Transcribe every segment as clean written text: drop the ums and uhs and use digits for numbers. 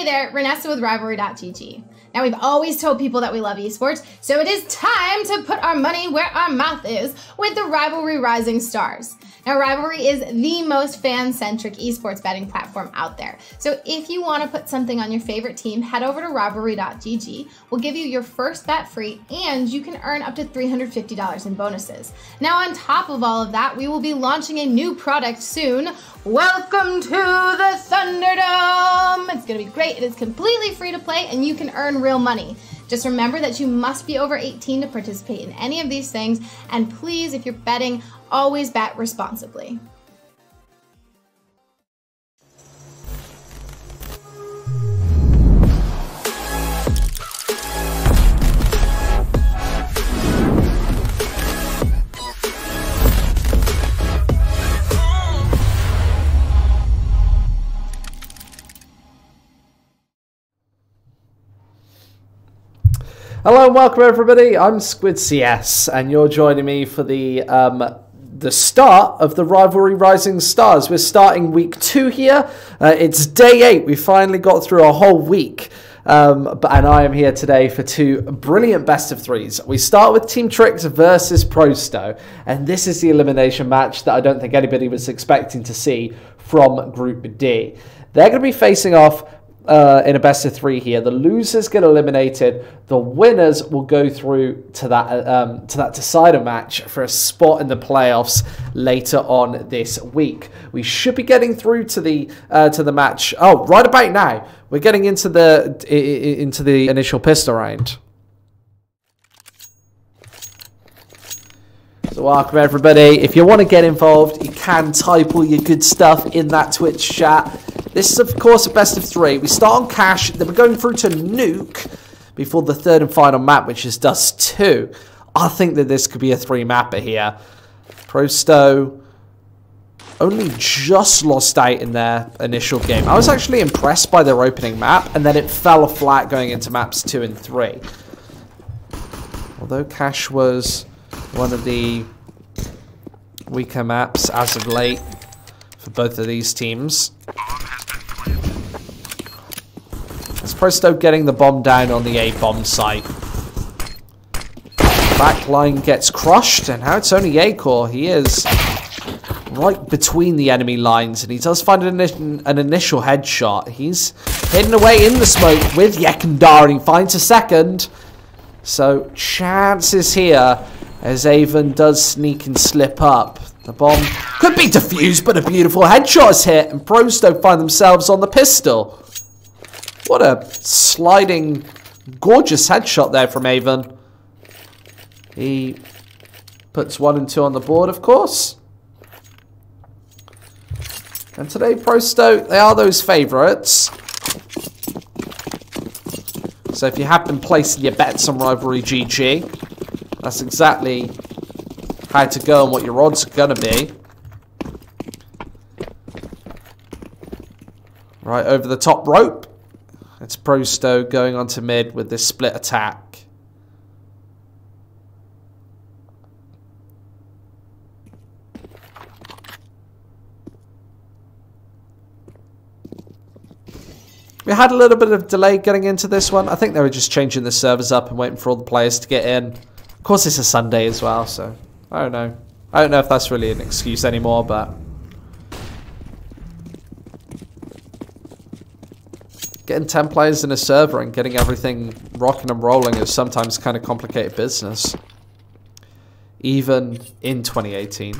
Hey there, Renessa with Rivalry.gg. Now, we've always told people that we love esports, so it is time to put our money where our mouth is with the Rivalry Rising Stars. Now, Rivalry is the most fan-centric esports betting platform out there. So if you want to put something on your favorite team, head over to Rivalry.gg. We'll give you your first bet free, and you can earn up to $350 in bonuses. Now, on top of all of that, we will be launching a new product soon. Welcome to the Thunderdome! It's going to be great. It is completely free to play, and you can earn real money. Just remember that you must be over 18 to participate in any of these things, and please, if you're betting, always bet responsibly. Hello and welcome everybody, I'm Squid CS and you're joining me for the start of the Rivalry Rising Stars. We're starting week 2 here, it's day 8, we finally got through a whole week and I am here today for 2 brilliant best of 3s. We start with Team Tricks versus Prosto, and this is the elimination match that I don't think anybody was expecting to see from Group D. They're going to be facing off in a best of 3 here. The losers get eliminated. The winners will go through to that decider match for a spot in the playoffs later on this week. We should be getting through to the match. Oh, right about now, we're getting into the initial pistol round. So welcome everybody. If you want to get involved, you can type all your good stuff in that Twitch chat. This is of course a best of 3. We start on Cash, then we're going through to Nuke before the 3rd and final map, which is Dust 2. I think that this could be a 3-mapper here. Prosto only just lost out in their initial game. I was actually impressed by their opening map, and then it fell flat going into maps 2 and 3. Although Cash was one of the weaker maps as of late for both of these teams. It's Prosto getting the bomb down on the A-bomb site. Back line gets crushed, and now it's only A-core. He is right between the enemy lines, and he does find an initial headshot. He's hidden away in the smoke with Yekandar, and he finds a second. So chances here as Avon does sneak and slip up. The bomb could be defused, but a beautiful headshot is hit, and Prosto find themselves on the pistol. What a sliding, gorgeous headshot there from Avon. He puts 1 and 2 on the board, of course. And today, Prosto, they are those favourites. So if you have been placing your bets on Rivalry GG, that's exactly how to go and what your odds are going to be. Right over the top rope. It's Prosto going on to mid with this split attack. We had a little bit of delay getting into this one. I think they were just changing the servers up and waiting for all the players to get in. Of course, it's a Sunday as well, so I don't know. I don't know if that's really an excuse anymore, but getting 10 players in a server and getting everything rocking and rolling is sometimes kind of complicated business. Even in 2018.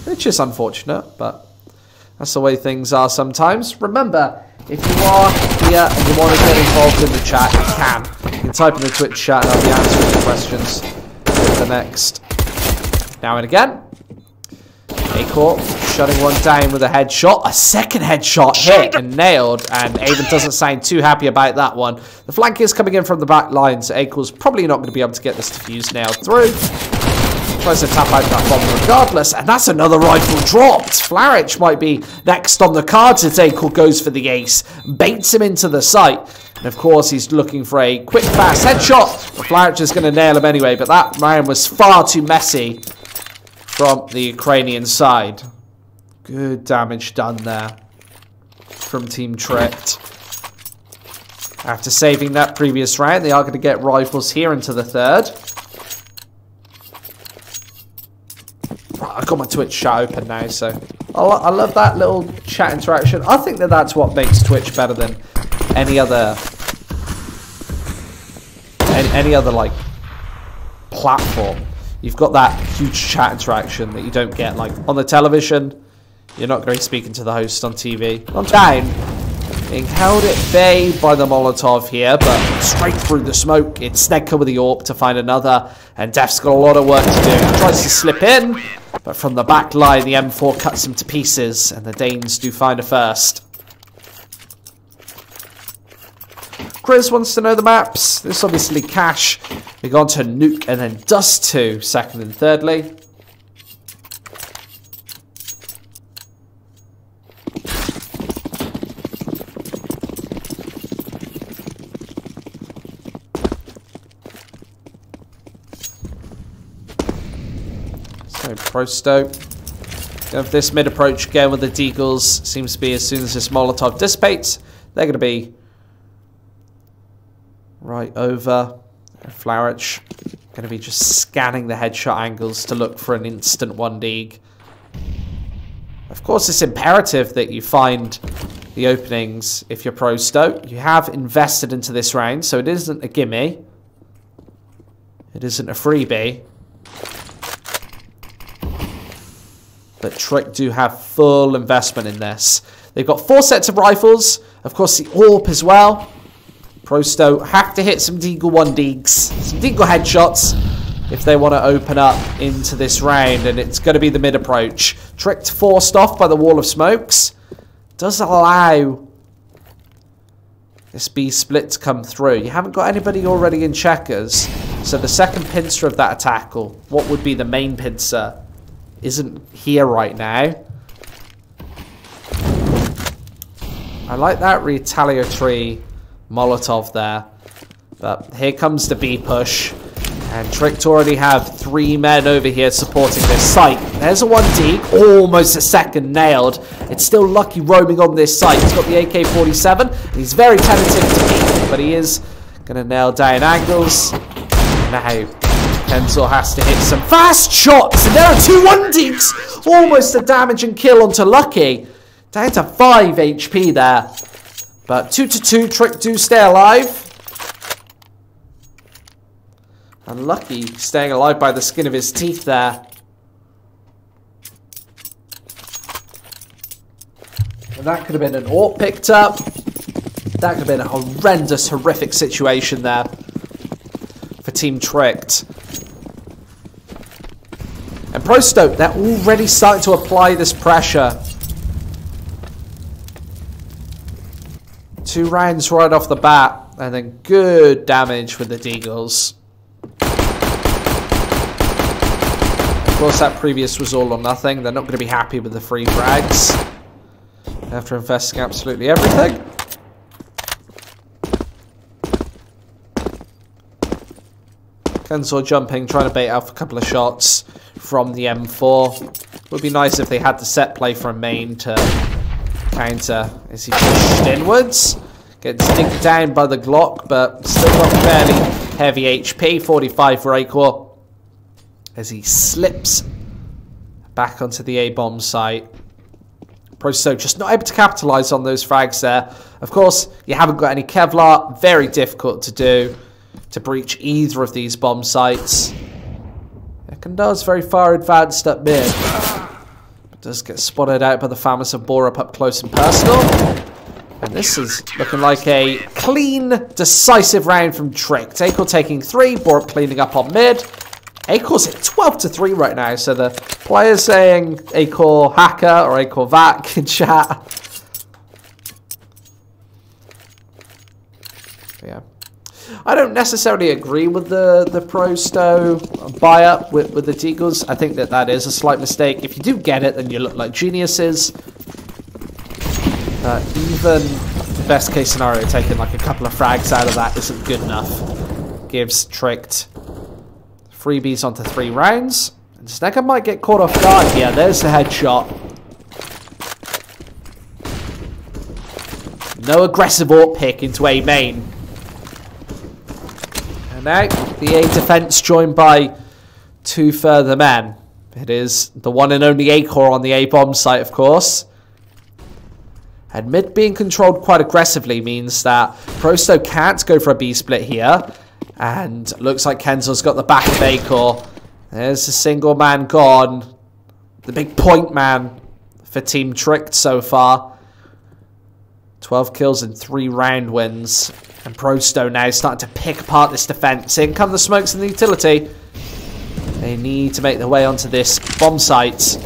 Which is unfortunate, but that's the way things are sometimes. Remember, if you are here and you want to get involved in the chat, you can. You can type in the Twitch chat and I'll be answering your questions for the next now and again. A-Core shutting one down with a headshot. A second headshot hit and nailed, and Avon doesn't sound too happy about that one. The flank is coming in from the back line, so A-Core's probably not going to be able to get this defuse nailed through. Tries to tap out that bomb regardless, and that's another rifle dropped. Flarich might be next on the cards as A-Core goes for the ace, baits him into the site, and of course he's looking for a quick fast headshot. Flarich is going to nail him anyway, but that round was far too messy from the Ukrainian side. Good damage done there from Team Tricked. After saving that previous round, they are going to get rifles here into the third. I've got my Twitch chat open now, so I love that little chat interaction. I think that that's what makes Twitch better than any other like platform. You've got that huge chat interaction that you don't get like on the television. You're not going to be speaking to the host on TV. On down, being held at bay by the Molotov here, but straight through the smoke. It's Snedka with the AWP to find another, and Def's got a lot of work to do. He tries to slip in, but from the back line, the M4 cuts him to pieces, and the Danes do find a first. Chris wants to know the maps. This is obviously Cash. We go on to Nuke and then Dust 2, second and thirdly. So Prosto. Going for this mid approach again with the Deagles. Seems to be as soon as this Molotov dissipates, they're going to be right over. Flourish going to be just scanning the headshot angles to look for an instant 1 Deag. Of course, it's imperative that you find the openings if you're Prosto. You have invested into this round, so it isn't a gimme. It isn't a freebie. But Trick do have full investment in this. They've got 4 sets of rifles. Of course, the AWP as well. Prosto have to hit some Deagle 1 Deags, some Deagle headshots if they want to open up into this round, and it's going to be the mid approach. Tricked forced off by the wall of smokes. Does allow this B split to come through. You haven't got anybody already in checkers, so the second pincer of that attack, or what would be the main pincer, isn't here right now. I like that retaliatory Molotov there, but here comes the B push, and Trick to already have 3 men over here supporting this site. There's a 1 Deag, almost a second nailed. It's still Lucky roaming on this site. He's got the AK-47, and he's very tentative to peek, but he is going to nail down angles. Now Kenzel has to hit some fast shots, and there are 2 1 Deags, almost a damage and kill onto Lucky. Down to 5 HP there. But 2-2, Trick do stay alive. And Lucky staying alive by the skin of his teeth there. And that could have been an AWP picked up. That could have been a horrendous, horrific situation there for Team Tricked. And Prosto, they're already starting to apply this pressure. 2 rounds right off the bat, and then good damage with the Deagles. Of course, that previous was all or nothing. They're not going to be happy with the free frags after investing absolutely everything. Kenzel jumping, trying to bait out a couple of shots from the M4. Would be nice if they had the set play from main to counter as he pushed inwards. Gets digged down by the Glock, but still got fairly heavy HP. 45 for Acor as he slips back onto the A-bomb site. Prosto just not able to capitalize on those frags there. Of course, you haven't got any Kevlar. Very difficult to do to breach either of these bomb sites. Ekandar's very far advanced at mid. Does get spotted out by the famous of Borup up close and personal. And this is looking like a clean, decisive round from Trick. Acor taking 3, Borup cleaning up on mid. Acor's at 12-3 right now, so the players saying Acor hacker or Acor vac in chat. Yeah. I don't necessarily agree with the Prosto buy-up with the Deagles. I think that is a slight mistake. If you do get it, then you look like geniuses. Even the best case scenario, taking like a couple of frags out of that isn't good enough. Gives Tricked freebies onto 3 rounds. And Snedka might get caught off guard here. There's the headshot. No aggressive AWP pick into A main. now, the A defense joined by 2 further men. It is the one and only A core on the A bomb site, of course. And mid being controlled quite aggressively means that Prosto can't go for a B split here. And looks like Kenzel's got the back of A core. There's a single man gone. The big point man for Team Tricked so far. 12 kills and 3 round wins. And Prosto now starting to pick apart this defense. In come the smokes and the utility. They need to make their way onto this bomb site.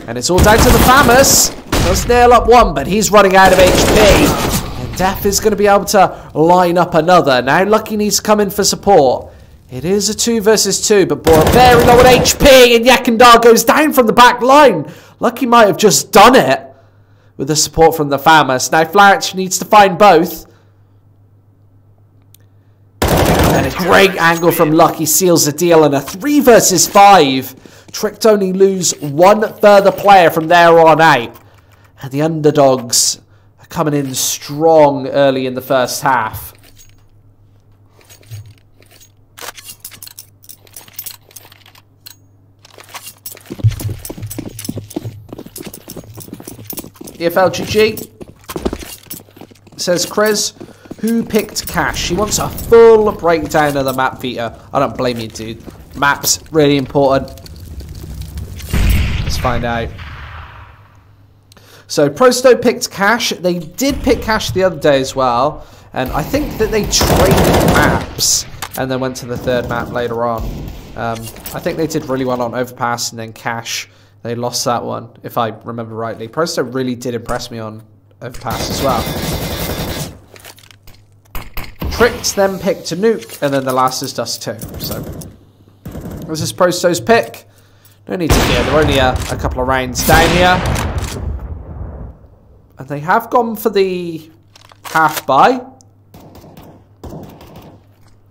And it's all down to the Famous. Does nail up one, but he's running out of HP. And Def is going to be able to line up another. Now Lucky needs to come in for support. It is a 2 versus 2, but Bora very low on HP. And Yakandar goes down from the back line. Lucky might have just done it with the support from the Famous. Now Flarich needs to find both. And a great angle from Lucky seals the deal, and a 3 versus 5. Tricked only lose 1 further player from there on out. And the underdogs are coming in strong early in the first half. EFLGG says Chris, who picked Cash? He wants a full breakdown of the map, Vita. I don't blame you, dude. Maps, really important. Let's find out. So, Prosto picked Cash. They did pick Cash the other day as well. And I think that they traded maps and then went to the 3rd map later on. I think they did really well on Overpass, and then Cash, they lost that one, if I remember rightly. Prosto really did impress me on Overpass as well. Tricked then picked to Nuke, and then the last is Dust 2. So, this is Prosto's pick. No need to fear, they're only a couple of rounds down here. And they have gone for the half buy.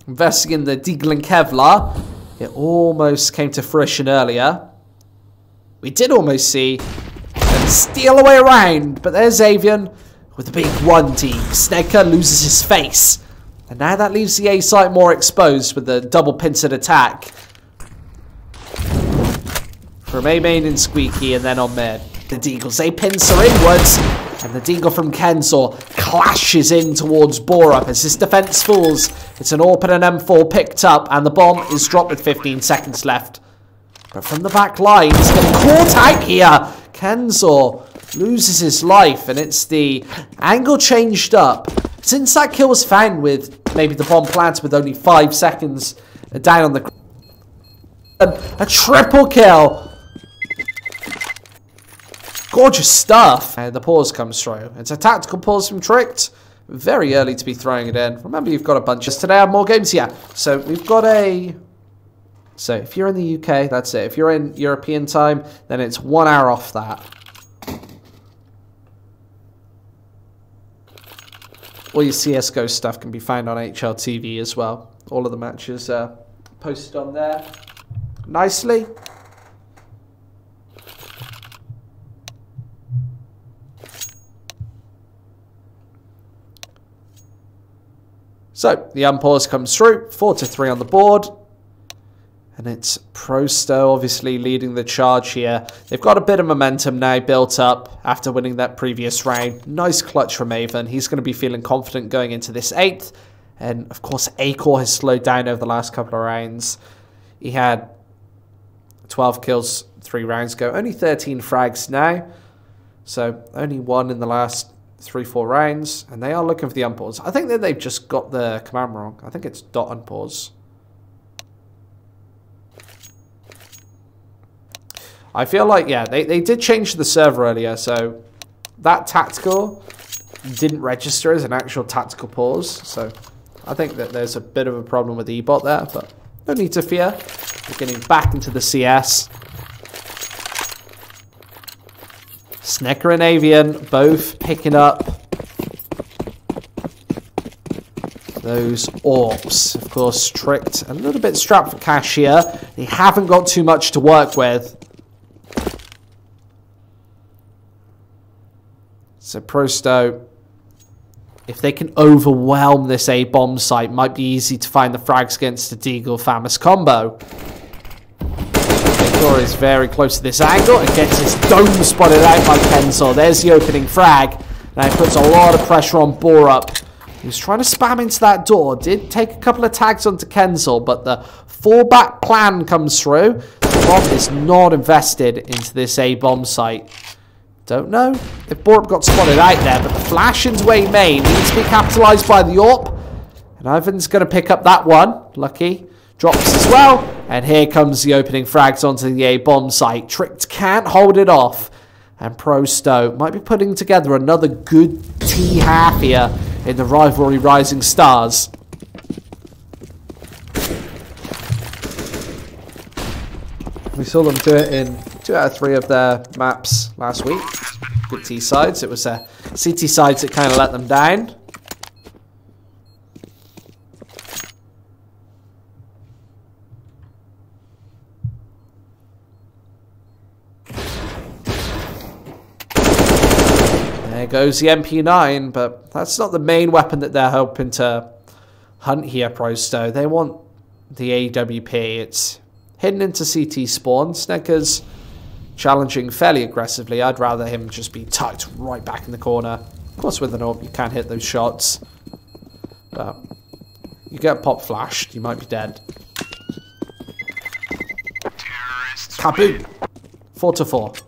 Investing in the Deagle and Kevlar. It almost came to fruition earlier. We did almost see them steal away around, but there's Avian with the big 1-D. Snecker loses his face. And now that leaves the A site more exposed with the double pincered attack. From A main and Squeaky, and then on mid. The Deagles, they pincer inwards. And the Deagle from Kenzel clashes in towards Borup as his defense falls. It's an AWP and an M4 picked up, and the bomb is dropped with 15 seconds left. But from the back line, he's getting caught out here. Kenzel loses his life, and it's the angle changed up. Since that kill was found with maybe the bomb planted with only 5 seconds down on the ground. A triple kill. Gorgeous stuff. And the pause comes through. It's a tactical pause from Tricked. Very early to be throwing it in. Remember, you've got a bunch. Today I have more games here. So we've got a... So if you're in the UK, that's it. If you're in European time, then it's 1 hour off that. All your CSGO stuff can be found on HLTV as well. All of the matches are posted on there nicely. So, the unpause comes through, 4-3 on the board. And it's Prosto obviously leading the charge here. They've got a bit of momentum now built up after winning that previous round. Nice clutch from Avon. He's going to be feeling confident going into this 8th. And, of course, A-Core has slowed down over the last couple of rounds. He had 12 kills 3 rounds ago. Only 13 frags now. So, only 1 in the last 3-4 rounds, and they are looking for the unpause. I think that they've just got the command wrong. I think it's .unpause. I feel like, yeah, they did change the server earlier, so that tactical didn't register as an actual tactical pause. So I think that there's a bit of a problem with the eBot there, but no need to fear. We're getting back into the CS. Snecker and Avian both picking up those AWPs. Of course, Tricked a little bit strapped for cash here. They haven't got too much to work with. So Prosto if they can overwhelm this A-bomb site, might be easy to find the frags against the Deagle Famous combo. Igor is very close to this angle and gets his dome spotted out by Kensal. There's the opening frag. Now he puts a lot of pressure on Borup. He was trying to spam into that door. Did take a couple of tags onto Kensal, but the fallback plan comes through. The bomb is not invested into this A-bomb site. Don't know if Borup got spotted out there, but the flash into A main needs to be capitalized by the AWP. And Ivan's going to pick up that one. Lucky. Drops as well. And here comes the opening frags onto the A-bomb site. Tricked can't hold it off. And Prosto might be putting together another good T-half here in the rivalry Rising Stars. We saw them do it in 2 out of 3 of their maps last week. Good T sides. It was CT sides that kind of let them down. There goes the MP9, but that's not the main weapon that they're hoping to hunt here, Prosto. They want the AWP. It's hidden into CT spawn. Snecker's challenging fairly aggressively. I'd rather him just be tucked right back in the corner. Of course, with an AWP, you can't hit those shots. But you get pop flashed, you might be dead. Kaboom! 4-4.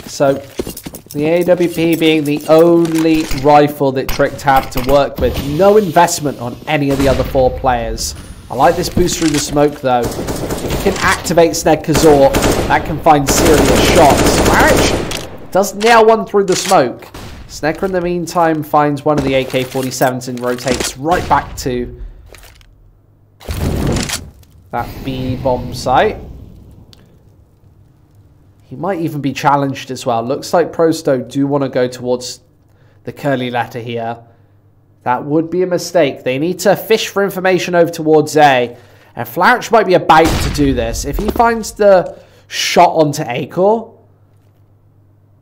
So, the AWP being the only rifle that Tricked have to work with. No investment on any of the other 4 players. I like this boost through the smoke, though. If you can activate Snedker's AWP, that can find serious shots. Marich does nail one through the smoke. Snekker, in the meantime, finds one of the AK-47s and rotates right back to that B-bomb site. He might even be challenged as well. Looks like Prosto do want to go towards the curly letter here. That would be a mistake. They need to fish for information over towards A. And Flourish might be about to do this. If he finds the shot onto A-core,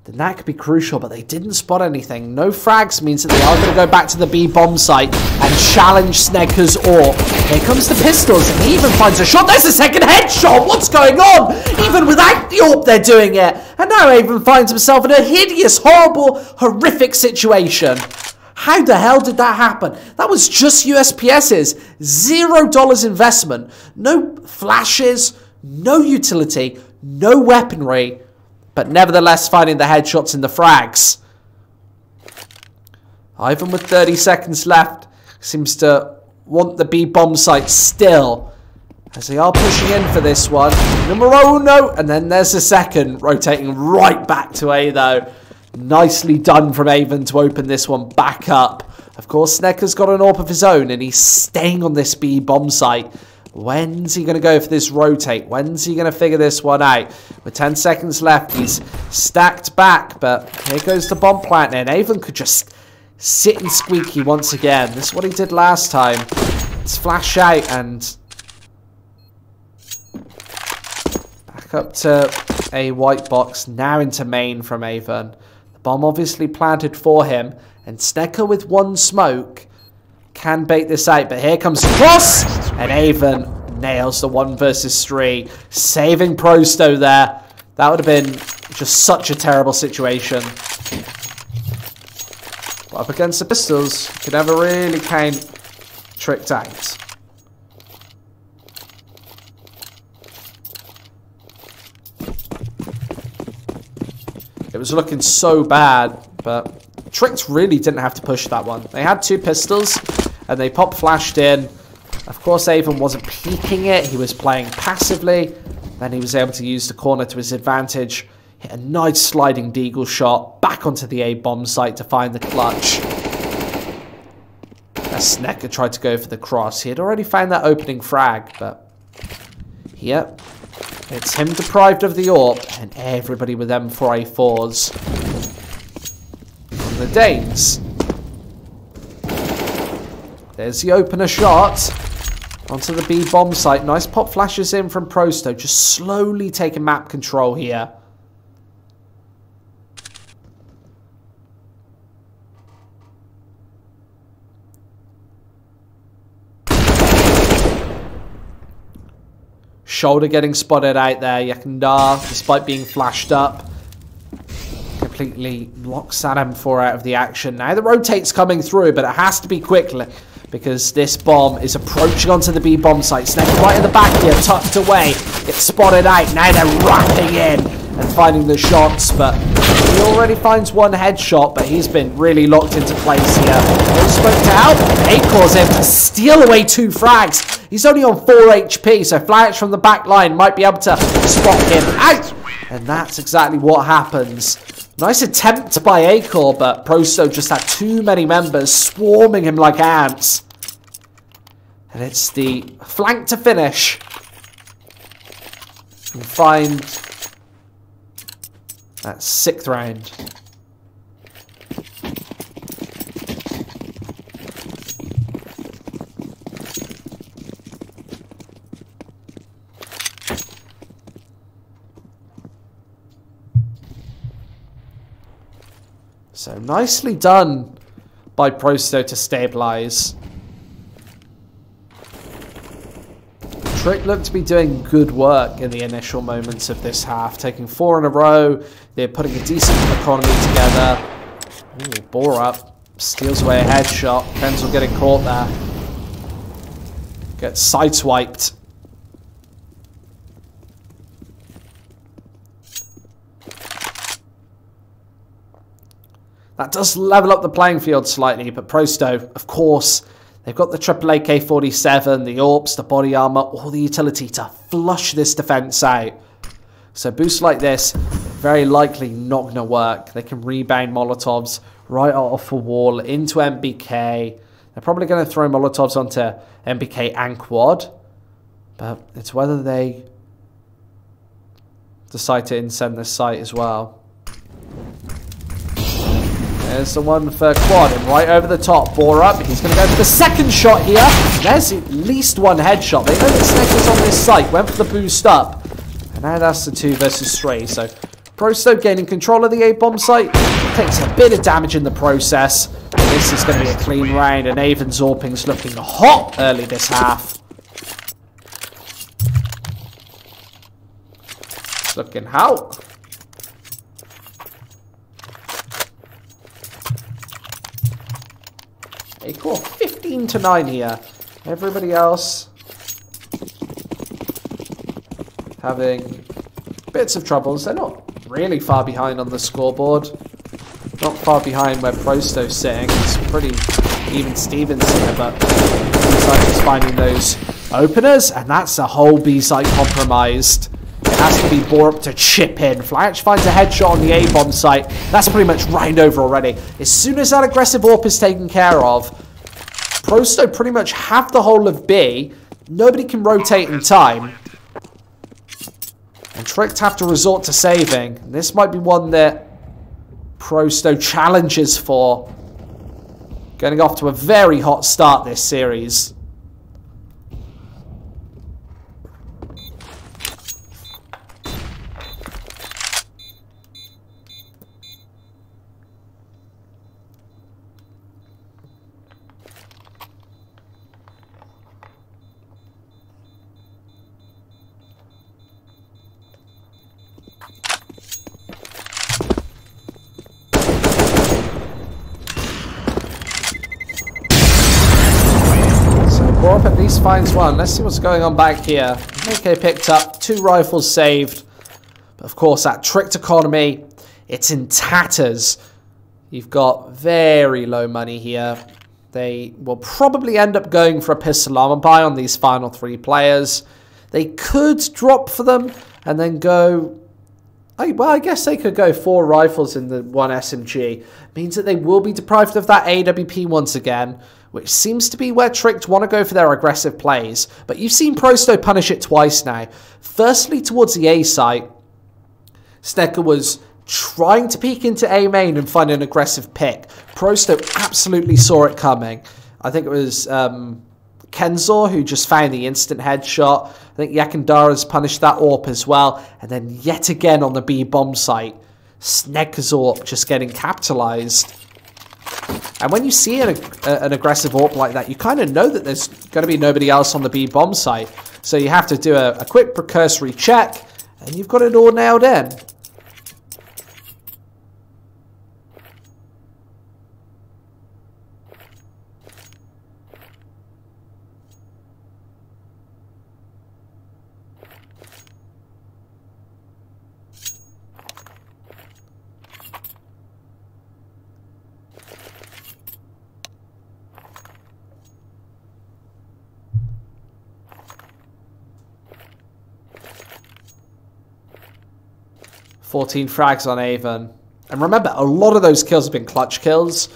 then that could be crucial. But they didn't spot anything. No frags means that they are going to go back to the B-bomb site and challenge Snedker's AWP. Here comes the pistols, and he even finds a shot. There's a second headshot! What's going on? Even without the AWP, they're doing it. And now Avon finds himself in a hideous, horrible, horrific situation. How the hell did that happen? That was just USPS's. $0 investment. No flashes, no utility, no weaponry. But nevertheless finding the headshots and the frags. Ivan with 30 seconds left seems to want the B-bomb site still. As they are pushing in for this one. Numero uno. And then there's the second. Rotating right back to A though. Nicely done from Avon to open this one back up. Of course, Snecker's got an AWP of his own and he's staying on this B-bomb site. When's he going to go for this rotate? When's he going to figure this one out? With 10 seconds left, he's stacked back, but here goes the bomb plant in. Avon could just sit and squeaky once again. This is what he did last time. Let's flash out and back up to a white box. Now into main from Avon. The bomb obviously planted for him, and Snekker with one smoke can bait this out, but here comes the cross, and Avon nails the 1 versus 3, saving Prosto there. That would have been just such a terrible situation. But up against the pistols, could never really count Tricked out. It was looking so bad, but Tricked really didn't have to push that one. They had 2 pistols, and they pop flashed in. Of course, Avon wasn't peeking it. He was playing passively. Then he was able to use the corner to his advantage. Hit a nice sliding deagle shot back onto the A-bomb site to find the clutch. As Snekker tried to go for the cross. He had already found that opening frag, but yep. It's him deprived of the AWP, and everybody with M4A4s. the Danes. There's the opener shot. Onto the B bomb site. Nice pop flashes in from Prosto. Just slowly taking map control here. Shoulder getting spotted out there. Yakandar, despite being flashed up, completely blocks that M4 out of the action. Now the rotate's coming through, but it has to be quickly because this bomb is approaching onto the B bomb site. Snake right in the back here, tucked away. Gets spotted out. Now they're wrapping in and finding the shots, but he already finds one headshot, but he's been really locked into place here. No smoke to help. Acor's able to steal away 2 frags. He's only on 4 HP, so Flash from the back line might be able to spot him out. And that's exactly what happens. Nice attempt by Acor, but Prosto just had too many members swarming him like ants. And it's the flank to finish. And find that 6th round. So nicely done by Prosto to stabilize. Trick looked to be doing good work in the initial moments of this half, taking 4 in a row. They're putting a decent economy together. Ooh, bore up, steals away a headshot. Kenzel getting caught there. Gets sideswiped. That does level up the playing field slightly, but Prosto, of course, they've got the triple AK-47, the AWPs, the body armor, all the utility to flush this defense out. So boosts like this, very likely not going to work. They can rebound Molotovs right off a wall into MBK. They're probably going to throw Molotovs onto MBK and Quad, but it's whether they decide to incend this site as well. There's the one for Quad, and right over the top, bore up. He's going to go for the second shot here. There's at least one headshot. They know that Snake is on this site, went for the boost up. And now that's the 2 versus 3. So Prosto gaining control of the A-bomb site. Takes a bit of damage in the process. But this is going to be a clean round, and Avon Zorping's looking hot early this half. It's looking how? Acor 15-9 here. Everybody else having bits of troubles. They're not really far behind on the scoreboard. Not far behind where Prosto's sitting. It's pretty even Stevens here, but B-side is finding those openers, and that's the whole B-side compromised. It has to be bore up to chip in. Flatch finds a headshot on the A-bomb site. That's pretty much round over already. As soon as that aggressive AWP is taken care of, Prosto pretty much have the whole of B. Nobody can rotate in time. And Tricked have to resort to saving. And this might be one that Prosto challenges for. Getting off to a very hot start this series. Borp at least finds one. Let's see what's going on back here. AK picked up, 2 rifles saved. But of course, that Tricked economy, it's in tatters. You've got very low money here. They will probably end up going for a pistol armor buy on these final 3 players. They could drop for them and then go... well, I guess they could go 4 rifles in the 1 SMG. Means that they will be deprived of that AWP once again, which seems to be where Tricked want to go for their aggressive plays. But you've seen Prosto punish it twice now. Firstly, towards the A site, Snekker was trying to peek into A main and find an aggressive pick. Prosto absolutely saw it coming. I think it was Kenzor who just found the instant headshot. I think Yakandara's punished that AWP as well. And then yet again on the B bomb site, Sneg's AWP just getting capitalized. And when you see an aggressive AWP like that, you kind of know that there's going to be nobody else on the B bomb site. So you have to do a quick precursory check, and you've got it all nailed in. $14 frags on Avon. And remember, a lot of those kills have been clutch kills.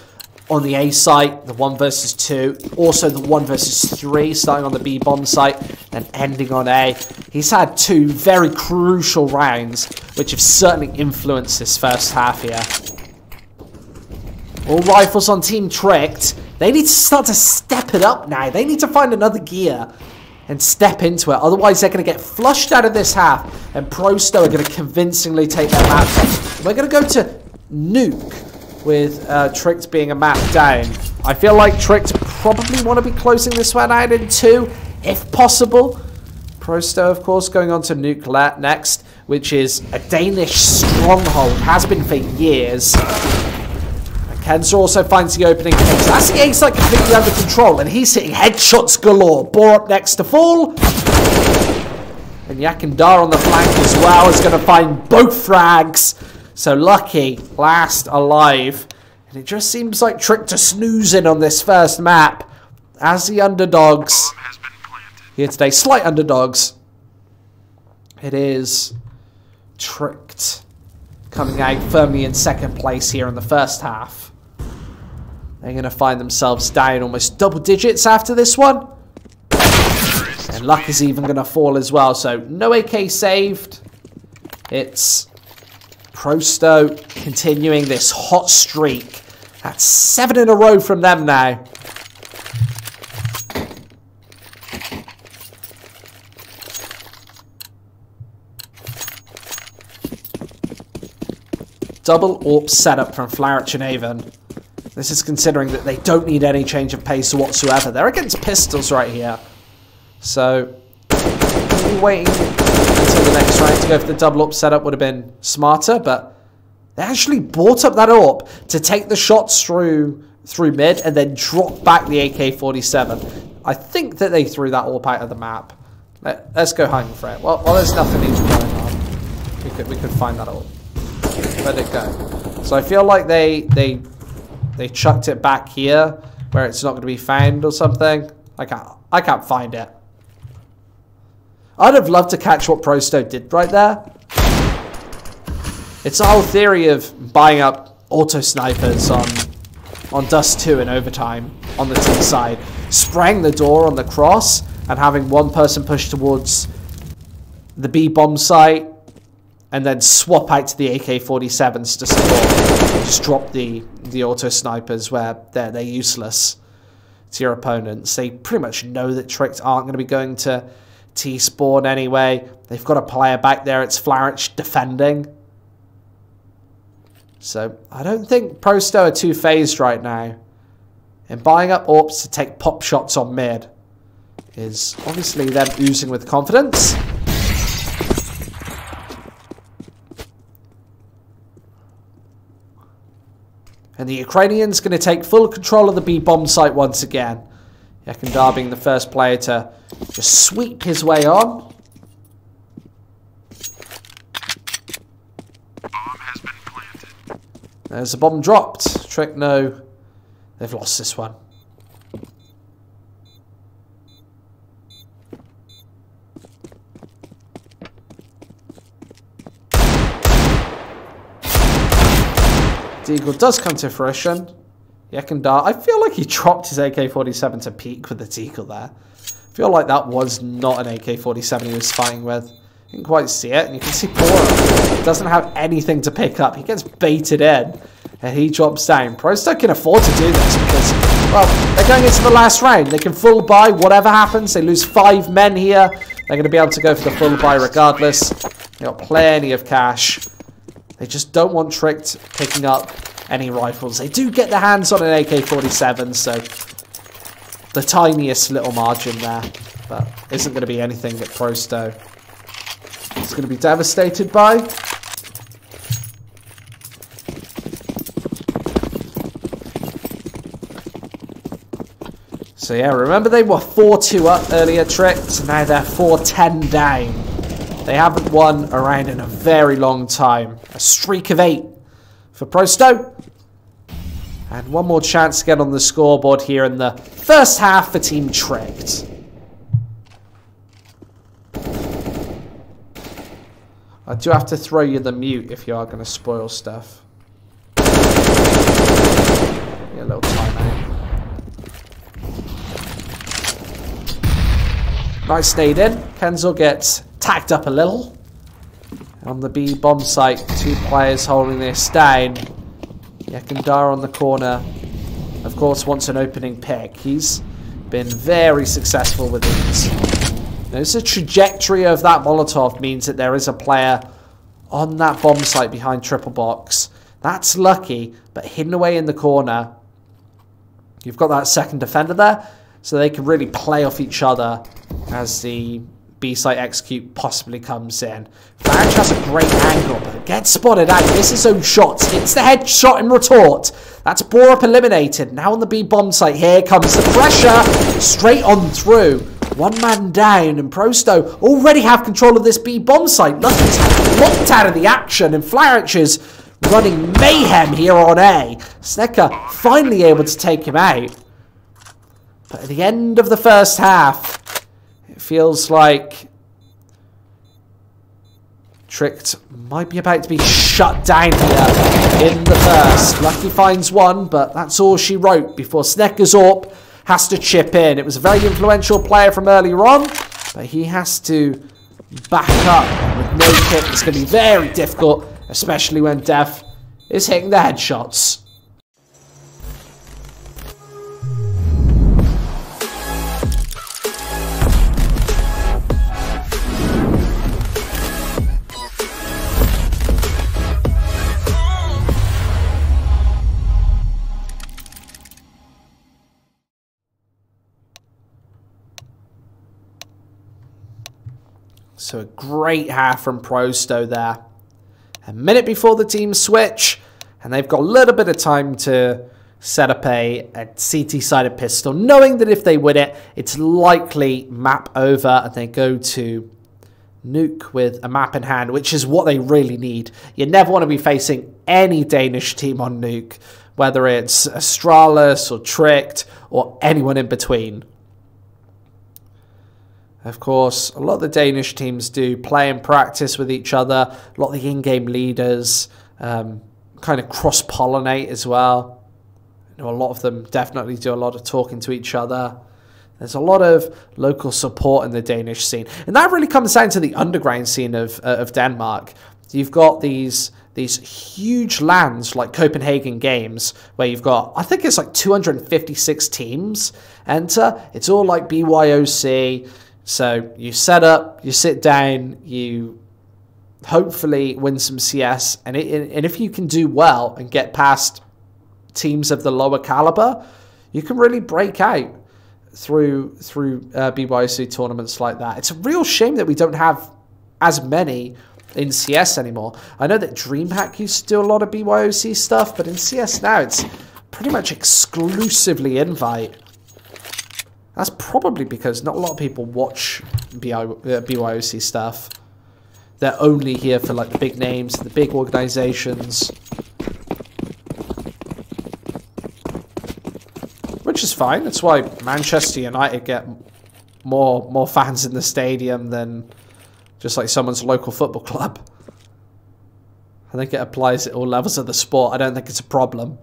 On the A site, the 1 versus 2. Also the 1 versus 3, starting on the B bomb site and ending on A. He's had 2 very crucial rounds, which have certainly influenced this first half here. All rifles on Team Tricked. They need to start to step it up now. They need to find another gear and step into it. Otherwise, they're going to get flushed out of this half, and Prosto are going to convincingly take their map down. We're going to go to Nuke, with Tricked being a map down. I feel like Tricked probably want to be closing this one out in 2, if possible. Prosto, of course, going on to Nuke next, which is a Danish stronghold, has been for years. Kenzor also finds the opening case. That's the A site completely under control, and he's hitting headshots galore. Bore up next to fall. And Yakandar on the flank as well is going to find both frags. So Lucky, last alive. And it just seems like Trick to snoozing on this first map. As the underdogs here today, slight underdogs. It is Tricked coming out firmly in second place here in the first half. They're going to find themselves down almost double digits after this one. And Luck is even going to fall as well. So no AK saved. It's Prosto continuing this hot streak. That's 7 in a row from them now. Double AWP setup from Flourish and Avon. This is considering that they don't need any change of pace whatsoever. They're against pistols right here. So, maybe waiting until the next round to go for the double AWP setup would have been smarter, but they actually brought up that AWP to take the shots through mid and then drop back the AK-47. I think that they threw that AWP out of the map. Let's go hunting for it. Well, there's nothing even going on. We could find that AWP. Let it go. So I feel like they chucked it back here where it's not going to be found or something. I can't find it. I'd have loved to catch what Prosto did right there. It's the whole theory of buying up auto snipers on Dust 2 in overtime on the T side, spraying the door on the cross and having one person push towards the B bomb site and then swap out to the AK-47s to support. Just drop the auto snipers where they're useless to your opponents. They pretty much know that Tricked aren't going to be going to T-spawn anyway. They've got a player back there. It's Flourish defending. So I don't think Prosto are too phased right now. And buying up AWPs to take pop shots on mid is obviously them oozing with confidence. And the Ukrainian's going to take full control of the B bomb site once again. Yakandar being the first player to just sweep his way on. Bomb has been planted. There's a bomb dropped. Trick, no. They've lost this one. Deagle does come to fruition. Yakandar, I feel like he dropped his AK-47 to peek with the Deagle there. I feel like that was not an AK-47 he was fighting with. Didn't quite see it, and you can see Pora doesn't have anything to pick up. He gets baited in, and he drops down. Prosto can afford to do this because, well, they're going into the last round. They can full buy whatever happens. They lose 5 men here. They're going to be able to go for the full buy regardless. They've got plenty of cash. They just don't want Tricked picking up any rifles. They do get their hands on an AK-47, so the tiniest little margin there, but isn't going to be anything that Prosto is going to be devastated by. So yeah, remember they were 4-2 up earlier, Tricked. Now they're 4-10 down. They haven't won a round in a very long time. A streak of 8 for Prosto. And one more chance to get on the scoreboard here in the first half for Team Tricked. I do have to throw you the mute if you are going to spoil stuff. Yeah, a little timeout. Nice stayed in. Kenzel gets tacked up a little. On the B bomb site, 2 players holding this down. Yakandar on the corner, of course, wants an opening pick. He's been very successful with these. Notice the trajectory of that Molotov means that there is a player on that bomb site behind triple box. That's lucky, but hidden away in the corner. You've got that second defender there, so they can really play off each other as the B-site execute possibly comes in. Farage has a great angle, but gets spotted out. Misses his own shots. Hits the headshot in retort. That's Borup eliminated. Now on the B-bomb site, here comes the pressure. Straight on through. 1 man down, and Prosto already have control of this B-bomb site. Lucky locked out of the action, and Farage is running mayhem here on A. Snekker finally able to take him out. But at the end of the first half, it feels like Tricked might be about to be shut down here in the first. Lucky finds one, but that's all she wrote before Sneckerzorp has to chip in. It was a very influential player from earlier on, but he has to back up with no kick. It's going to be very difficult, especially when Def is hitting the headshots. So a great half from Prosto there. A minute before the team switch, and they've got a little bit of time to set up a CT-sided pistol, knowing that if they win it, it's likely map over, and they go to nuke with a map in hand, which is what they really need. You never want to be facing any Danish team on nuke, whether it's Astralis or Tricked or anyone in between. Of course, a lot of the Danish teams do play and practice with each other. A lot of the in-game leaders kind of cross-pollinate as well. You know, a lot of them definitely do a lot of talking to each other. There's a lot of local support in the Danish scene. And that really comes down to the underground scene of Denmark. You've got these huge lands like Copenhagen Games, where you've got, I think it's like 256 teams enter. It's all like BYOC. So you set up, you sit down, you hopefully win some CS, and if you can do well and get past teams of the lower caliber, you can really break out through BYOC tournaments like that. It's a real shame that we don't have as many in CS anymore. I know that DreamHack used to do a lot of BYOC stuff, but in CS now it's pretty much exclusively invite. That's probably because not a lot of people watch BYOC stuff. They're only here for like the big names, the big organizations. Which is fine. That's why Manchester United get more fans in the stadium than just like someone's local football club. I think it applies at all levels of the sport. I don't think it's a problem.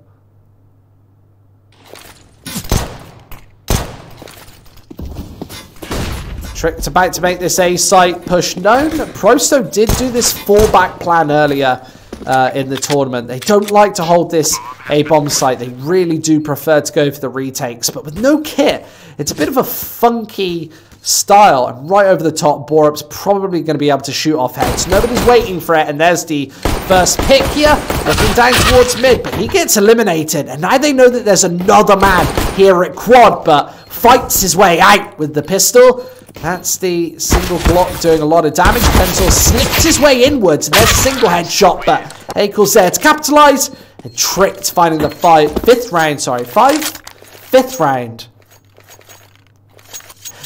Trick's about to make this A site push known. Prosto did do this fallback plan earlier in the tournament. They don't like to hold this A bomb site. They really do prefer to go for the retakes. But with no kit, it's a bit of a funky style. And right over the top, Borup's probably going to be able to shoot off heads. Nobody's waiting for it. And there's the first pick here. Looking down towards mid. But he gets eliminated. And now they know that there's another man here at quad. But fights his way out with the pistol. That's the single block doing a lot of damage. Pencil slips his way inwards. And there's a single headshot. But Akel's there to capitalise. And Tricked finding the fifth round.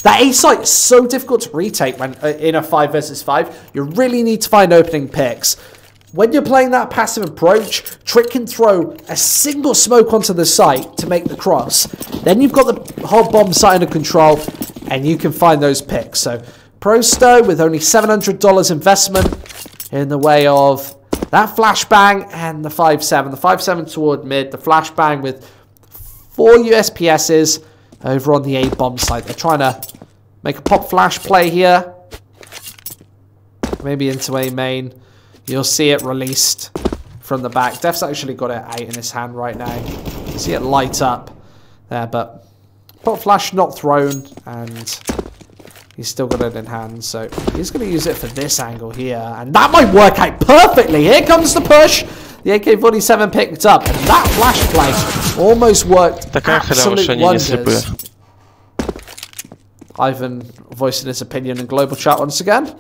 That A site is so difficult to retake when in a 5 versus 5. You really need to find opening picks. When you're playing that passive approach, Trick can throw a single smoke onto the site to make the cross. Then you've got the whole bomb site under control, and you can find those picks. So Prosto with only $700 investment in the way of that flashbang and the 5-7. The 5-7 toward mid, the flashbang with 4 USPSs over on the A bomb site. They're trying to make a pop flash play here. Maybe into A main. You'll see it released from the back. Def's actually got it out in his hand right now. You see it light up there, but pop flash not thrown, and he's still got it in hand. So he's going to use it for this angle here, and that might work out perfectly. Here comes the push. The AK-47 picked up, and that flash play almost worked absolute wonders. Ivan voicing his opinion in global chat once again.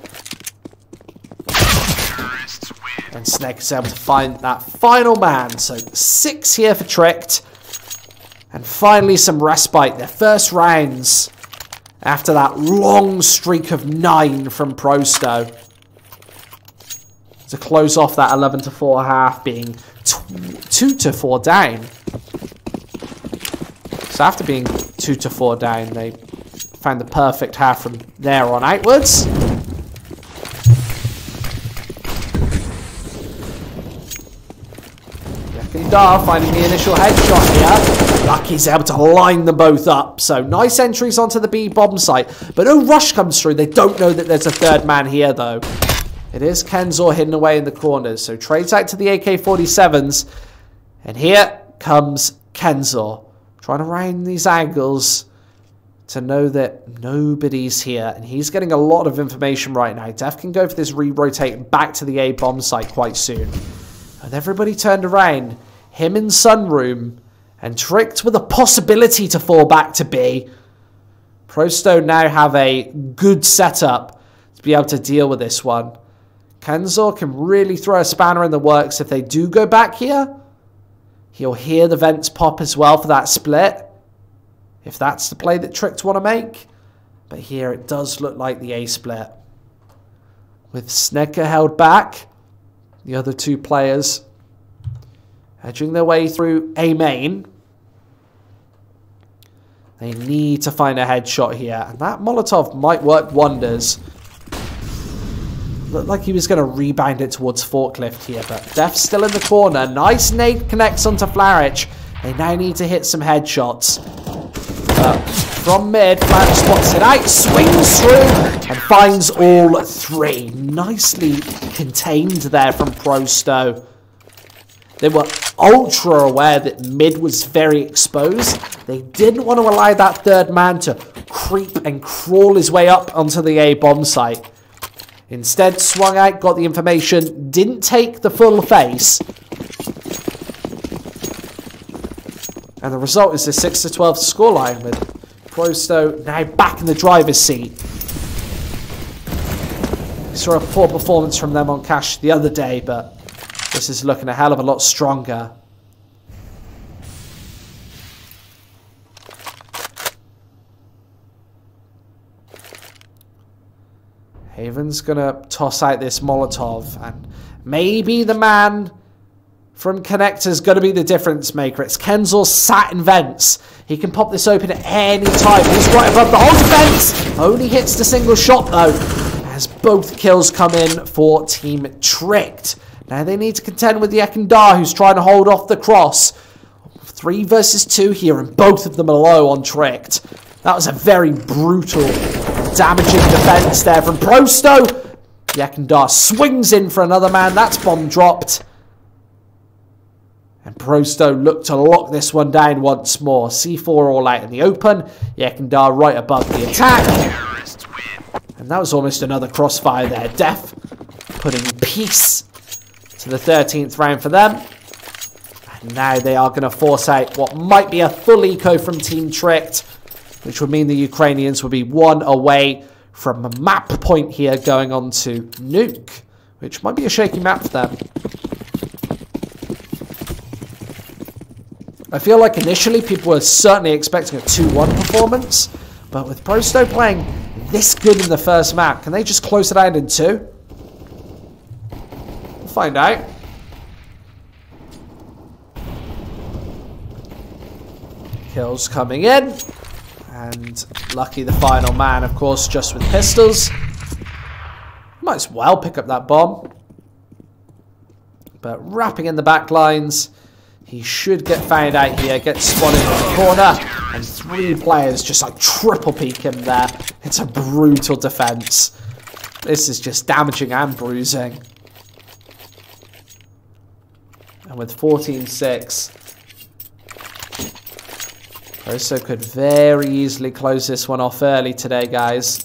And Snake is able to find that final man. So 6 here for Tricked. And finally some respite. Their first rounds after that long streak of 9 from Prosto. To close off that 11-4 half, being 2-4 down. So after being 2-4 down, they found the perfect half from there on outwards. Dar finding the initial headshot here. Lucky's able to line them both up. So nice entries onto the B bomb site. But no rush comes through. They don't know that there's a third man here though. It is Kenzor hidden away in the corners. So trades out to the AK-47s. And here comes Kenzor. Trying to round these angles to know that nobody's here. And he's getting a lot of information right now. Def can go for this re-rotate back to the A bomb site quite soon. With everybody turned around, him in Sunroom, and Tricked with a possibility to fall back to B. Prosto now have a good setup to be able to deal with this one. Kenzor can really throw a spanner in the works if they do go back here. He'll hear the vents pop as well for that split, if that's the play that Tricked want to make. But here it does look like the A split. With Snecker held back, the other 2 players edging their way through A main. They need to find a headshot here. And that Molotov might work wonders. Looked like he was going to rebound it towards Forklift here. But Def's still in the corner. Nice nade connects onto Flarich. They now need to hit some headshots. From mid, Flarich spots it out, swings through, and finds all 3. Nicely contained there from Prosto. They were ultra aware that mid was very exposed. They didn't want to allow that third man to creep and crawl his way up onto the A bomb site. Instead, swung out, got the information, didn't take the full face. And the result is a 6-12 scoreline with Prosto now back in the driver's seat. We saw a poor performance from them on Cash the other day, but this is looking a hell of a lot stronger. Haven's going to toss out this Molotov, and maybe the man from Connector's going to be the difference maker. It's Kenzor sat in vents. He can pop this open at any time. He's right above the whole defense. Only hits the single shot though, as both kills come in for Team Tricked. Now they need to contend with the Ekandar, who's trying to hold off the cross. 3 versus 2 here, and both of them are low on Tricked. That was a very brutal damaging defense there from Prosto. Yekindar swings in for another man. That's bomb dropped. And Prosto looked to lock this one down once more. C4 all out in the open. Yekindar right above the attack. And that was almost another crossfire there. Def putting peace to the 13th round for them. And now they are going to force out what might be a full eco from Team Tricked, which would mean the Ukrainians would be one away from a map point here going on to Nuke, which might be a shaky map for them. I feel like initially people were certainly expecting a 2-1 performance, but with Prosto playing this good in the first map, can they just close it out in 2? We'll find out. Kills coming in. And lucky the final man, of course, just with pistols. Might as well pick up that bomb. But wrapping in the back lines, he should get found out here, get spotted in the corner. And 3 players just like triple peek him there. It's a brutal defense. This is just damaging and bruising. And with 14-6... Prosto could very easily close this one off early today, guys.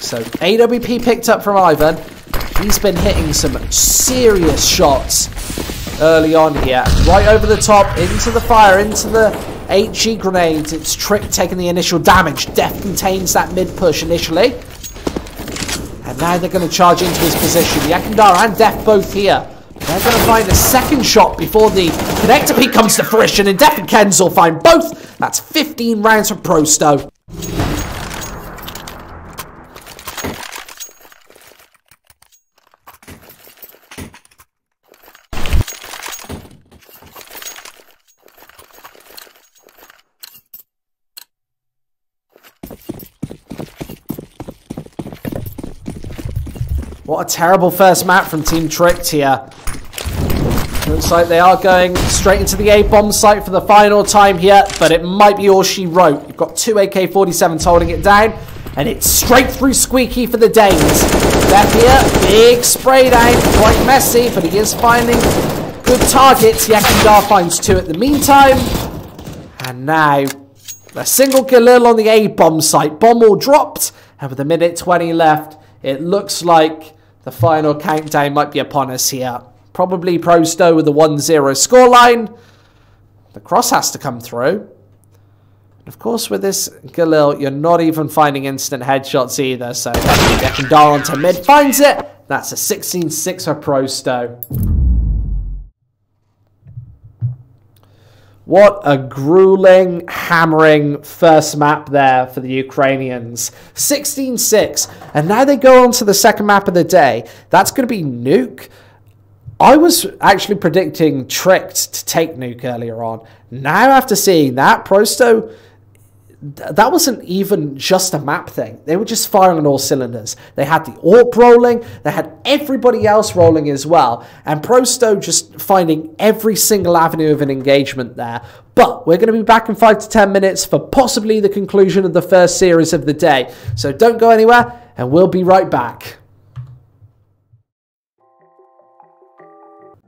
So AWP picked up from Ivan. He's been hitting some serious shots early on here. Right over the top, into the fire, into the HE grenades. It's Trick taking the initial damage. Def contains that mid push initially. And now they're going to charge into his position. Yekindar and Def both here. They're going to find a second shot before the connector peak comes to fruition, and Def and Kenz will find both. That's 15 rounds for Prosto. What a terrible first map from Team Tricked here. Looks like they are going straight into the A-bomb site for the final time here, but it might be all she wrote. You've got 2 AK-47s holding it down, and it's straight through Squeaky for the Danes. Def here, big spray down, quite messy, but he is finding good targets. Yekindar finds 2 at the meantime. And now, a single Galil on the A-bomb site. Bomb all dropped, and with a minute 20 left, it looks like the final countdown might be upon us here. Probably Prosto with a 1-0 scoreline. The cross has to come through. And of course, with this Galil, you're not even finding instant headshots either. So Yekindar onto mid finds it. That's a 16-6 for Prosto. What a grueling, hammering first map there for the Ukrainians. 16-6. And now they go on to the second map of the day. That's going to be Nuke. I was actually predicting Tricked to take Nuke earlier on. Now, after seeing that, Prosto, that wasn't even just a map thing. They were just firing on all cylinders. They had the AWP rolling. They had everybody else rolling as well. And Prosto just finding every single avenue of an engagement there. But we're going to be back in 5 to 10 minutes for possibly the conclusion of the first series of the day. So don't go anywhere, and we'll be right back.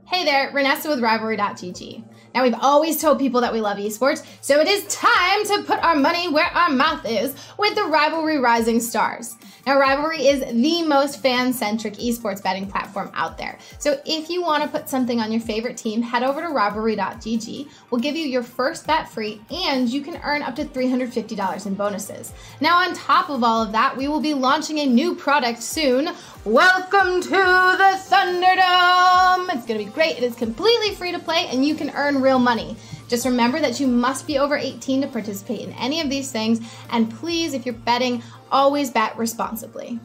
Hey there, Renessa with Rivalry.gg. Now, we've always told people that we love esports, so it is time to put our money where our mouth is with the Rivalry Rising Stars. Now, Rivalry is the most fan-centric esports betting platform out there. So if you want to put something on your favorite team, head over to Rivalry.gg. We'll give you your first bet free, and you can earn up to $350 in bonuses. Now, on top of all of that, we will be launching a new product soon. Welcome to the Thunderdome! It's going to be great. It is completely free to play, and you can earn real money. Just remember that you must be over 18 to participate in any of these things, and please, if you're betting, always bet responsibly.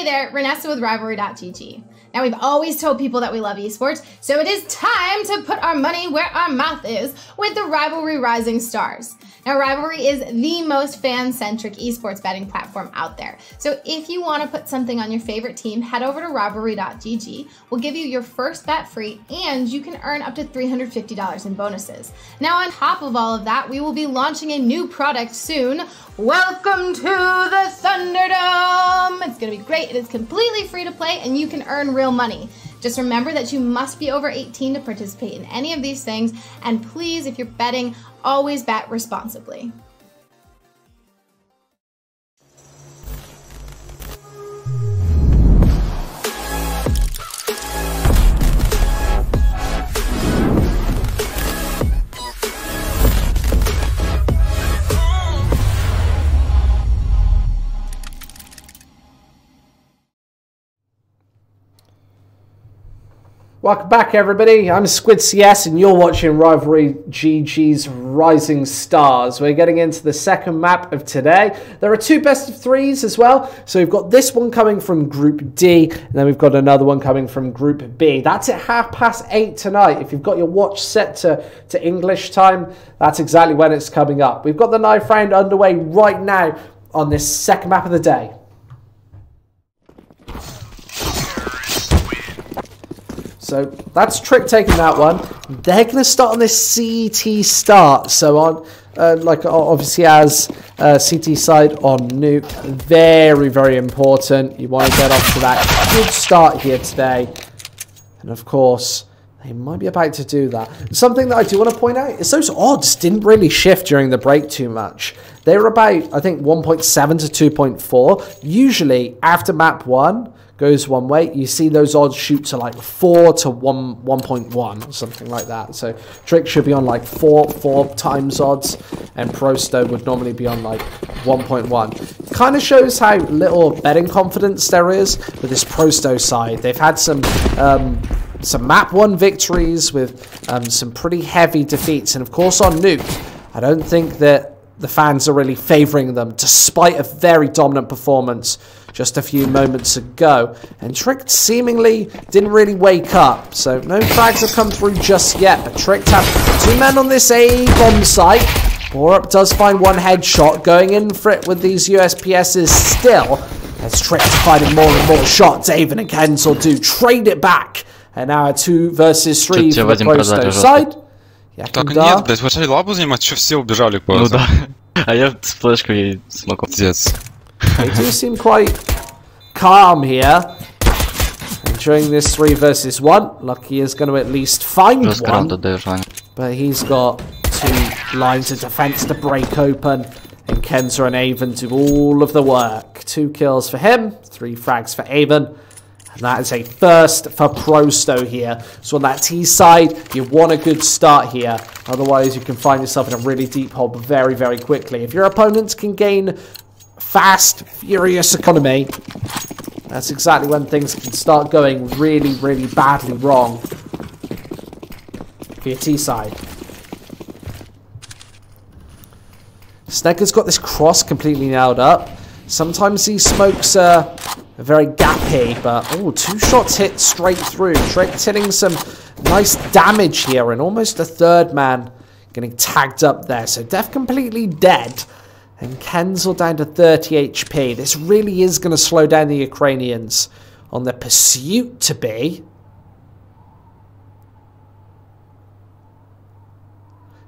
Hey there, Renessa with Rivalry.gg. Now, we've always told people that we love esports, so it is time to put our money where our mouth is with the Rivalry Rising Stars. Now, Rivalry is the most fan-centric esports betting platform out there. So if you want to put something on your favorite team, head over to Rivalry.gg. We'll give you your first bet free, and you can earn up to $350 in bonuses. Now, on top of all of that, we will be launching a new product soon. Welcome to the Thunderdome! It's going to be great. It is completely free to play, and you can earn real money. Just remember that you must be over 18 to participate in any of these things, and please, if you're betting, always bet responsibly. Welcome back, everybody. I'm Squid CS, and you're watching Rivalry GG's Rising Stars. We're getting into the second map of today. There are two best of threes as well. So we've got this one coming from Group D, and then we've got another one coming from Group B. That's at 8:30 tonight. If you've got your watch set to English time, that's exactly when it's coming up. We've got the knife round underway right now on this second map of the day. So that's Trick taking that one. They're going to start on this CT start. So on, like obviously as CT side on Nuke, very, very important. You want to get off to that good start here today. And of course, they might be about to do that. Something that I do want to point out is those odds didn't really shift during the break too much. They were about, I think, 1.7 to 2.4. Usually after map 1 goes one way, you see those odds shoot to like 4 to 1.1 or something like that. So Trick should be on like 4 times odds, and Prosto would normally be on like 1.1. Kind of shows how little betting confidence there is with this Prosto side. They've had some map 1 victories with some pretty heavy defeats, and of course on Nuke, I don't think that the fans are really favouring them, despite a very dominant performance just a few moments ago. And Trick seemingly didn't really wake up, so no frags have come through just yet. But Trick have 2 men on this A bomb site. Borup does find one headshot, going in for it with these USPSs still, as Trick's finding more and more shots. Avon and Kenzel do trade it back, and now a 2 versus 3 for the Prosto side. Так нет, блядь, вначале лабу занимать, что все убежали просто. Ну да. А я с флешкой и смоком. Пиздец. They do seem quite calm here. Enjoying this 3 versus 1. Lucky is going to at least find one. But he's got 2 lines of defense to break open. And Kenza and Avon do all of the work. 2 kills for him, 3 frags for Avon. And that is a first for Prosto here. So on that T side, you want a good start here. Otherwise, you can find yourself in a really deep hole very, very quickly. If your opponents can gain fast, furious economy, that's exactly when things can start going really, really badly wrong for your T side. Snecker's got this cross completely nailed up. Sometimes these smokes are very gappy, but oh, 2 shots hit straight through. Trick's hitting some nice damage here, and almost a 3rd man getting tagged up there. So Def completely dead, and Kenzel down to 30 HP. This really is going to slow down the Ukrainians on their pursuit to be.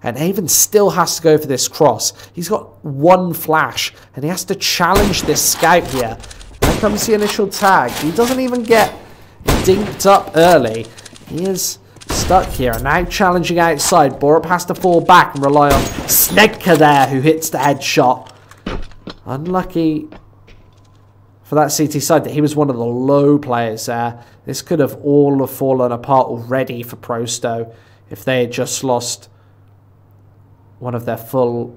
And Avon still has to go for this cross. He's got 1 flash, and he has to challenge this scout here. There comes the initial tag. He doesn't even get dinked up early. He is stuck here, and now challenging outside. Borup has to fall back and rely on Snedka there, who hits the headshot. Unlucky for that CT side that he was one of the low players there. This could have all fallen apart already for Prosto if they had just lost one of their full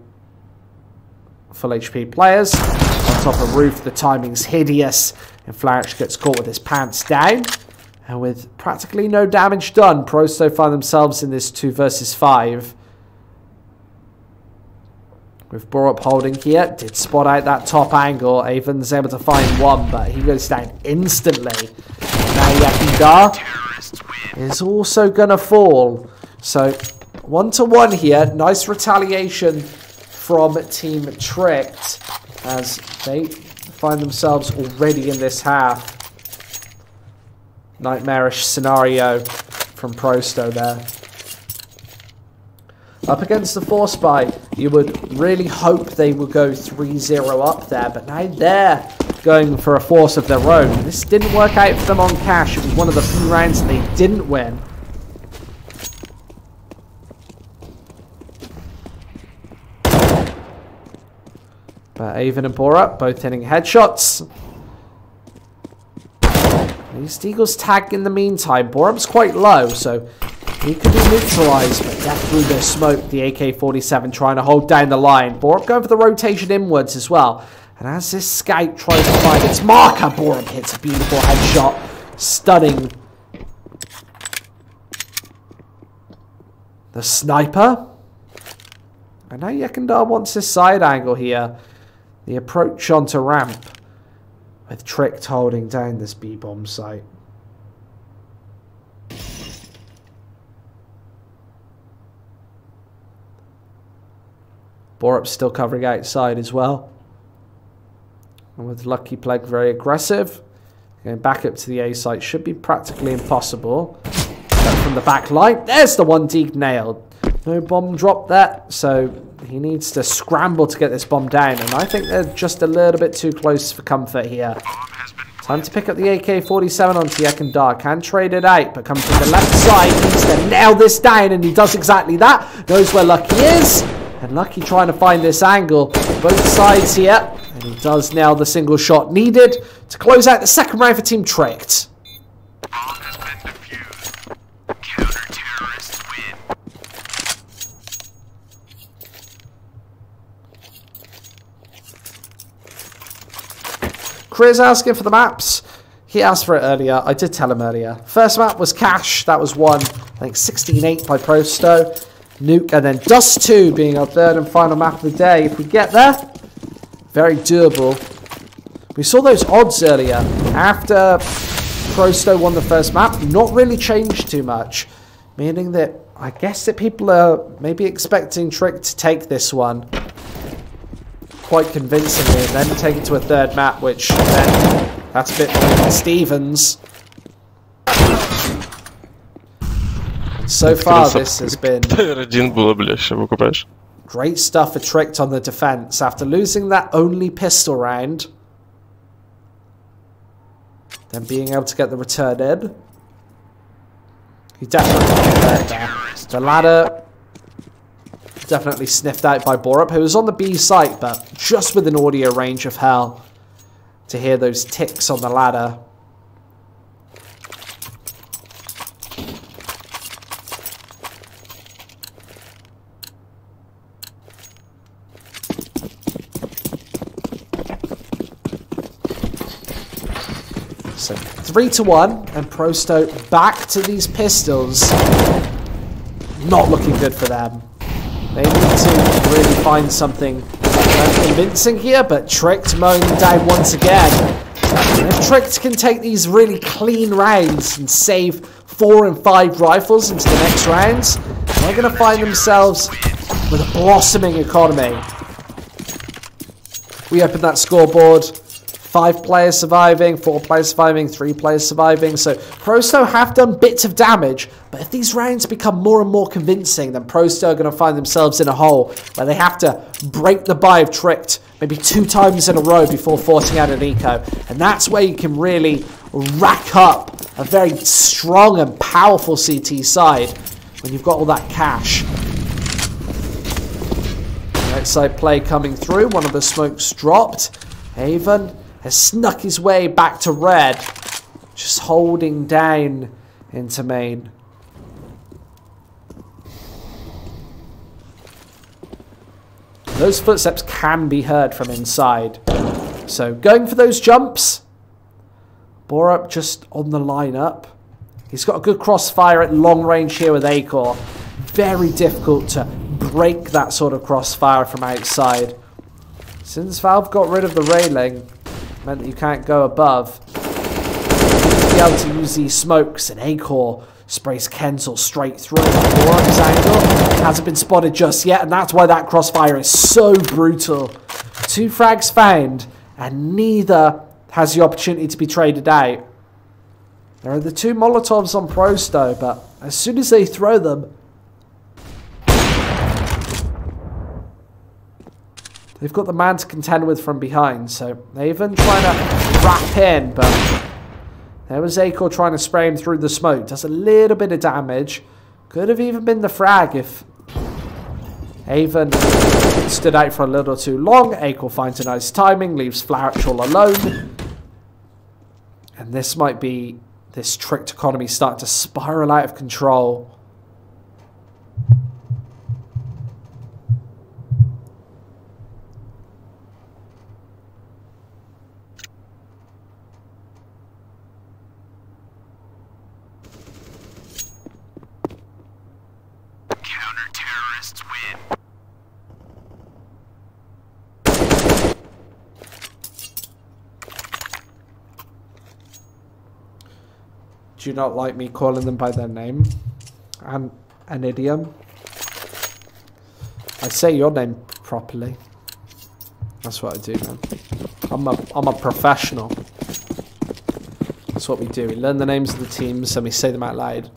HP players. On top of roof, the timing's hideous, and Flourish gets caught with his pants down. And with practically no damage done, Prosto find themselves in this 2 versus 5. With Borup holding here, did spot out that top angle. Avon's able to find one, but he goes down instantly. Now Yakindar is also going to fall. So 1-1 here. Nice retaliation from Team Tricked as they find themselves already in this half. Nightmarish scenario from Prosto there. Up against the Force Buy, you would really hope they would go 3-0 up there, but now they're going for a force of their own. This didn't work out for them on cash. It was one of the few rounds they didn't win. But Avon and Borup both hitting headshots. These Eagles tag in the meantime. Borup's quite low, so he could be neutralized, but death through the smoke. The AK-47 trying to hold down the line. Borup going for the rotation inwards as well. And as this scout tries to find its marker, Borup hits a beautiful headshot. Stunning. The sniper. And now Yakindar wants his side angle here. The approach onto ramp. With Tricked holding down this B-bomb site. Borup's still covering outside as well. And with Lucky Plague very aggressive. Going back up to the A site should be practically impossible. But from the back line, there's the one Deeg nailed. No bomb drop there, so he needs to scramble to get this bomb down. And I think they're just a little bit too close for comfort here. Time to pick up the AK-47 onto Yakindar. Can trade it out, but comes from the left side. Needs to nail this down, and he does exactly that. Knows where Lucky is. And Lucky trying to find this angle. Both sides here. And he does nail the single shot needed to close out the second round for Team Tricked. Bomb has been defused. Counter-terrorists win. Chris asking for the maps. He asked for it earlier. I did tell him earlier. First map was Cash. That was won, I think, 16-8 by Prosto. Nuke, and then Dust 2 being our third and final map of the day. If we get there, very doable. We saw those odds earlier. After Prosto won the first map, not really changed too much. Meaning that, I guess that people are maybe expecting Trick to take this one quite convincingly, and then take it to a third map, which then, that's a bit Stevens. So far, this has been great stuff for Tricked on the defense after losing that only pistol round. Then being able to get the return in. He definitely there. The ladder definitely sniffed out by Borup, who was on the B site, but just within audio range of hell to hear those ticks on the ladder. So 3-1, and Prosto back to these pistols. Not looking good for them. They need to really find something convincing here, but Tricked mowing them down once again. And if Tricked can take these really clean rounds and save 4 and 5 rifles into the next rounds, they're going to find themselves with a blossoming economy. We open that scoreboard. 5 players surviving, 4 players surviving, 3 players surviving. So Prosto have done bits of damage, but if these rounds become more and more convincing, then Prosto are going to find themselves in a hole where they have to break the buy of Tricked maybe 2 times in a row before forcing out an eco. And that's where you can really rack up a very strong and powerful CT side when you've got all that cash. Outside play coming through, one of the smokes dropped. Avon has snuck his way back to red, just holding down into main. Those footsteps can be heard from inside. So going for those jumps. Borup just on the line up. He's got a good crossfire at long range here with Acor. Very difficult to break that sort of crossfire from outside. Since Valve got rid of the railing, meant that you can't go above, to be able to use these smokes, and Acor sprays Kenzel straight through. His angle hasn't been spotted just yet, and that's why that crossfire is so brutal. 2 frags found, and neither has the opportunity to be traded out. There are the 2 Molotovs on Prosto, but as soon as they throw them, they've got the man to contend with from behind. So Haven trying to wrap in, but there was Acor trying to spray him through the smoke. Does a little bit of damage. Could have even been the frag if Haven stood out for a little too long. Acor finds a nice timing, leaves Flourish all alone. And this might be this tricked economy starting to spiral out of control. Counter-terrorists win. Do you not like me calling them by their name? And an idiom? I say your name properly. That's what I do, man. I'm a professional. That's what we do. We learn the names of the teams and we say them out loud.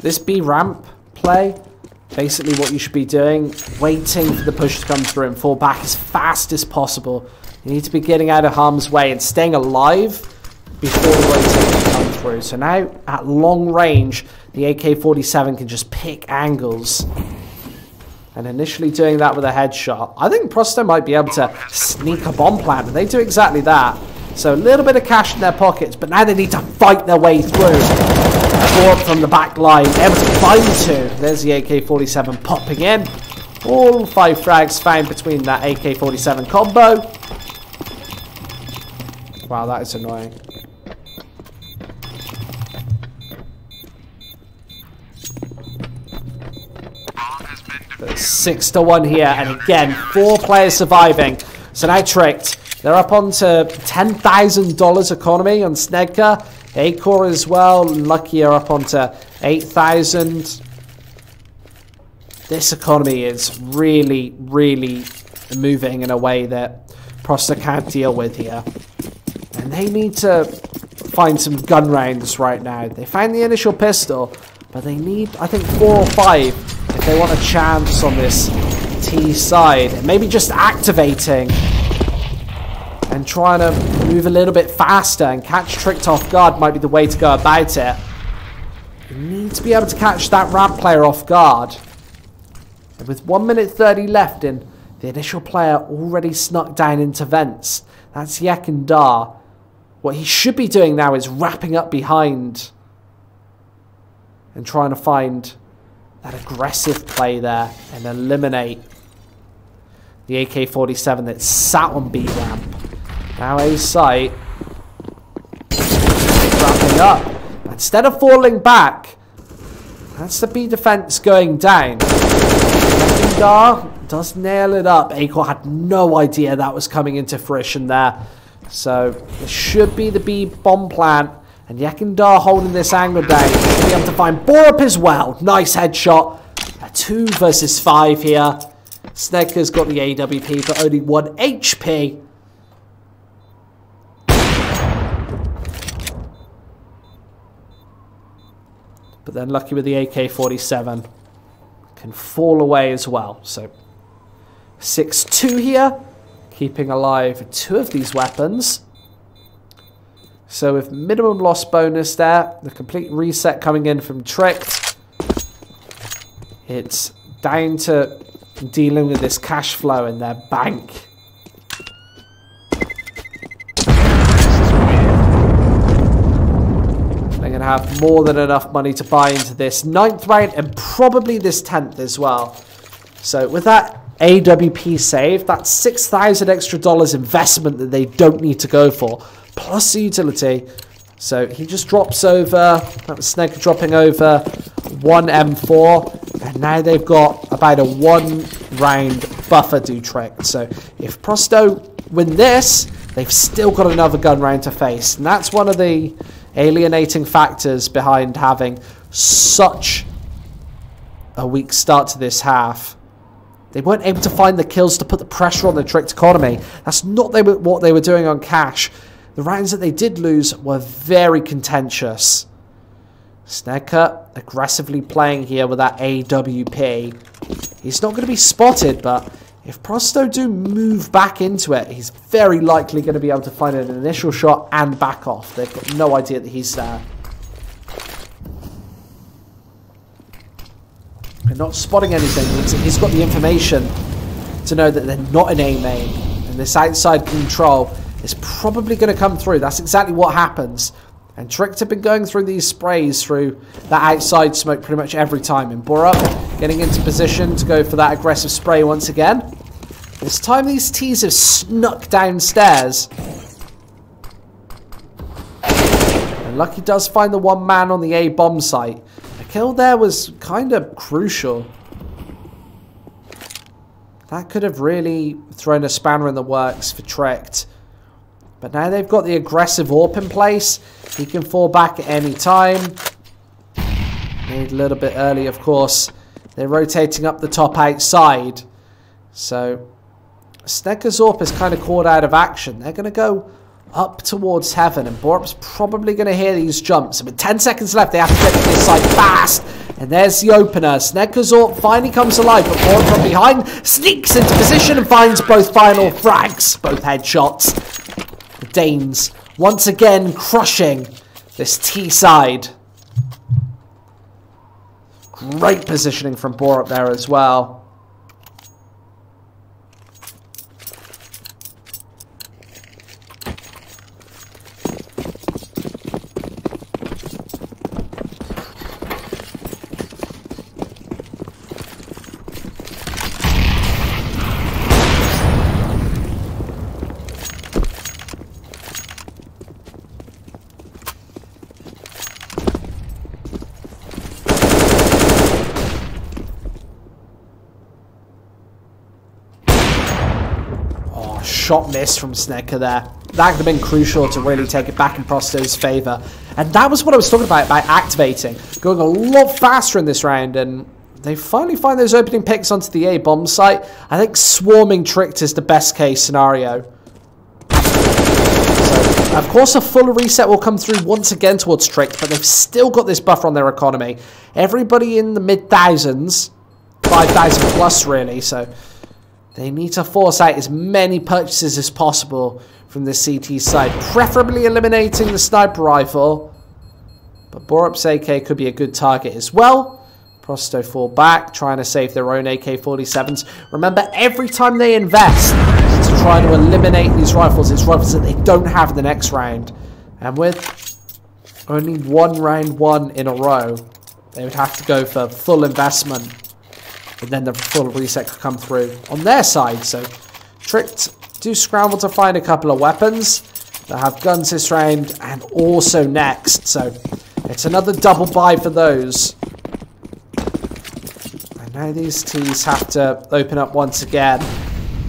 This B ramp play, basically what you should be doing, waiting for the push to come through and fall back as fast as possible. You need to be getting out of harm's way and staying alive before the rotation comes through. So now, at long range, the AK-47 can just pick angles. And initially doing that with a headshot. I think Prosto might be able to sneak a bomb plant, and they do exactly that. So a little bit of cash in their pockets, but now they need to fight their way through. From the back line, able to find 2. There's the AK-47 popping in. All 5 frags found between that AK-47 combo. Wow, that is annoying. But 6-1 here, and again, 4 players surviving. So now tricked. They're up onto $10,000 economy on Snedka. Acor as well, Lucky are up onto 8,000. This economy is really, really moving in a way that Prosto can't deal with here. And they need to find some gun rounds right now. They found the initial pistol, but they need, I think, 4 or 5 if they want a chance on this T side. And maybe just activating and trying to move a little bit faster and catch tricked off guard might be the way to go about it. You need to be able to catch that ramp player off guard. And with 1 minute 30 left and the initial player already snuck down into vents, that's Yekindar. What he should be doing now is wrapping up behind and trying to find that aggressive play there and eliminate the AK-47 that sat on B ramp. Now A site, wrapping up. Instead of falling back, that's the B defense going down. Dar does nail it up. Acor had no idea that was coming into fruition there. So it should be the B bomb plant. And Yekindar holding this angle down. Should be able to find Borup as well. Nice headshot. A 2 versus 5 here. Snedka's got the AWP for only 1 HP. But then Lucky with the AK-47 can fall away as well. So 6-2 here, keeping alive 2 of these weapons. So with minimum loss bonus there, the complete reset coming in from Tricked. It's down to dealing with this cash flow in their bank. going to have more than enough money to buy into this 9th round and probably this 10th as well. So with that AWP save, that's 6,000 extra dollars investment that they don't need to go for, plus the utility. So he just drops over, that was Snake dropping over 1 M4, and now they've got about a 1 round buffer do trick. So if Prosto win this, they've still got another gun round to face, and that's one of the alienating factors behind having such a weak start to this half. They weren't able to find the kills to put the pressure on the tricked economy. That's not what they were doing on cash. The rounds that they did lose were very contentious. Snecker aggressively playing here with that AWP. He's not going to be spotted, but if Prosto do move back into it, he's very likely going to be able to find an initial shot and back off. They've got no idea that he's there. They're not spotting anything. He's got the information to know that they're not in A main. And this outside control is probably going to come through. That's exactly what happens. And Tricked have been going through these sprays through that outside smoke pretty much every time. And Borup getting into position to go for that aggressive spray once again. This time these T's have snuck downstairs. And Lucky does find the one man on the A bomb site. The kill there was kind of crucial. That could have really thrown a spanner in the works for Tricked. But now they've got the aggressive AWP in place. He can fall back at any time. Made a little bit early, of course. They're rotating up the top outside. So Snecker's AWP is kind of caught out of action. They're going to go up towards heaven. And Borup's probably going to hear these jumps. And with 10 seconds left, they have to get to this side fast. And there's the opener. Snecker's AWP finally comes alive. But Borup from behind sneaks into position and finds both final frags. Both headshots. The Danes once again crushing this T side. Great positioning from Borup there as well. Shot miss from Snecker there. That could have been crucial to really take it back in Prosto's favour. And that was what I was talking about activating. Going a lot faster in this round, and they finally find those opening picks onto the A bomb site. I think swarming Tricked is the best case scenario. So, of course, a full reset will come through once again towards Tricked, but they've still got this buffer on their economy. Everybody in the mid-thousands, 5,000 plus really, so they need to force out as many purchases as possible from the CT side, preferably eliminating the sniper rifle. But Borup's AK could be a good target as well. Prosto fall back, trying to save their own AK-47s. Remember, every time they invest to try to eliminate these rifles, it's rifles that they don't have in the next round. And with only one round won in a row, they would have to go for full investment. And then the full reset could come through on their side. So Tricked do scramble to find a couple of weapons. They'll have guns this round and also next. So it's another double buy for those. And now these T's have to open up once again.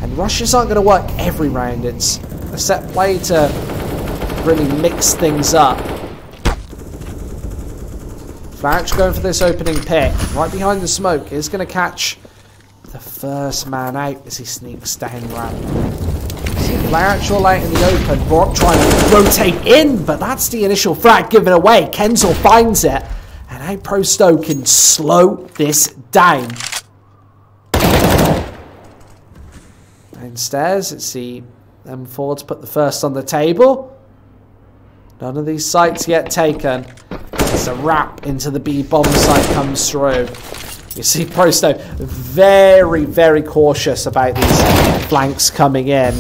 And rushes aren't going to work every round. It's a set play to really mix things up. Flash going for this opening pick. Right behind the smoke is going to catch the first man out as he sneaks down ramp. See Flash all out in the open. Borup trying to rotate in, but that's the initial frag given away. Kenzel finds it. And now Prosto can slow this down. Downstairs, it's the M4 to put the first on the table. None of these sites yet taken. As a wrap into the B bomb site comes through. You see Prosto very, very cautious about these flanks coming in.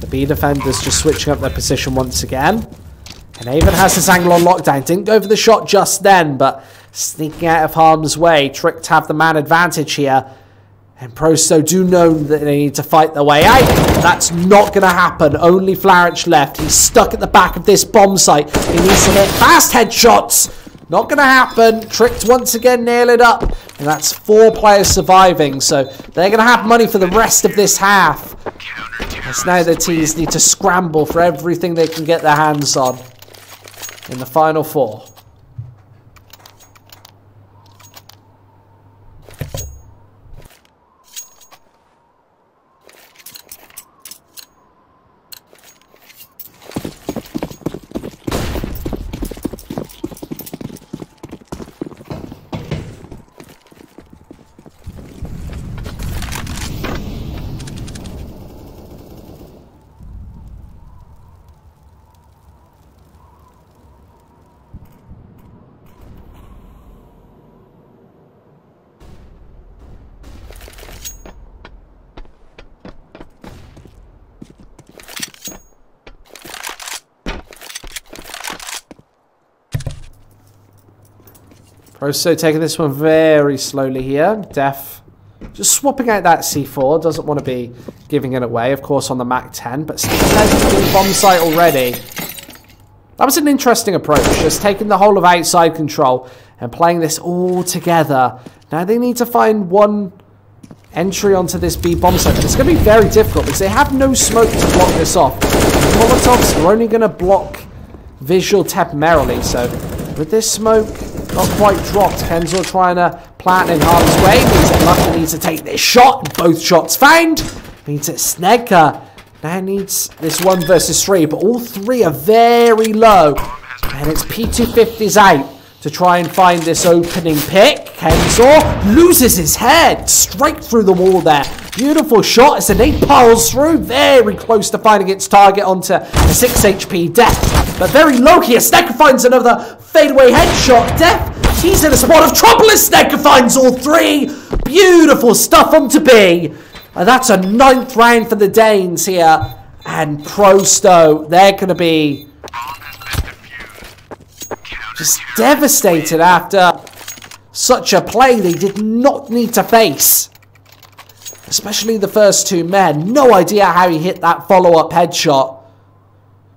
The B defenders just switching up their position once again. And Avon has this angle on lockdown. Didn't go for the shot just then, but sneaking out of harm's way. Trick to have the man advantage here. And Prosto do know that they need to fight their way out. That's not going to happen. Only Flarich left. He's stuck at the back of this bomb site. He needs to hit fast headshots. Not going to happen. Tricked once again nail it up. And that's 4 players surviving. So they're going to have money for the rest of this half. As now the teams need to scramble for everything they can get their hands on in the final 4. Prosto taking this one very slowly here. Def just swapping out that C4. Doesn't want to be giving it away, of course, on the Mac 10. But still has the bomb site already. That was an interesting approach. Just taking the whole of outside control and playing this all together. Now they need to find one entry onto this B bomb site. But it's going to be very difficult because they have no smoke to block this off. The Molotovs are only going to block visual temporarily. So with this smoke not quite dropped, Kenzo trying to plant in harm's way. Means that Lucky needs to take this shot. Both shots found. Means that Snedka now needs this 1 versus 3, but all 3 are very low. And it's P250's out to try and find this opening pick. Kenzo loses his head straight through the wall there. Beautiful shot as the nade piles through. Very close to finding its target onto a 6 HP Def. But very low here. Snedka finds another fadeaway headshot. Def, he's in a spot of trouble as Snedka finds all 3. Beautiful stuff onto B. And that's a 9th round for the Danes here. And Prosto, they're going to be just devastated after such a play they did not need to face. Especially the first 2 men. No idea how he hit that follow-up headshot.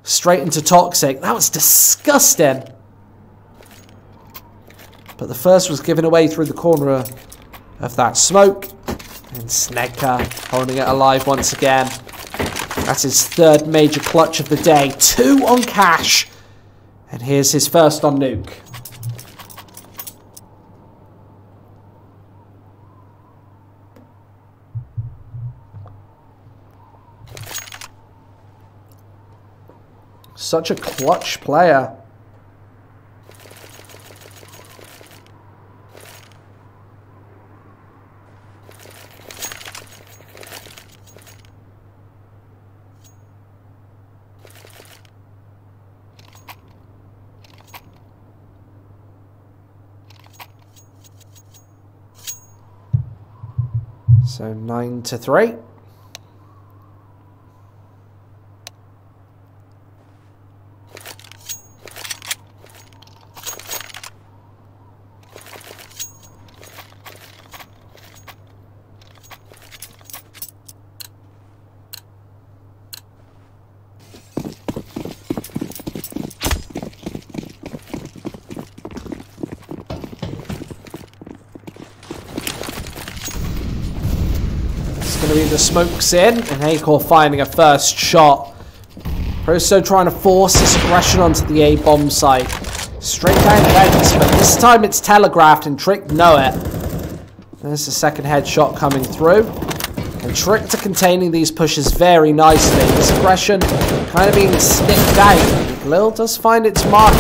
Straight into Toxic. That was disgusting. But the first was given away through the corner of that smoke. And Snedka holding it alive once again. That's his 3rd major clutch of the day. 2 on cash. And here's his first on nuke. Such a clutch player. So 9-3. Going to be the smokes in, and Acor finding a first shot. Prosto trying to force this aggression onto the A bomb site. Straight down vents, but this time it's telegraphed and Trick know it. There's the second headshot coming through. And Trick to containing these pushes very nicely. This aggression kind of being sniffed out. Lil does find its marker.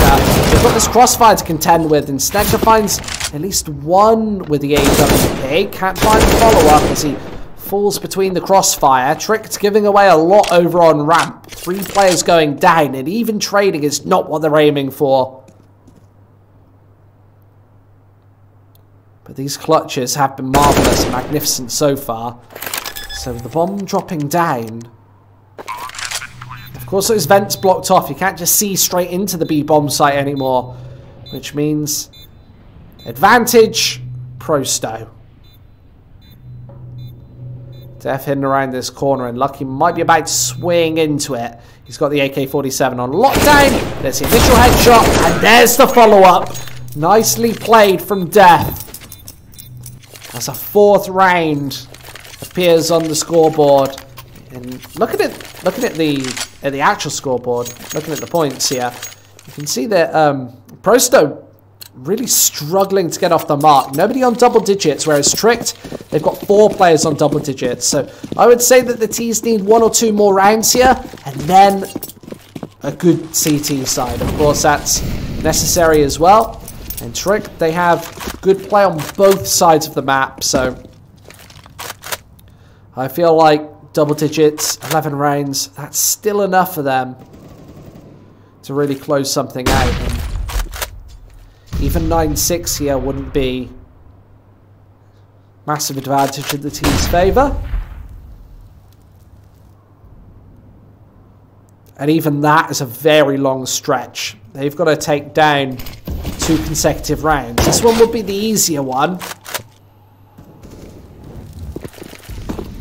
They've got this crossfire to contend with, and Snedka finds at least 1 with the AWP. Can't find the follow-up as he falls between the crossfire. Trick's giving away a lot over on ramp. 3 players going down, and even trading is not what they're aiming for. But these clutches have been marvellous and magnificent so far. So the bomb dropping down. Of course, those vents blocked off. You can't just see straight into the B-bomb site anymore. Which means advantage Prosto. Def hidden around this corner, and Lucky might be about to swing into it. He's got the AK-47 on lockdown. There's the initial headshot, and there's the follow-up. Nicely played from Def. As a 4th round appears on the scoreboard. And looking at the actual scoreboard, looking at the points here, you can see that Prosto really struggling to get off the mark. Nobody on double digits, whereas Tricked, they've got 4 players on double digits. So I would say that the T's need 1 or 2 more rounds here, and then a good CT side. Of course, that's necessary as well. And Tricked, they have good play on both sides of the map. So I feel like double digits, 11 rounds, that's still enough for them to really close something out. And even 9-6 here wouldn't be massive advantage in the team's favour. And even that is a very long stretch. They've got to take down 2 consecutive rounds. This one would be the easier one,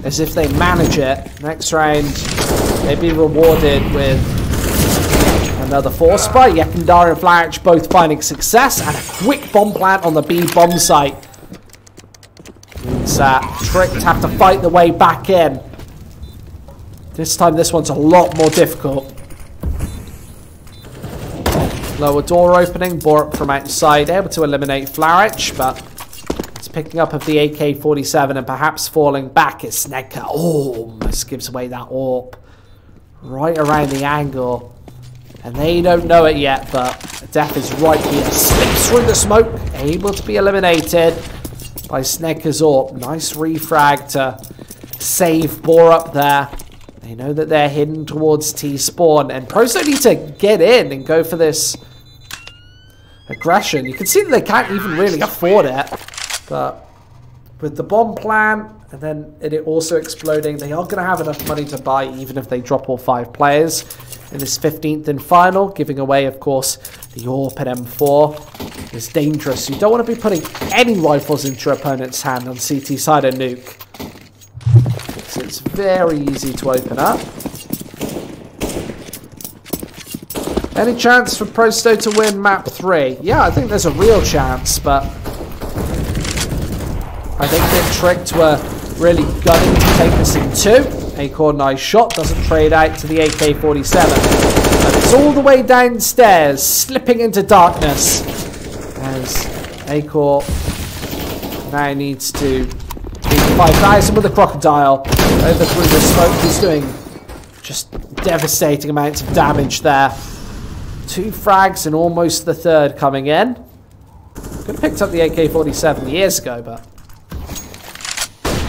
as if they manage it. Next round, they'd be rewarded with another 4 spy. Yekindar and Flarich both finding success, and a quick bomb plant on the B bomb site. Means that Tricked have to fight the way back in. This time, this one's a lot more difficult. Lower door opening, Borup from outside, able to eliminate Flarich, but it's picking up of the AK-47 and perhaps falling back. It's Snedka. Almost gives away that AWP right around the angle. And they don't know it yet, but Def is right here. Slips through the smoke, able to be eliminated by Snedka's AWP. Nice refrag to save Borup there. They know that they're hidden towards T-spawn, and Prosto need to get in and go for this aggression. You can see that they can't even really afford it, but with the bomb plan and then it also exploding, they are going to have enough money to buy even if they drop all 5 players in this 15th and final, giving away, of course, the AWP at M4 is dangerous. You don't want to be putting any rifles into your opponent's hand on CT side of nuke. So it's very easy to open up. Any chance for Prosto to win map 3? Yeah, I think there's a real chance, but I think that Tricked were really gunning to take this in 2. Acorn, nice shot, doesn't trade out to the AK-47. But it's all the way downstairs, slipping into darkness, as Acorn now needs to beat 5,000 with a crocodile. Over through the smoke, he's doing just devastating amounts of damage there. 2 frags and almost the 3rd coming in. Could have picked up the AK-47 years ago, but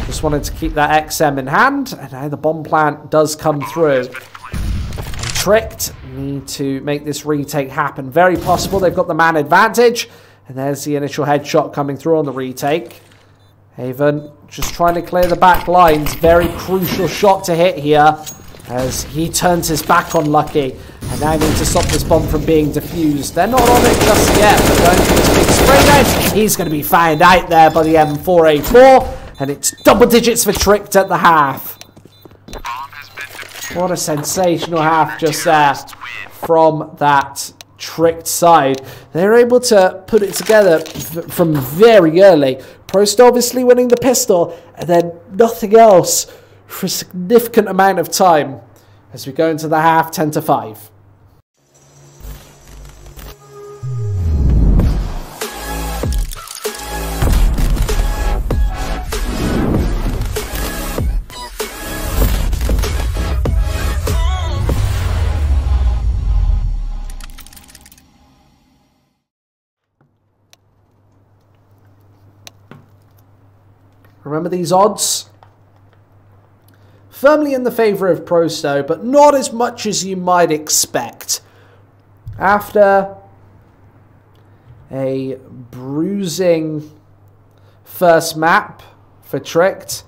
just wanted to keep that XM in hand. And now the bomb plant does come through. And Tricked need to make this retake happen. Very possible. They've got the man advantage. And there's the initial headshot coming through on the retake. Haven just trying to clear the back lines. Very crucial shot to hit here as he turns his back on Lucky. And now need to stop this bomb from being defused. They're not on it just yet. They're going for this big spray edge. He's going to be found out there by the M4A4. And it's double digits for Tricked at the half. What a sensational half just there from that Tricked side. They're able to put it together from very early. Prosto obviously winning the pistol, and then nothing else for a significant amount of time as we go into the half 10-5. Remember these odds? Firmly in the favour of Prosto, but not as much as you might expect. After a bruising first map for Tricked,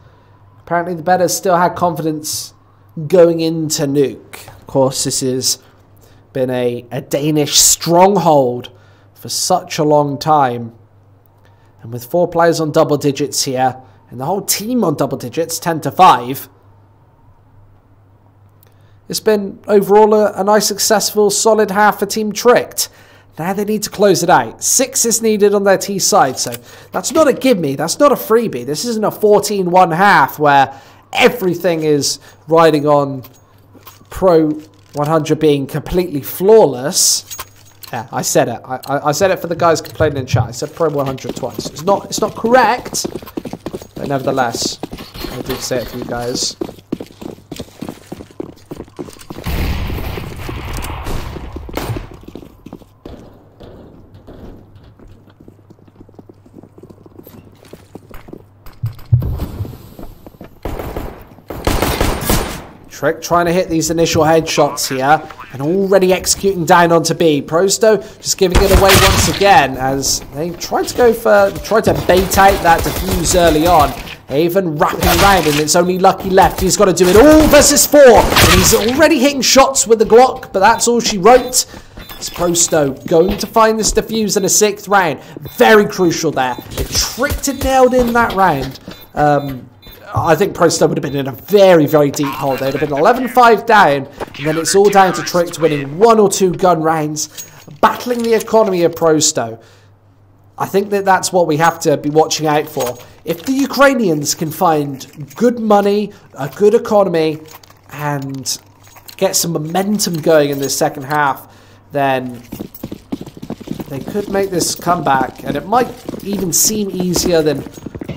apparently the bettors still had confidence going into Nuke. Of course, this has been a Danish stronghold for such a long time. And with 4 players on double digits here, and the whole team on double digits, 10-5, it's been overall a nice, successful, solid half for Team Tricked. Now they need to close it out. 6 is needed on their T side, so that's not a gimme, that's not a freebie. This isn't a 14-1 half where everything is riding on Pro100 being completely flawless. Yeah, I said it. I said it for the guys complaining in chat. I said Pro100 twice. It's not correct, but nevertheless, I did say it for you guys. Trick trying to hit these initial headshots here and already executing down onto B. Prosto just giving it away once again as they tried to bait out that defuse early on. Even wrapping around, and it's only Lucky left. He's got to do it all versus 4, and he's already hitting shots with the Glock, but that's all she wrote. It's Prosto going to find this defuse in a 6th round. Very crucial there. If Tricked had nailed in that round, I think Prosto would have been in a very, very deep hole. They'd have been 11-5 down, and then it's all down to Tricked winning 1 or 2 gun rounds, battling the economy of Prosto. I think that's what we have to be watching out for. If the Ukrainians can find good money, a good economy, and get some momentum going in this second half, then they could make this comeback, and it might even seem easier than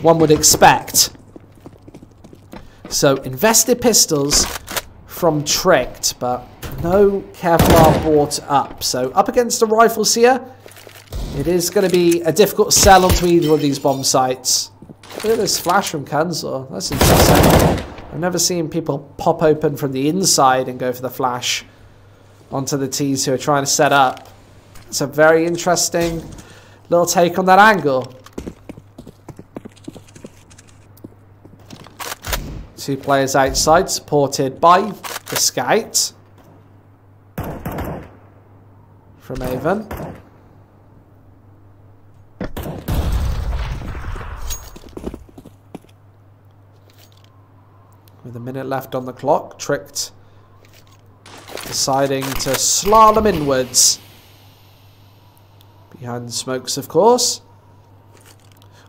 one would expect. So, invested pistols from Tricked, but no Kevlar brought up. So, up against the rifles here, it is going to be a difficult sell onto either of these bomb sites. Look at this flash from Kanzor. That's interesting. I've never seen people pop open from the inside and go for the flash onto the T's who are trying to set up. It's a very interesting little take on that angle. 2 players outside, supported by the scout from Avon. With a minute left on the clock, Tricked deciding to slalom inwards. Behind the smokes, of course.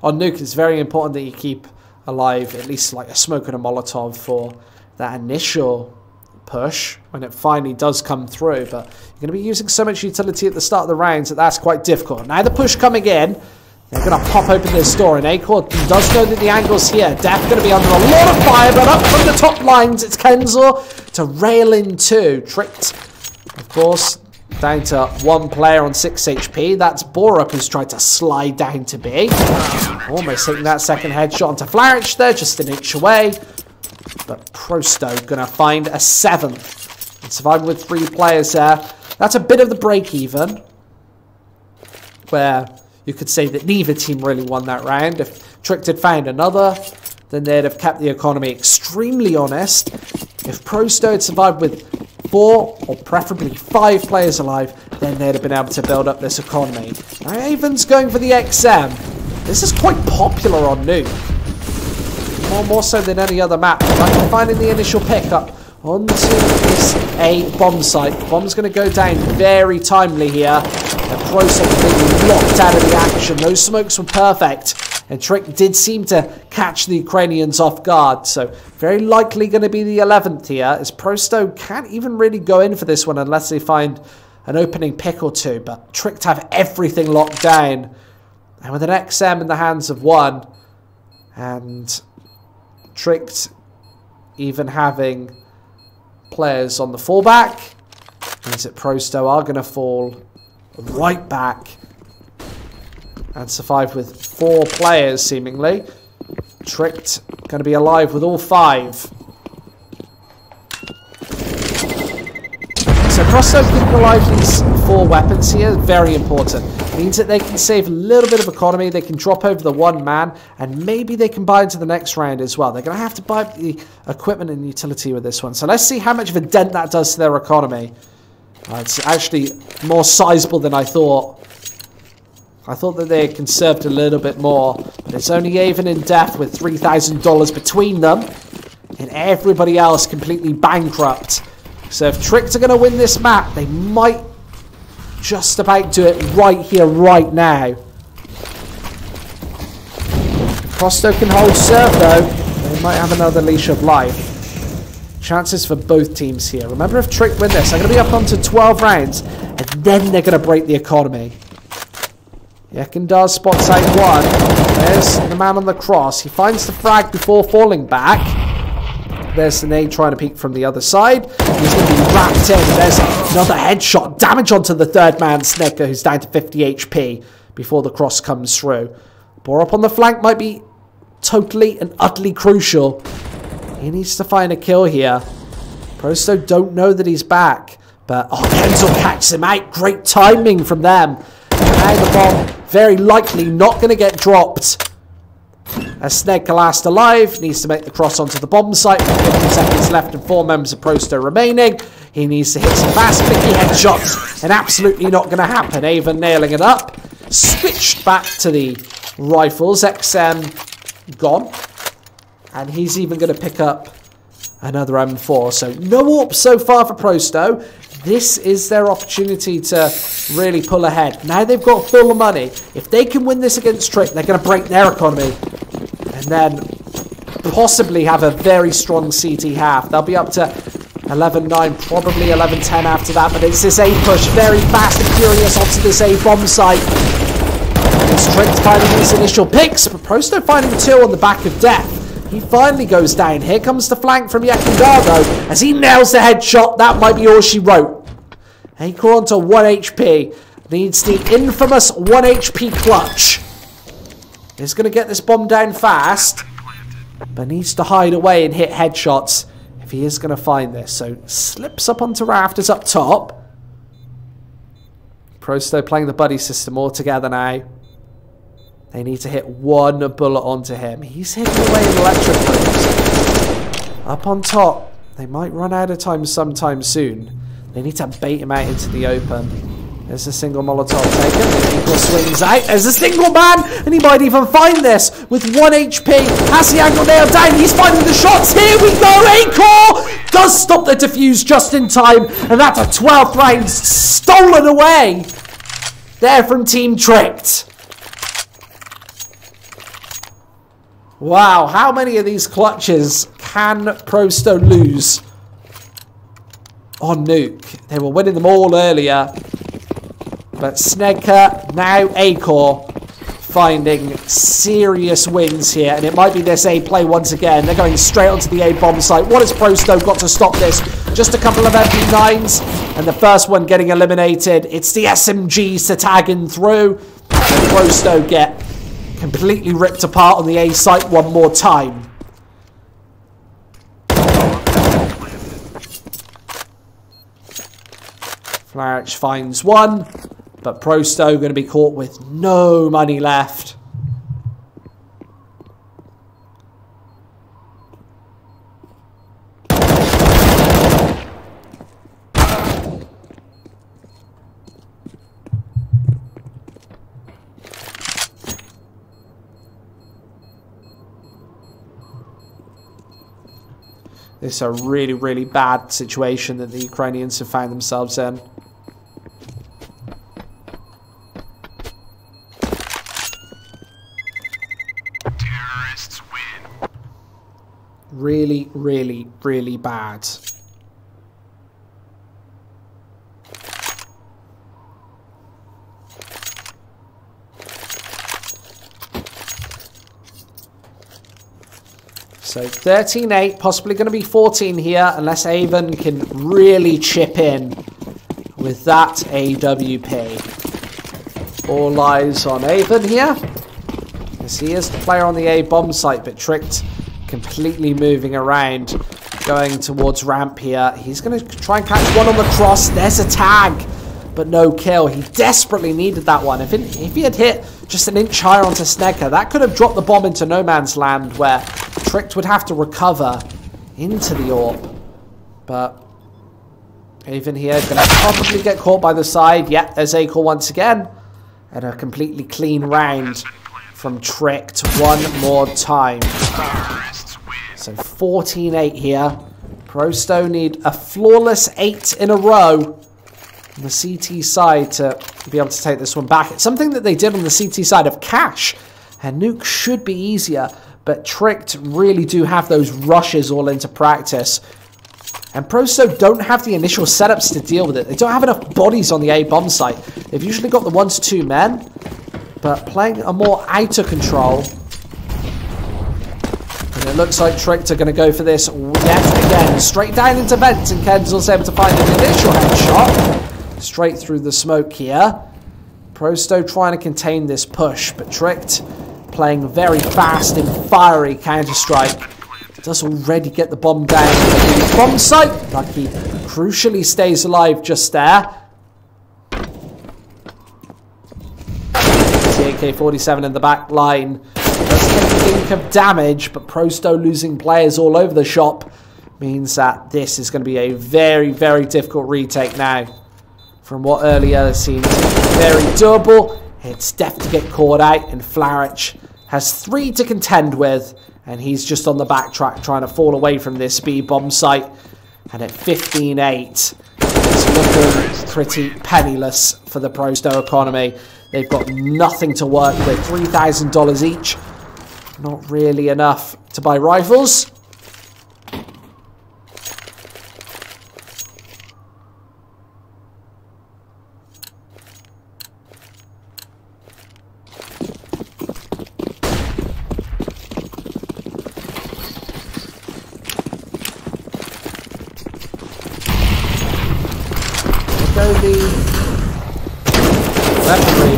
On Nuke, it's very important that you keep alive at least like a smoke and a Molotov for that initial push when it finally does come through, but you're going to be using so much utility at the start of the rounds that's quite difficult. Now the push coming in, they're going to pop open this door, and Acorn does know that the angle's here. Def going to be under a lot of fire, but up from the top lines it's Kenzor to rail in 2. Tricked, of course, down to 1 player on 6 HP. That's Borup who's tried to slide down to B. Almost hitting that second headshot onto Flarich there, just an inch away. But Prosto gonna find a 7th. And surviving with 3 players there. That's a bit of the break even, where you could say that neither team really won that round. If Tricked had found another, then they'd have kept the economy extremely honest. If Prosto had survived with 4 or preferably 5 players alive, then they'd have been able to build up this economy. Now Avon's going for the XM. This is quite popular on Nuke. More so than any other map. Like finding the initial pickup onto this A bomb site. Bomb's going to go down very timely here. And Prosto completely locked out of the action. Those smokes were perfect. And Trick did seem to catch the Ukrainians off guard. So very likely going to be the 11th here. As Prosto can't even really go in for this one unless they find an opening pick or 2. But Trick to have everything locked down. And with an XM in the hands of 1. And Tricked even having players on the fallback, means that Prosto are going to fall right back and survive with 4 players seemingly. Tricked going to be alive with all 5. So Prosto keeping alive these 4 weapons here, very important. Means that they can save a little bit of economy. They can drop over the one man, and maybe they can buy into the next round as well. They're going to have to buy up the equipment and utility with this one. So let's see how much of a dent that does to their economy. It's actually more sizable than I thought. I thought that they had conserved a little bit more, but it's only Avon and Death with $3,000 between them, and everybody else completely bankrupt. So if Tricked are going to win this map, they might just about do it right here, right now. If Prosto can hold serve, though, they might have another leash of life. Chances for both teams here. Remember, if Trick win this, they're going to be up onto 12 rounds, and then they're going to break the economy. Yekindar spots out one. There's the man on the cross. He finds the frag before falling back. There's the nade trying to peek from the other side. He's going to be wrapped in. There's another headshot. Damage onto the third man, Snecker, who's down to 50 HP before the cross comes through. Bore up on the flank might be totally and utterly crucial. He needs to find a kill here. Prosto don't know that he's back. But, oh, Kenzel catches him out. Great timing from them. Now the bomb very likely not going to get dropped. As Sneg last alive, needs to make the cross onto the bomb site with 50 seconds left and 4 members of Prosto remaining. He needs to hit some fast, clicky headshots, and absolutely not going to happen. Avon nailing it up. Switched back to the rifles. XM gone. And he's even going to pick up another M4. So no AWP so far for Prosto. This is their opportunity to really pull ahead. Now they've got full money. If they can win this against Trick, they're going to break their economy. And then possibly have a very strong CT half. They'll be up to 11-9, probably 11-10 after that. But it's this A push, very fast and furious onto this A bomb site. It's Trick finding these initial picks, but Prosto finding 2 on the back of Death. He finally goes down. Here comes the flank from Yekindar, though, as he nails the headshot. That might be all she wrote. Acor onto 1 HP. Needs the infamous 1 HP clutch. He's going to get this bomb down fast, but needs to hide away and hit headshots if he is going to find this. So slips up onto rafters up top. Prosto playing the buddy system all together now. They need to hit 1 bullet onto him. He's hitting away in electric moves. Up on top. They might run out of time sometime soon. They need to bait him out into the open. There's a single Molotov taken. Equal swings out. There's a single man. And he might even find this with 1 HP. Has the angle nailed down. He's finding the shots. Here we go. Acor does stop the defuse just in time. And that's a 12th round stolen away. There from Team Tricked. Wow, how many of these clutches can Prosto lose on Nuke? They were winning them all earlier. But Snedker, now Acor, finding serious wins here. And it might be this A play once again. They're going straight onto the A bomb site. What has Prosto got to stop this? Just a couple of MP9s. And the first one getting eliminated. It's the SMGs to tag in through. And Prosto get completely ripped apart on the A site one more time. Flarich finds one, but Prosto going to be caught with no money left. It's a really, really bad situation that the Ukrainians have found themselves in. Terrorists win. Really, really, really bad. So 13-8, possibly going to be 14 here, unless Avon can really chip in with that AWP. All eyes on Avon here, as he is the player on the A bomb site, but Tricked completely moving around, going towards ramp here. He's going to try and catch one on the cross. There's a tag. but no kill. He desperately needed that one. If he had hit just an inch higher onto Snegger, that could have dropped the bomb into no man's land where Tricked would have to recover into the AWP. But even here, going to probably get caught by the side. Yep, there's Acor once again. And a completely clean round from Tricked one more time. So 14-8 here. Prosto need a flawless 8 in a row on the CT side to be able to take this one back. It's something that they did on the CT side of Cash. And Nuke should be easier, but Tricked really do have those rushes all into practice. And Prosto don't have the initial setups to deal with it. They don't have enough bodies on the A bomb site. They've usually got the 1 to 2 men, but playing a more outer control. And it looks like Tricked are going to go for this yet again. Straight down into vents, and Kenzel's able to find an initial headshot. Straight through the smoke here. Prosto trying to contain this push, but Tricked playing very fast and fiery Counter-Strike. Does already get the bomb down the bomb site. Lucky crucially stays alive just there. The AK-47 in the back line. Does take a link of damage, but Prosto losing players all over the shop means that this is going to be a very, very difficult retake now. From what earlier seemed very doable, it's Def to get caught out, and Flarich has 3 to contend with. And he's just on the backtrack trying to fall away from this B bomb site. And at 15-8, it's looking pretty penniless for the Prosto economy. They've got nothing to work with. $3,000 each. Not really enough to buy rifles.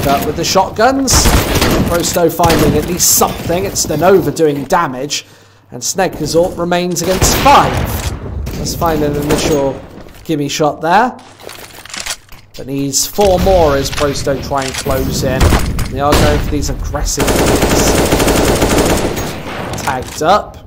But with the shotguns, Prosto finding at least something. It's the Nova doing damage, and Snegger's AWP remains against 5. Let's find an initial gimme shot there. But needs 4 more as Prosto try and close in. They are going for these aggressive hits. Tagged up.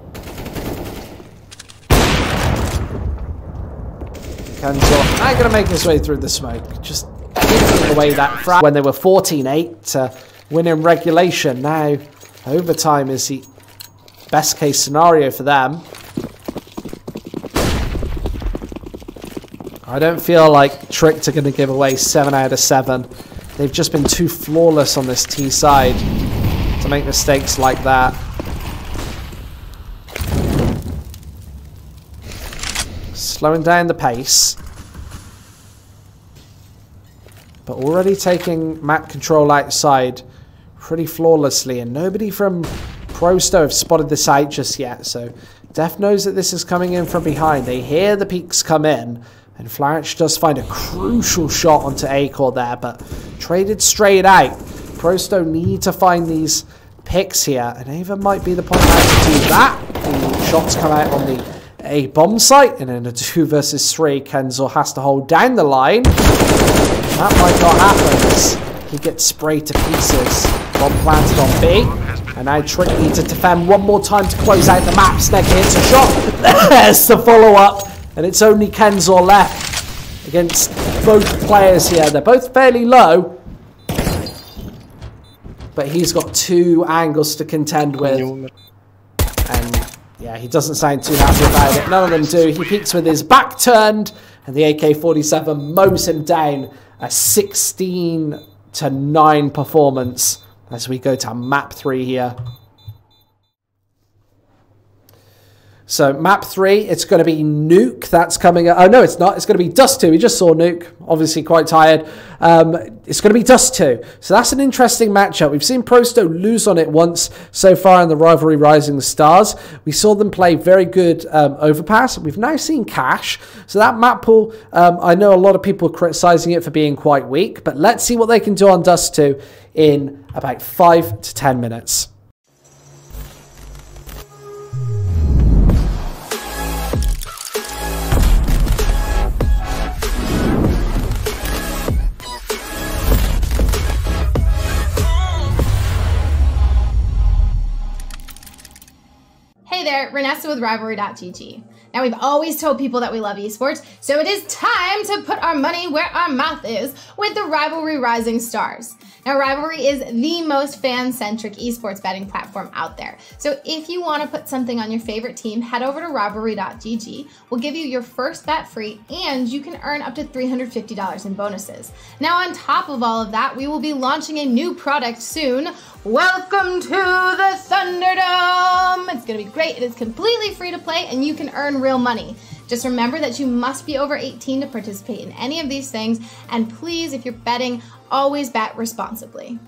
Kenzel now going to make his way through the smoke. Just giving away that frag when they were 14-8 to win in regulation. Now overtime is the best case scenario for them. I don't feel like Tricked are going to give away 7 out of 7. They've just been too flawless on this T side to make mistakes like that. Slowing down the pace. But already taking map control outside pretty flawlessly. And nobody from Prosto have spotted this out just yet. So Def knows that this is coming in from behind. They hear the peaks come in. And Flarich does find a crucial shot onto Acor there. But traded straight out. Prosto need to find these picks here. And Ava might be the point now to do that. The shots come out on the A bomb site. And in a 2 versus 3, Kenzel has to hold down the line. That might not happen as he gets sprayed to pieces. Bomb planted on B. And now Trick needs to defend one more time to close out the map. Snegger hits a shot. There's the follow-up. And it's only Kenzel left against both players here. They're both fairly low. But he's got 2 angles to contend with. And yeah, he doesn't sound too happy about it. None of them do. He peeks with his back turned. And the AK-47 mows him down. A 16-9 performance as we go to map 3 here. So map 3, it's going to be Nuke. That's coming up. Oh, no, it's not. It's going to be Dust 2. We just saw Nuke. Obviously quite tired. It's going to be Dust 2. So that's an interesting matchup. We've seen Prosto lose on it once so far in the rivalry Rising Stars. We saw them play very good overpass. We've now seen Cash. So that map pool, I know a lot of people are criticizing it for being quite weak. But let's see what they can do on Dust 2 in about 5 to 10 minutes. there, Renessa with Rivalry.gg. Now, we've always told people that we love esports, so it is time to put our money where our mouth is with the Rivalry Rising Stars. Now, Rivalry is the most fan-centric esports betting platform out there. So if you want to put something on your favorite team, head over to Rivalry.gg. We'll give you your first bet free, and you can earn up to $350 in bonuses. Now, on top of all of that, we will be launching a new product soon. Welcome to the Thunderdome! It's going to be great. It is completely free to play, and you can earn real money. Just remember that you must be over 18 to participate in any of these things, and please, if you're betting, always bet responsibly.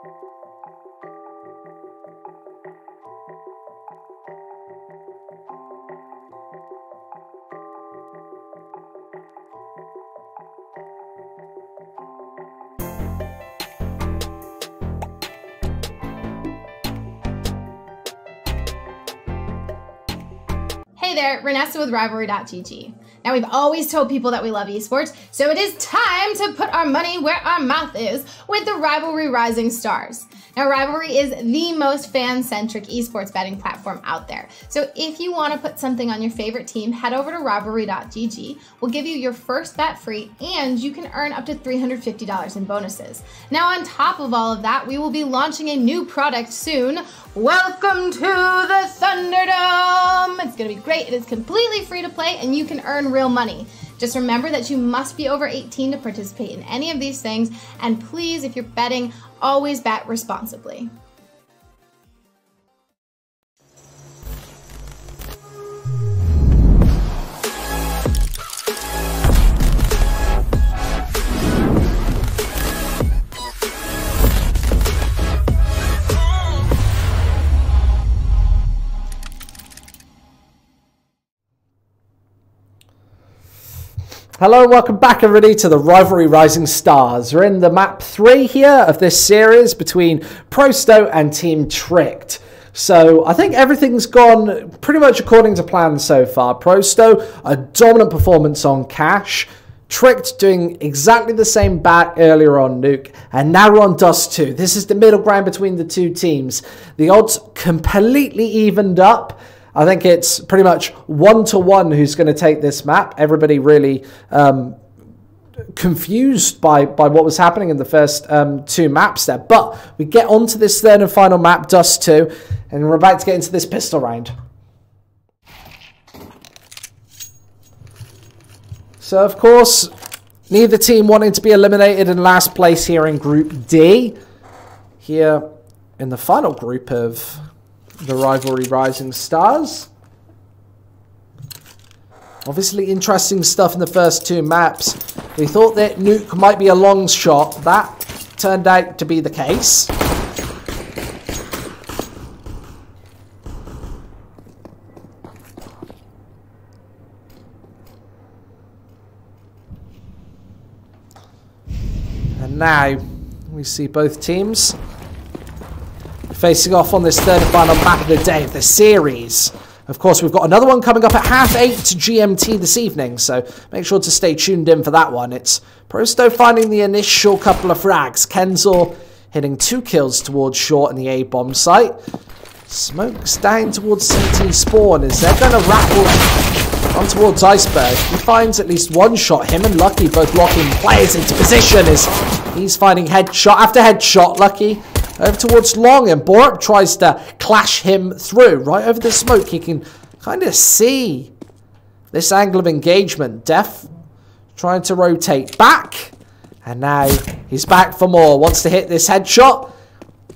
Hey there, Renessa with Rivalry.gg. Now, we've always told people that we love esports, so it is time to put our money where our mouth is with the Rivalry Rising Stars. Now, Rivalry is the most fan-centric esports betting platform out there. So if you want to put something on your favorite team, head over to Rivalry.gg. We'll give you your first bet free, and you can earn up to $350 in bonuses. Now, on top of all of that, we will be launching a new product soon. Welcome to the Thunderdome! It's going to be great. It is completely free to play, and you can earn real money. Just remember that you must be over 18 to participate in any of these things, and please, if you're betting, always bet responsibly. Hello and welcome back everybody to the Rivalry Rising Stars. We're in the map 3 here of this series between Prosto and Team Tricked. So I think everything's gone pretty much according to plan so far. Prosto, a dominant performance on Cash. Tricked doing exactly the same bat earlier on Nuke, and now we're on Dust 2. This is the middle ground between the two teams. The odds completely evened up. I think it's pretty much 1-to-1 who's going to take this map. Everybody really confused by what was happening in the first 2 maps there. But we get on to this third and final map, Dust 2, and we're about to get into this pistol round. So, of course, neither team wanting to be eliminated in last place here in Group D. Here in the final group of the Rivalry Rising Stars. Obviously interesting stuff in the first 2 maps. We thought that Nuke might be a long shot. That turned out to be the case. And now we see both teams facing off on this third and final map of the day of the series. Of course, we've got another one coming up at 8:30 GMT this evening, so make sure to stay tuned in for that one. It's Prosto finding the initial couple of frags. Kenzel hitting 2 kills towards short in the A-bomb site. Smoke's down towards CT spawn as they're going to rattle on towards Iceberg. He finds at least 1 shot. Him and Lucky both locking players into position as he's finding headshot after headshot. Lucky over towards Long, and Borup tries to clash him through. Right over the smoke, he can kind of see this angle of engagement. Def trying to rotate back, and now he's back for more. Wants to hit this headshot.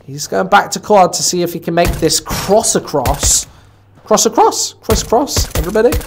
He's going back to quad to see if he can make this crisscross, everybody.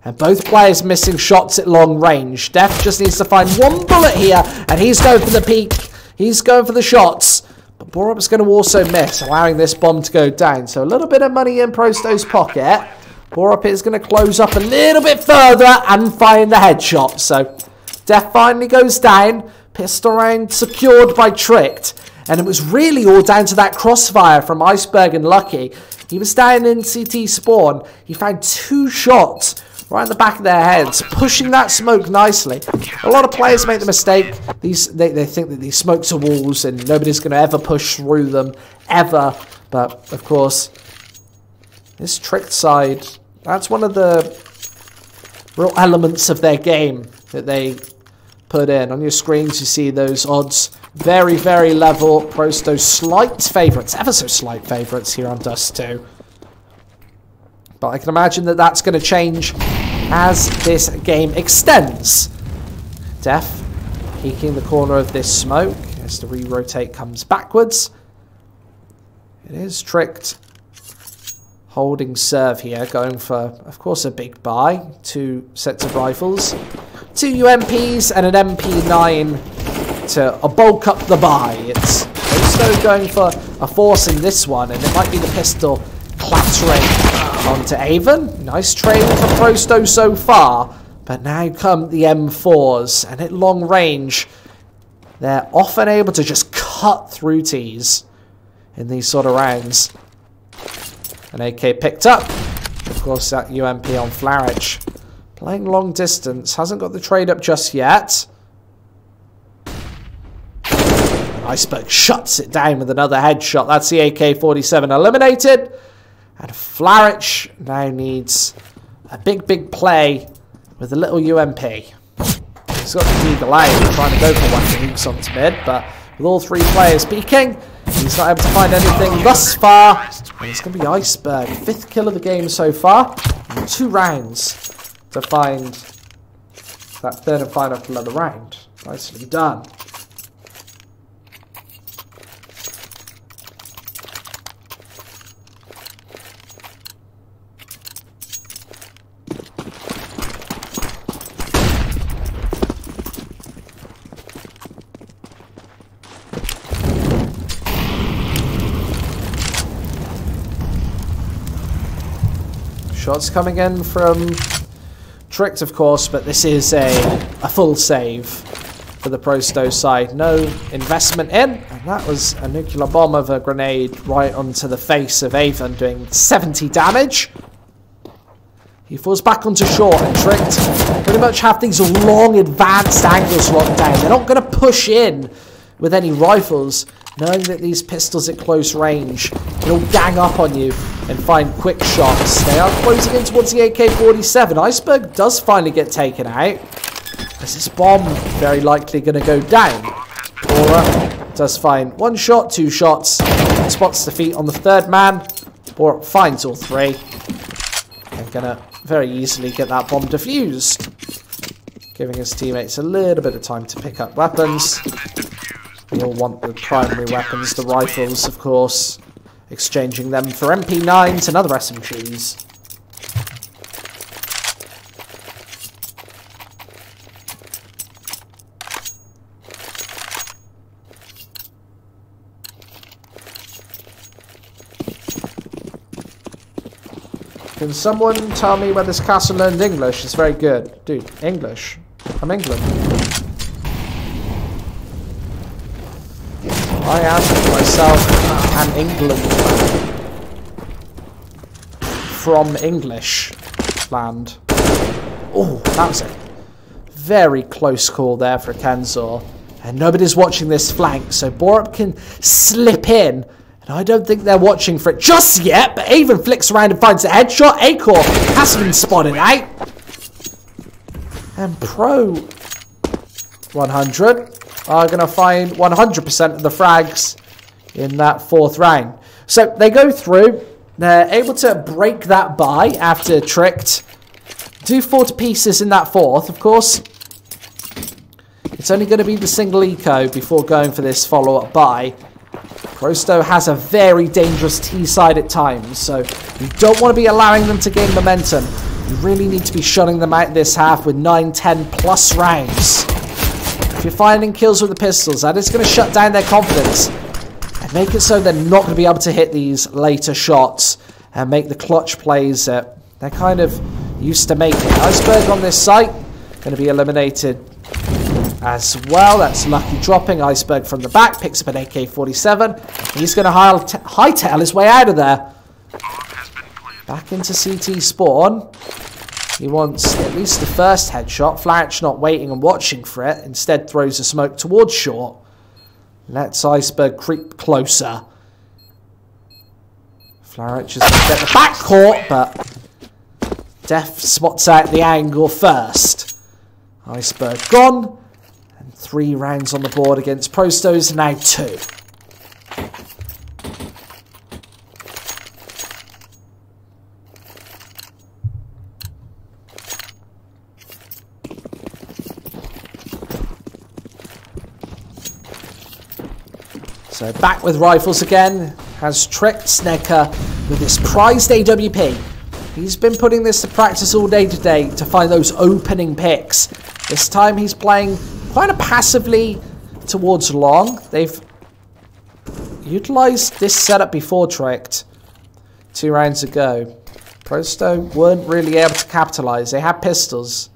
And both players missing shots at long range. Def just needs to find 1 bullet here, and he's going for the peak. He's going for the shots, but Borup's going to also miss, allowing this bomb to go down. So a little bit of money in Prosto's pocket. Borup is going to close up a little bit further and find the headshot. So Def finally goes down. Pistol round secured by Tricked. And it was really all down to that crossfire from Iceberg and Lucky. He was down in CT spawn. He found 2 shots right in the back of their heads, pushing that smoke nicely. A lot of players make the mistake. They think that these smokes are walls and nobody's going to ever push through them, ever. But, of course, this Tricked side, that's one of the real elements of their game that they put in. On your screens, you see those odds. Very, very level. Prosto slight favourites, ever so slight favourites here on Dust 2. But I can imagine that that's going to change as this game extends. Def peeking the corner of this smoke as the re-rotate comes backwards. It is Tricked holding serve here, going for, of course, a big buy. 2 sets of rifles, 2 UMPs and an MP9 to bulk up the buy. It's Prosto going for a forcing this one, and it might be the pistol clattering onto Avon. Nice trade for Prosto so far, but now come the M4s, and at long range, they're often able to just cut through Ts in these sort of rounds. An AK picked up. Of course, that UMP on Flarich. Playing long distance, hasn't got the trade up just yet. Iceberg shuts it down with another headshot. That's the AK-47 eliminated. And Flarich now needs a big play with a little UMP. He's got the eagle eye trying to go for one Heeks onto mid, but with all three players peeking, he's not able to find anything thus far. And it's going to be Iceberg. 5th kill of the game so far. And 2 rounds to find that 3rd and final kill of the round. Nicely done. Shots coming in from Tricked, of course, but this is a full save for the Prosto side. No investment in, and that was a nuclear bomb of a grenade right onto the face of Avon, doing 70 damage. He falls back onto short, and Tricked pretty much have these long advanced angles locked down. They're not going to push in with any rifles, knowing that these pistols at close range will gang up on you and find quick shots. They are closing in towards the AK-47. Iceberg does finally get taken out. Is this bomb very likely going to go down? Bora does find 1 shot, 2 shots, spots the feet on the 3rd man. Bora finds all 3. And going to very easily get that bomb defused, giving his teammates a little bit of time to pick up weapons. We all want the primary weapons, the rifles, of course, exchanging them for MP9s and other SMGs. Can someone tell me where this castle learned English? It's very good. Dude, English. I'm England. I am myself an England from English land. Oh, that was a very close call there for Kenzor. And nobody's watching this flank, so Borup can slip in. And I don't think they're watching for it just yet, but Avon flicks around and finds a headshot. Acor has been spotted out. And Pro 100 are going to find 100% of the frags in that 4th round. So they go through. They're able to break that buy after Tricked. Do 4 to pieces in that 4th, of course. It's only going to be the single eco before going for this follow-up buy. Prosto has a very dangerous T side at times, so you don't want to be allowing them to gain momentum. You really need to be shutting them out this half with 9, 10 plus rounds. If you're finding kills with the pistols, that is going to shut down their confidence and make it so they're not going to be able to hit these later shots and make the clutch plays that they're kind of used to making. Iceberg on this site going to be eliminated as well. That's Lucky dropping. Iceberg from the back picks up an AK-47. He's going to hightail his way out of there. Back into CT spawn. He wants at least the first headshot. Flarich not waiting and watching for it. Instead throws a smoke towards short. Lets Iceberg creep closer. Flarich is going to get the backcourt, but Def spots out the angle first. Iceberg gone. And 3 rounds on the board against Prostos. Now 2. So back with rifles again, has Tricked Snecker with this prized AWP. He's been putting this to practice all day today to find those opening picks. This time he's playing quite passively towards long. They've utilised this setup before Tricked 2 rounds ago. Prosto weren't really able to capitalise. They had pistols.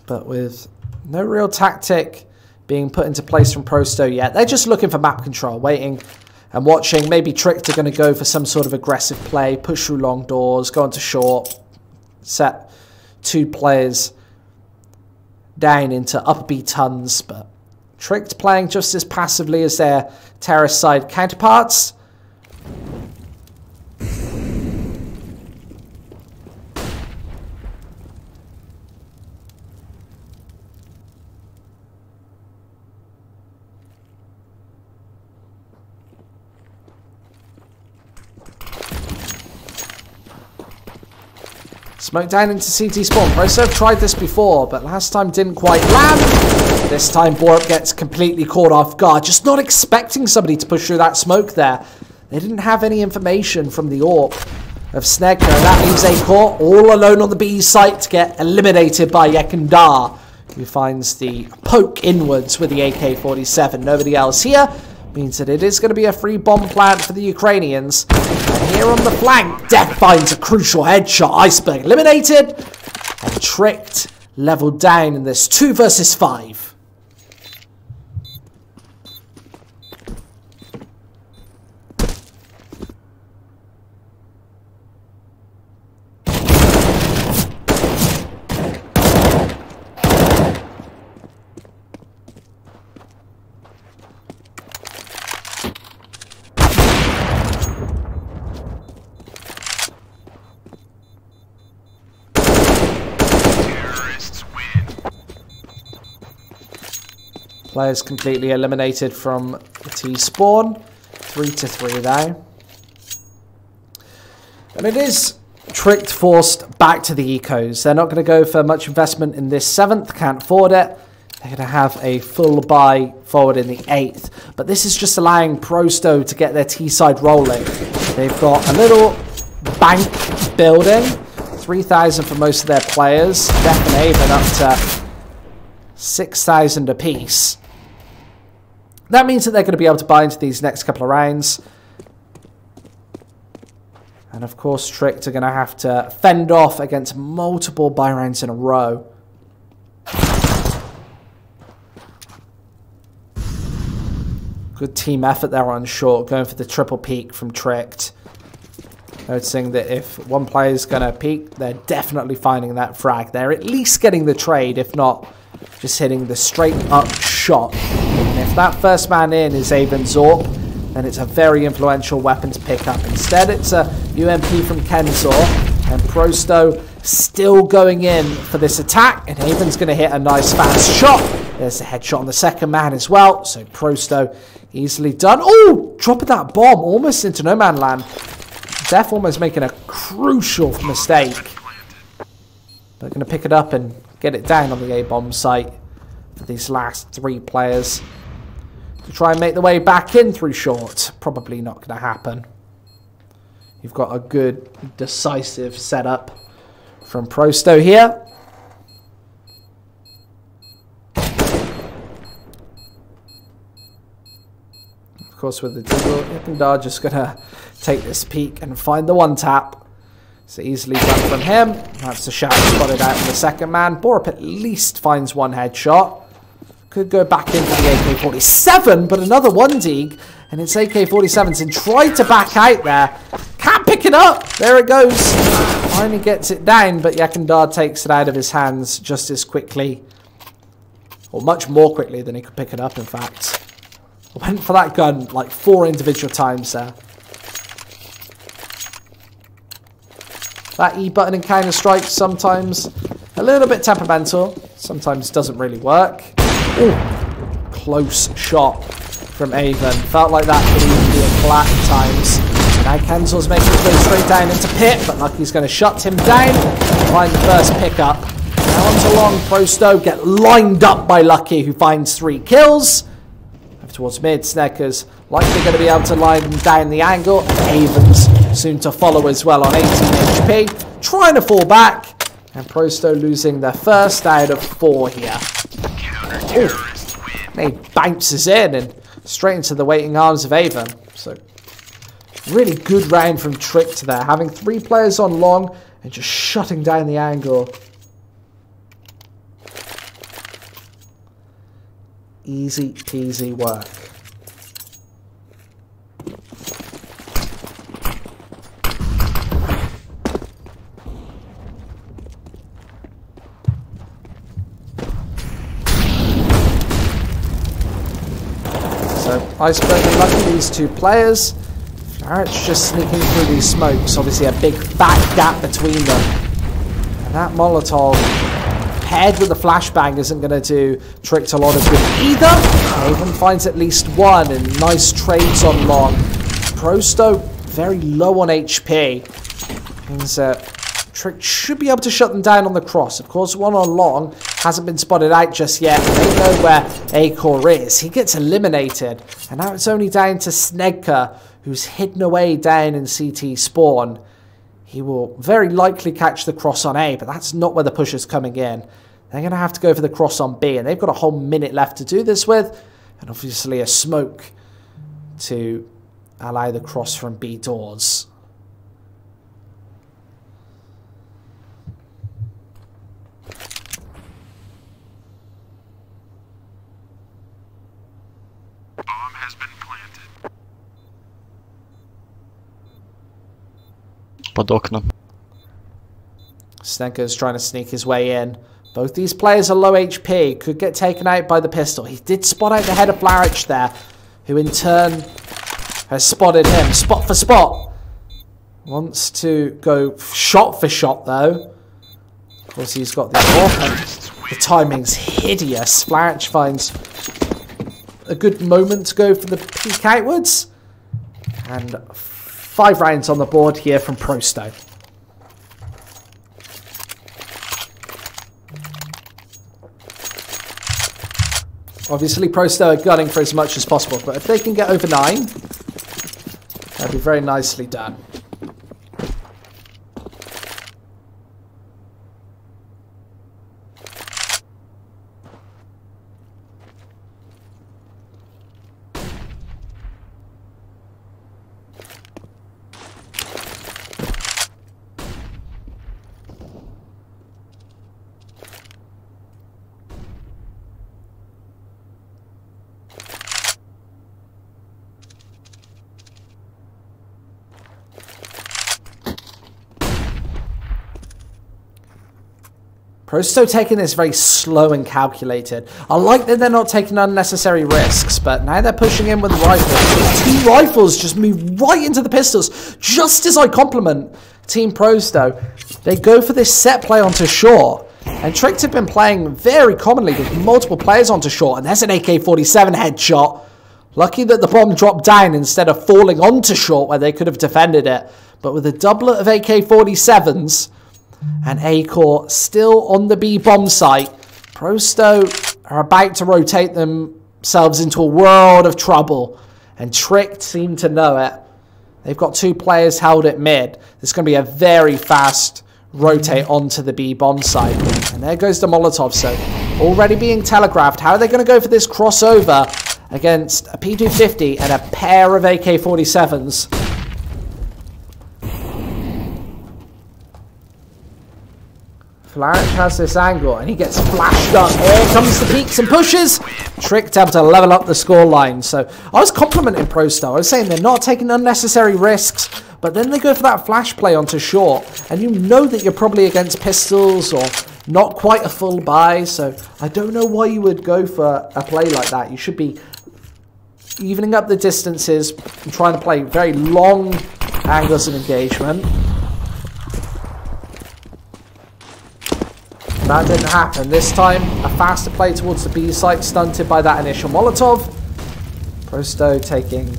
But with no real tactic being put into place from Prosto yet, they're just looking for map control, waiting and watching. Maybe Tricked are going to go for some sort of aggressive play, push through long doors, go into short, set 2 players down into upper B tons, but Tricked playing just as passively as their terrace side counterparts. Smoke down into CT spawn. Prosto tried this before, but last time didn't quite land. This time Borup gets completely caught off guard, just not expecting somebody to push through that smoke there. They didn't have any information from the AWP of Snegka, and that leaves Acor all alone on the B site to get eliminated by Yekindar, who finds the poke inwards with the AK-47. Nobody else here. Means that it is going to be a free bomb plant for the Ukrainians. And here on the flank, Death finds a crucial headshot. Iceberg eliminated. And Tricked leveled down in this 2 versus 5. Players completely eliminated from the T-spawn. 3-3 now. And it is Tricked forced back to the ecos. They're not going to go for much investment in this 7th. Can't afford it. They're going to have a full buy forward in the 8th. But this is just allowing Prosto to get their T-side rolling. They've got a little bank building. 3,000 for most of their players. Def and Avon up to 6,000 apiece. That means that they're going to be able to buy into these next couple of rounds. And of course, Tricked are going to have to fend off against multiple buy rounds in a row. Good team effort there on short, going for the triple peek from Tricked. Noticing that if one player is going to peek, they're definitely finding that frag. They're at least getting the trade, if not just hitting the straight up shot. And if that first man in is Avon Zorp, then it's a very influential weapon to pick up. Instead, it's a UMP from Kenzor, and Prosto still going in for this attack, and Avon's going to hit a nice fast shot. There's the headshot on the second man as well, so Prosto easily done. Oh, dropping that bomb almost into no man land. Def almost making a crucial mistake. They're going to pick it up and get it down on the A-bomb site for these last 3 players. To try and make the way back in through short. Probably not going to happen. You've got a good, decisive setup from Prosto here. Of course, with the Deagle, Yekindar just going to take this peek and find the one tap. So easily done from him. That's the shot spotted out from the second man. Borup at least finds one headshot. Could go back into the AK-47, but another one dig. And it's AK-47s and tried to back out there. Can't pick it up. There it goes. Finally gets it down, but Yekindar takes it out of his hands just as quickly. Or much more quickly than he could pick it up, in fact. Went for that gun like 4 individual times there. That E button in Counter-Strike sometimes a little bit temperamental. Sometimes doesn't really work. Ooh, close shot from Avon. Felt like that could even be a flat at times. Now Kenzor's making his way straight down into Pit, but Lucky's going to shut him down. Find the first pickup. Now onto long. Prosto get lined up by Lucky, who finds 3 kills. Over towards mid, Sneckers likely going to be able to line them down the angle. And Avon's soon to follow as well on 18 HP. Trying to fall back. And Prosto losing their first out of 4 here. And he bounces in and straight into the waiting arms of Avon. So, really good round from Trick to there. Having 3 players on long and just shutting down the angle. Easy peasy work. So, Iceberg lucky these 2 players. Flaret's just sneaking through these smokes. Obviously a big fat gap between them. And that Molotov, paired with the flashbang, isn't going to do Trick a lot of good either. Avon finds at least 1 and nice trades on long. Prosto very low on HP. Means Trick should be able to shut them down on the cross. Of course, 1 on long hasn't been spotted out just yet. They know where Acor is. He gets eliminated. And now it's only down to Snegka, who's hidden away down in CT spawn. He will very likely catch the cross on A, but that's not where the push is coming in. They're going to have to go for the cross on B, and they've got a whole minute left to do this with, and obviously a smoke to allow the cross from B doors. Bomb has been planted. Под окном. Snegka's trying to sneak his way in. Both these players are low HP. Could get taken out by the pistol. He did spot out the head of Flarich there, who in turn has spotted him. Spot for spot. Wants to go shot for shot, though. Of course, he's got the offense. The timing's hideous. Flarich finds a good moment to go for the peek outwards. And 5 rounds on the board here from Prosto. Obviously, Prosto are gunning for as much as possible, but if they can get over 9, that'd be very nicely done. Prosto taking this very slow and calculated. I like that they're not taking unnecessary risks, but now they're pushing in with rifles. 2 rifles just move right into the pistols. Just as I compliment Team Prosto, they go for this set play onto short. And Tricked have been playing very commonly with multiple players onto short, and there's an AK-47 headshot. Lucky that the bomb dropped down instead of falling onto short where they could have defended it. But with a doublet of AK-47s, and Acor still on the B bomb site, Prosto are about to rotate themselves into a world of trouble. And Tricked seem to know it. They've got 2 players held at mid. There's going to be a very fast rotate onto the B bomb site. And there goes the Molotov. So already being telegraphed. How are they going to go for this crossover against a P250 and a pair of AK-47s? Flarich has this angle, and he gets flashed up. Here comes the peaks and pushes. Tricked able to level up the scoreline. So I was complimenting Prosto. I was saying they're not taking unnecessary risks, but then they go for that flash play onto short, and you know that you're probably against pistols or not quite a full buy. So I don't know why you would go for a play like that. You should be evening up the distances and trying to play very long angles of engagement. That didn't happen. This time, a faster play towards the B site, stunted by that initial Molotov. Prosto taking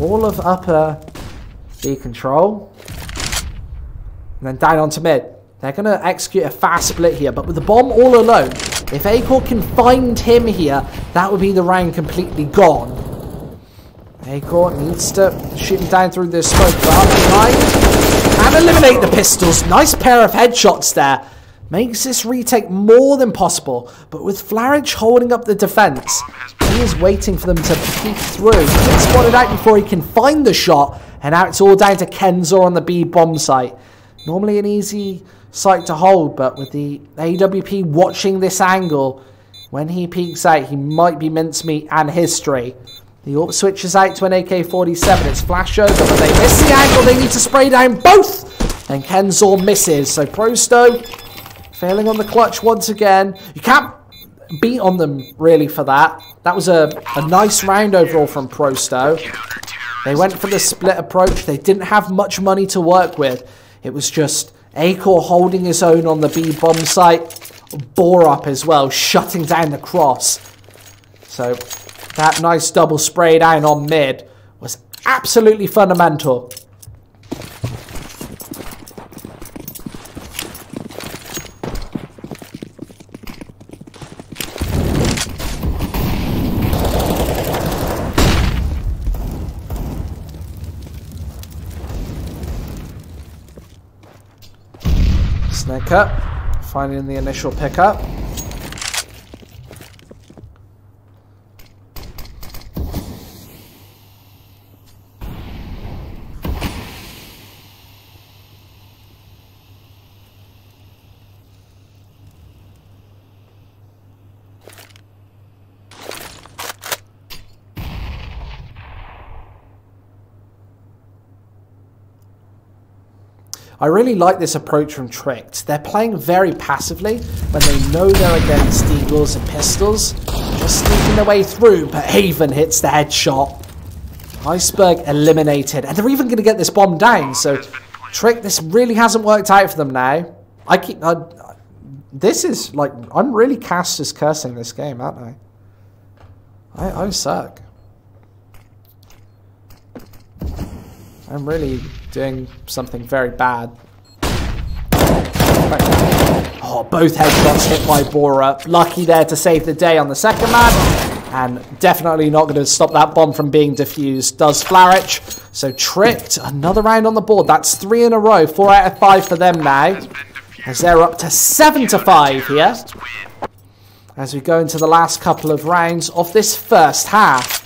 all of upper B control. And then down onto mid. They're going to execute a fast split here, but with the bomb all alone, if Acor can find him here, that would be the round completely gone. Acor needs to shoot him down through this smoke. But and eliminate the pistols. Nice pair of headshots there. makes this retake more than possible. But with Flarich holding up the defense, he is waiting for them to peek through. He gets spotted out before he can find the shot, and now it's all down to Kenzor on the B bomb site. Normally an easy site to hold, but with the AWP watching this angle, when he peeks out, he might be mincemeat and history. The AWP switches out to an AK-47. It's flash over, but they miss the angle. They need to spray down both. And Kenzor misses. So Prosto failing on the clutch once again. You can't beat on them, really, for that. That was a nice round overall from Prosto. They went for the split approach. They didn't have much money to work with. It was just Acor holding his own on the B bomb site. Bore up as well, shutting down the cross. So that nice double spray down on mid was absolutely fundamental. Snicker finding the initial pickup. I really like this approach from Tricked. They're playing very passively when they know they're against Eagles and Pistols. Just sneaking their way through, but Haven hits the headshot. Iceberg eliminated. And they're even going to get this bomb down. So Trick, this really hasn't worked out for them now. This is like, I'm really cast as cursing this game, aren't I suck. I'm really doing something very bad. Oh, both headshots hit by Bora. Lucky there to save the day on the second man. And definitely not going to stop that bomb from being defused. Does Flarich. So Tricked. Another round on the board. That's 3 in a row. 4 out of 5 for them now. As they're up to 7-5 here. As we go into the last couple of rounds of this first half.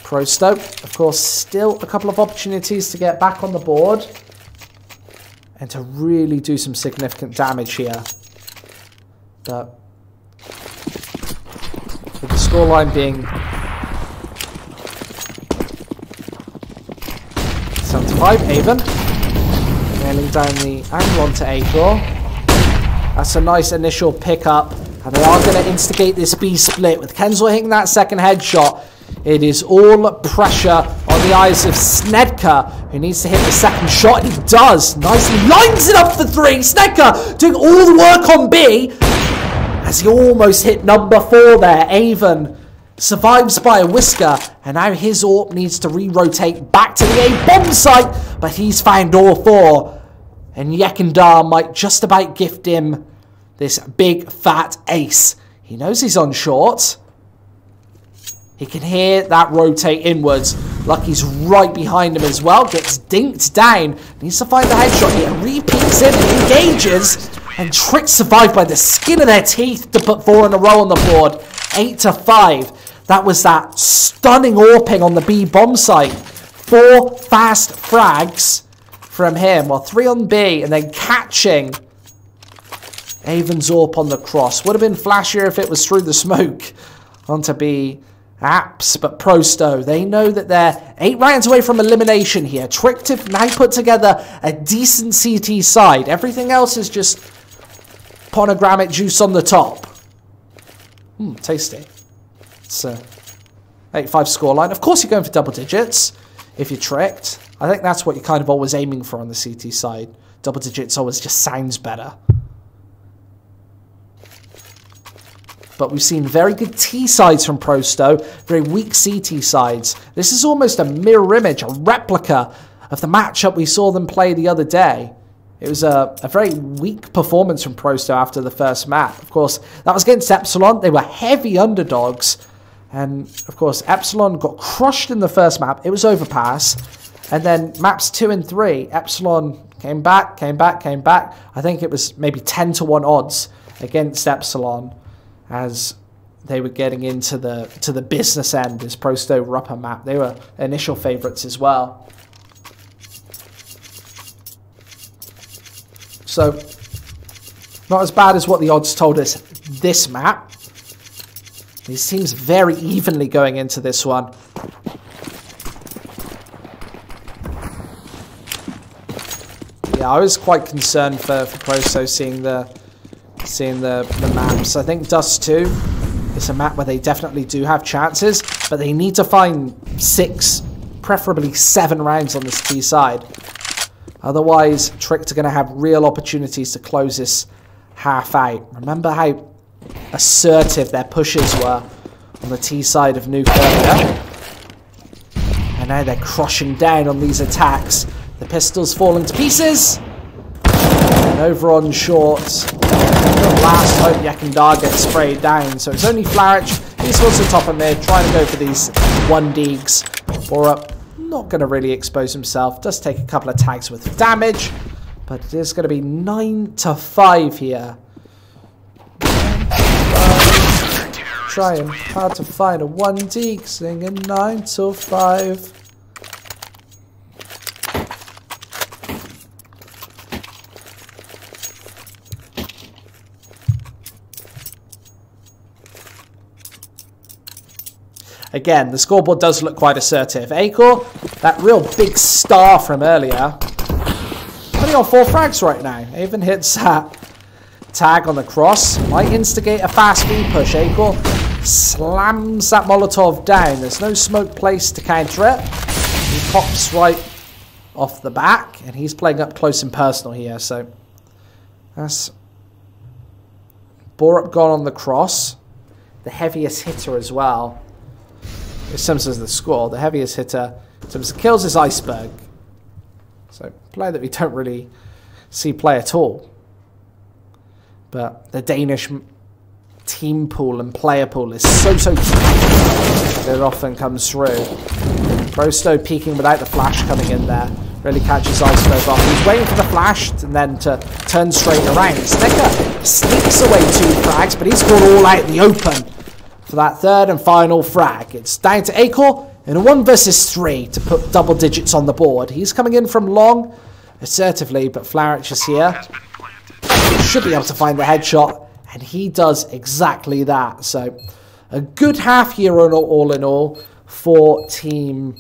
Prosto, of course, still a couple of opportunities to get back on the board and to really do some significant damage here. But with the scoreline being 7-5, Haven nailing down the angle onto Acor. That's a nice initial pickup, and they are going to instigate this B split with Kenzor hitting that second headshot. It is all pressure on the eyes of Snedka, who needs to hit the second shot, and he does. Nicely lines it up for 3. Snedka doing all the work on B, as he almost hit number 4 there. Avon survives by a whisker, and now his AWP needs to re-rotate back to the A-bomb site, but he's found all 4. And Yekindar might just about gift him this big fat ace. He knows he's on short. He can hear that rotate inwards. Lucky's right behind him as well. Gets dinked down. Needs to find the headshot here. Repeats it and engages. And Trick survived by the skin of their teeth to put 4 in a row on the board. 8-5. That was that stunning AWPing on the B bomb site. 4 fast frags from him. Well, 3 on B and then catching Avon's AWP on the cross. Would have been flashier if it was through the smoke onto B. Apps, but Prosto, they know that they're 8 rounds away from elimination here. Tricked have now put together a decent CT side. Everything else is just pornogrammic juice on the top. Tasty. It's a 8-5 scoreline. Of course you're going for double digits if you're Tricked. I think that's what you're kind of always aiming for on the CT side. Double digits always just sounds better. But we've seen very good T sides from Prosto, very weak CT sides. This is almost a mirror image, a replica of the matchup we saw them play the other day. It was a very weak performance from Prosto after the first map. Of course, that was against Epsilon. They were heavy underdogs. And, of course, Epsilon got crushed in the first map. It was overpass. And then maps 2 and 3, Epsilon came back. I think it was maybe 10 to 1 odds against Epsilon as they were getting into the business end as Prosto were up a map. They were initial favourites as well. So, not as bad as what the odds told us this map. These teams very evenly going into this one. Yeah, I was quite concerned for Prosto seeing the maps. I think Dust 2 is a map where they definitely do have chances, but they need to find 6, preferably 7 rounds on this T side. Otherwise, Tricked are going to have real opportunities to close this half out. Remember how assertive their pushes were on the T side of Nuke earlier. And now they're crushing down on these attacks. The pistols falling to pieces. And over on short, the last hope Yakindar gets sprayed down. So it's only Flarich. He's also top of mid, trying to go for these 1 deags. Borup not going to really expose himself. Does take a couple of tags worth of damage. But it is going to be 9-5 here. Trying hard to find a 1 deag, singing 9-5. Again, the scoreboard does look quite assertive. Acor, that real big star from earlier, only on 4 frags right now. Even hits that tag on the cross. Might instigate a fast B push. Acor slams that Molotov down. There's no smoke placed to counter it. He pops right off the back, and he's playing up close and personal here. So that's Borup gone on the cross. The heaviest hitter as well. In terms of the score, the heaviest hitter in terms of kills is Iceberg. So, player that we don't really see play at all. But the Danish team pool and player pool is so tight that it often comes through. Prosto peeking without the flash coming in there. Really catches Iceberg off. He's waiting for the flash and then to turn straight around. Snicker sneaks away 2 frags, but he's gone all out in the open for that 3rd and final frag. It's down to Acor in a 1 versus 3 to put double digits on the board. He's coming in from long assertively, but Flarich is here. Should be able to find the headshot, and he does exactly that. So a good half year all in all for Team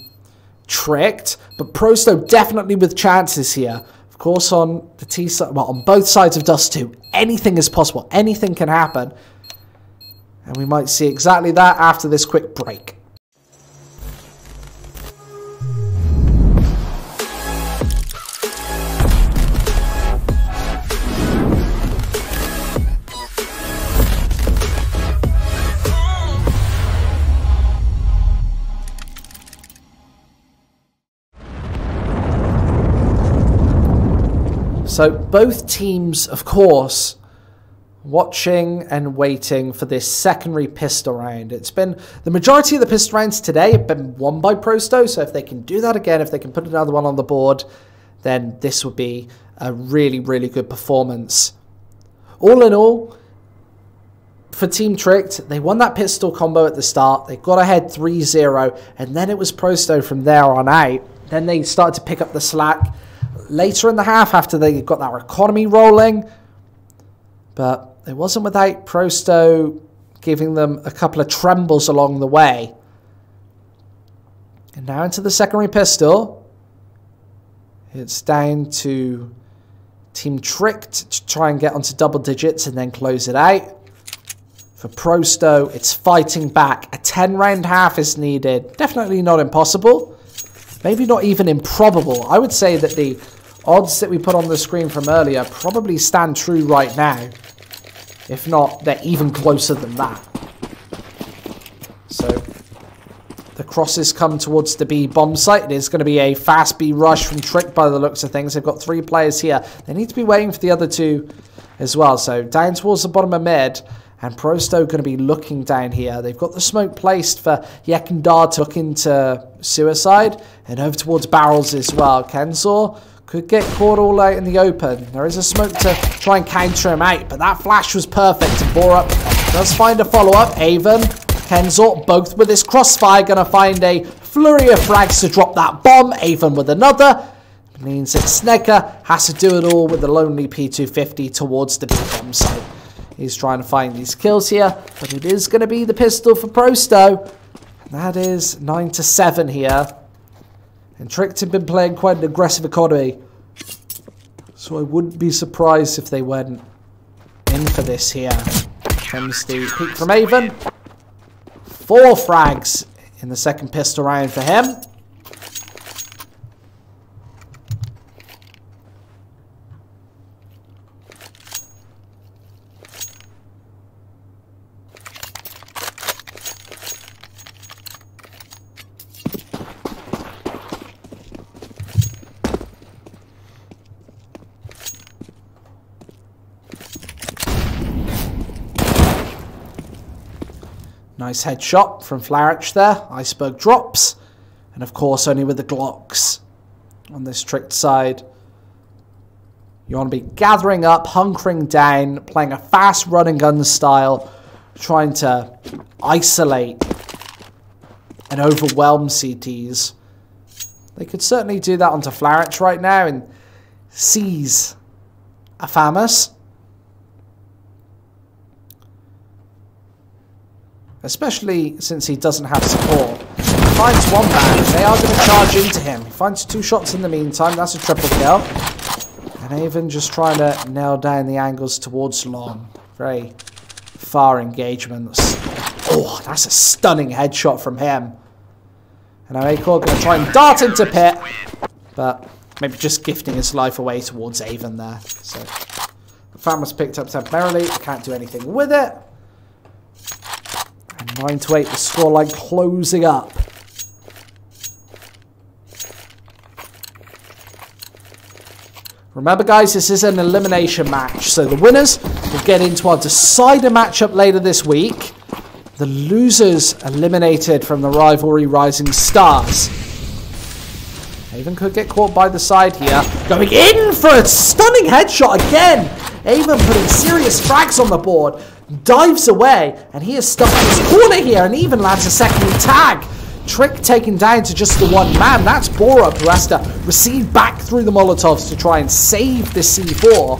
Tricked, but Prosto definitely with chances here. Of course, on the T side, well, on both sides of Dust 2, anything is possible. Anything can happen. And we might see exactly that after this quick break. So both teams, of course, watching and waiting for this secondary pistol round. It's been the majority of the pistol rounds today have been won by Prosto, so if they can do that again, if they can put another one on the board, then this would be a really, really good performance. All in all, for Team Tricked, they won that pistol combo at the start. They got ahead 3-0, and then it was Prosto from there on out. Then they started to pick up the slack later in the half after they got that economy rolling. But it wasn't without Prosto giving them a couple of trembles along the way. And now into the secondary pistol. It's down to Team Tricked to try and get onto double digits and then close it out. For Prosto, it's fighting back. A 10-round half is needed. Definitely not impossible. Maybe not even improbable. I would say that the odds that we put on the screen from earlier probably stand true right now. If not, they're even closer than that. So, the crosses come towards the B bomb site. It is going to be a fast B rush from Trick by the looks of things. They've got 3 players here. They need to be waiting for the other 2 as well. So, down towards the bottom of mid. And Prosto going to be looking down here. They've got the smoke placed for Yakindar to look into suicide. And over towards barrels as well. Kensor Could get caught all out in the open. There is a smoke to try and counter him out, but that flash was perfect. And Borup does find a follow-up. Avon, Kenzor, both with this crossfire, going to find a flurry of frags to drop that bomb. Avon with another. Means that Snedker has to do it all with the lonely P250 towards the B-bomb site. He's trying to find these kills here, but it is going to be the pistol for Prosto. And that is 9-7 here. And Tricked have been playing quite an aggressive economy. So I wouldn't be surprised if they went in for this here. Comes the peek from Avon. 4 frags in the second pistol round for him. Nice headshot from Flarich there. Iceberg drops. And of course, only with the Glocks on this Tricked side. You want to be gathering up, hunkering down, playing a fast run and gun style, trying to isolate and overwhelm CTs. They could certainly do that onto Flarich right now and seize a Famus. Especially since he doesn't have support. He finds one man, they are going to charge into him. He finds 2 shots in the meantime, that's a triple kill. And Avon just trying to nail down the angles towards long. Very far engagements. Oh, that's a stunning headshot from him. And now Acor going to try and dart into Pit. But maybe just gifting his life away towards Avon there. So the fan was picked up temporarily, can't do anything with it. 9-8, the scoreline closing up. Remember guys, this is an elimination match, so the winners will get into our decider matchup later this week. The losers eliminated from the rivalry Rising Stars. Avon could get caught by the side here. Going in for a stunning headshot again. Avon putting serious frags on the board. Dives away, and he is stuck in his corner here and even lands a secondary tag. Trick taken down to just the 1 man. That's Borup who has to receive back through the Molotovs to try and save this C4.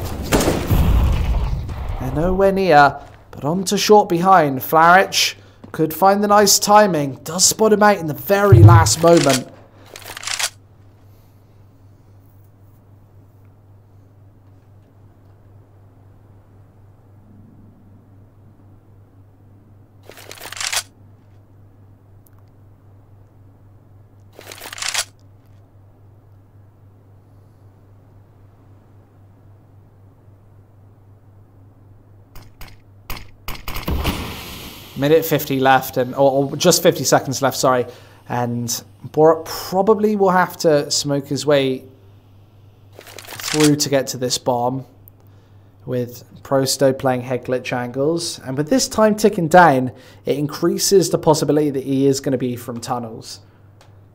And nowhere near, but on to short behind. Flarich could find the nice timing. Does spot him out in the very last moment. Minute 50 left, and or just 50 seconds left, sorry. And Borup probably will have to smoke his way through to get to this bomb. With Prosto playing head glitch angles. And with this time ticking down, it increases the possibility that he is going to be from tunnels.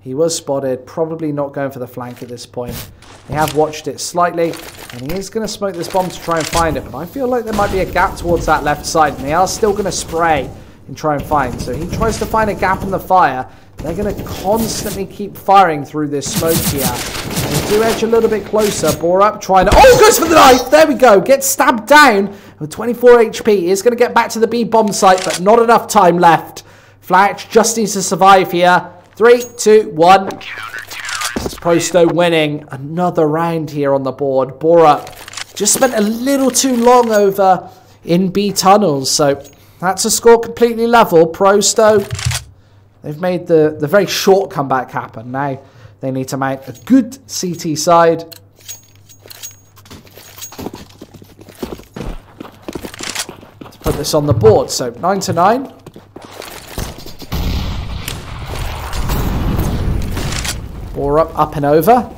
He was spotted, probably not going for the flank at this point. They have watched it slightly, and he is going to smoke this bomb to try and find it. But I feel like there might be a gap towards that left side, and they are still going to spray and try and find. So he tries to find a gap in the fire. They're going to constantly keep firing through this smoke here. And they do edge a little bit closer. Borup trying to... Oh, goes for the knife! There we go. Gets stabbed down with 24 HP. He is going to get back to the B bomb site, but not enough time left. Flatch just needs to survive here. 3, 2, 1. It's Prosto winning another round here on the board. Borup just spent a little too long over in B tunnels. So that's a score completely level. Prosto, they've made the very short comeback happen. Now they need to mount a good CT side. To put this on the board. So 9-9. Borup up and over.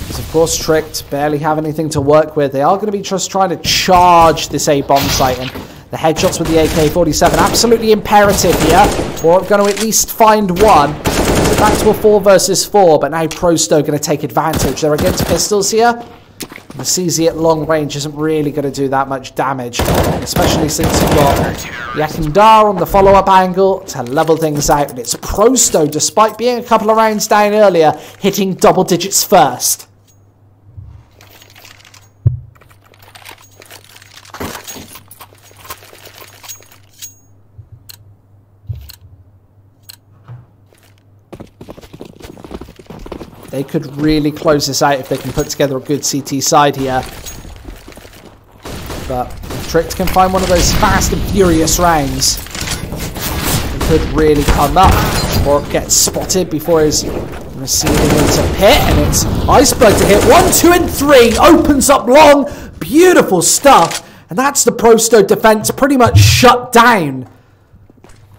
Is of course Tricked, barely have anything to work with. They are going to be just trying to charge this A bomb site, and the headshots with the AK-47 absolutely imperative here. Borup going to at least find one. Back to a 4 versus 4, but now Prosto going to take advantage. They're against pistols here. The CZ at long range isn't really going to do that much damage, especially since you've got Yakindar on the follow-up angle to level things out. And it's Prosto, despite being a couple of rounds down earlier, hitting double digits first. They could really close this out if they can put together a good CT side here. But if Tricked can find one of those fast and furious rounds, he could really come up or get spotted before he's receiving into pit. And it's Iceberg to hit 1, 2, and 3. Opens up long. Beautiful stuff. And that's the Prosto defense pretty much shut down.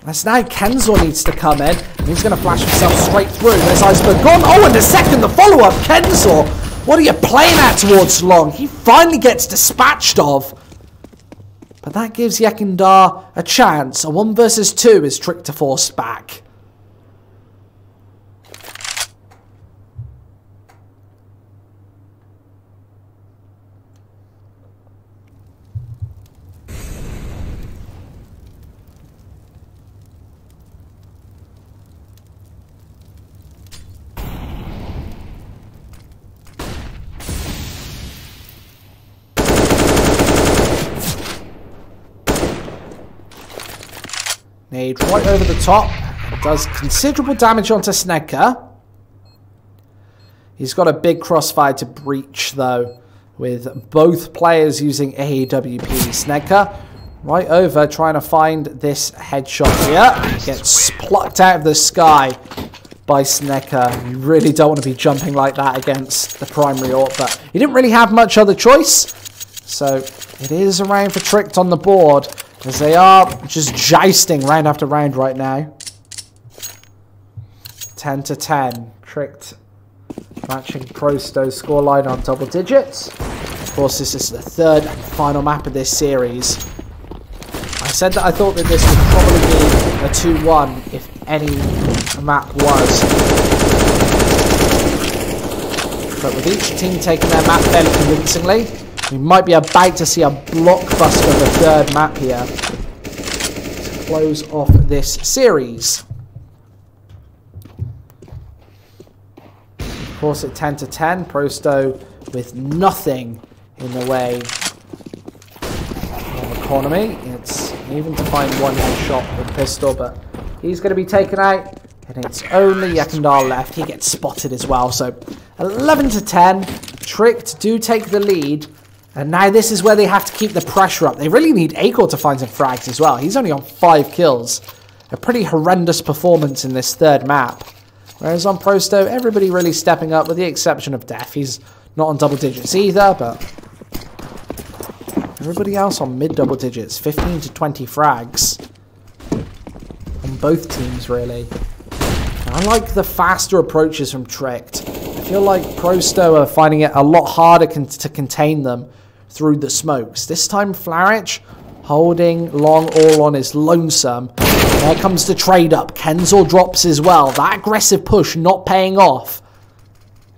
As now Kenzel needs to come in, and he's going to flash himself straight through. There's Iceberg gone. Oh, and a second, the follow-up. Kenzel, what are you playing at towards long? He finally gets dispatched of. But that gives Yakindar a chance. A 1 versus 2 is Trick to force back. Nade right over the top. Does considerable damage onto Snedker. He's got a big crossfire to breach, though, with both players using AWP. Snedker right over, trying to find this headshot here. Gets plucked out of the sky by Snedker. You really don't want to be jumping like that against the primary AWP, but he didn't really have much other choice. So it is a round for Tricked on the board, as they are just jousting round after round right now. 10 to 10. Tricked matching Prosto's scoreline on double digits. Of course, this is the third and final map of this series. I said that I thought that this would probably be a 2-1 if any map was. But with each team taking their map fairly convincingly, we might be about to see a blockbuster of a third map here to close off this series. Of course, at 10 to 10, Prosto with nothing in the way of economy. It's even to find one headshot with pistol, but he's going to be taken out, and it's only Yakindar left. He gets spotted as well. So 11 to 10, Tricked do take the lead. And now this is where they have to keep the pressure up. They really need Acor to find some frags as well. He's only on 5 kills. A pretty horrendous performance in this third map. Whereas on Prosto, everybody really stepping up with the exception of Def. He's not on double digits either, but everybody else on mid double digits. 15 to 20 frags. On both teams, really. I like the faster approaches from Tricked. I feel like Prosto are finding it a lot harder to contain them through the smokes. This time Flarich holding long all on his lonesome. There comes the trade up. Kenzel drops as well. That aggressive push not paying off.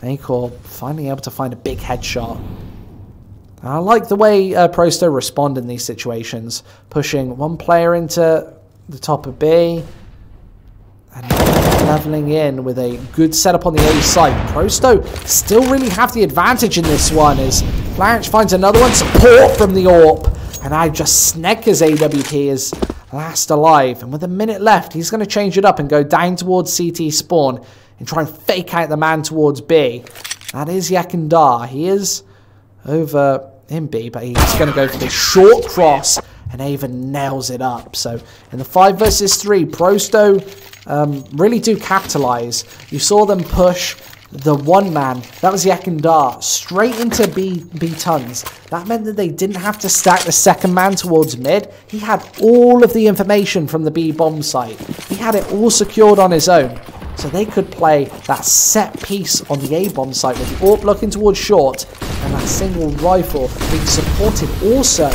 Acor finally able to find a big headshot. I like the way Prosto respond in these situations. Pushing one player into the top of B. And leveling in with a good setup on the A side. Prosto still really have the advantage in this one as Flarich finds another one. Support from the AWP. And now just Snedker's AWP is last alive. And with a minute left, he's going to change it up and go down towards CT spawn and try and fake out the man towards B. That is Yakindar. He is over in B, but he's going to go for the short cross. And Avon nails it up. So in the 5 versus 3, Prosto really do capitalize. You saw them push the one man, that was Yakindar, straight into B tons. That meant that they didn't have to stack the second man towards mid. He had all of the information from the B bomb site. He had it all secured on his own. So they could play that set piece on the A bomb site with the AWP looking towards short and that single rifle being supported also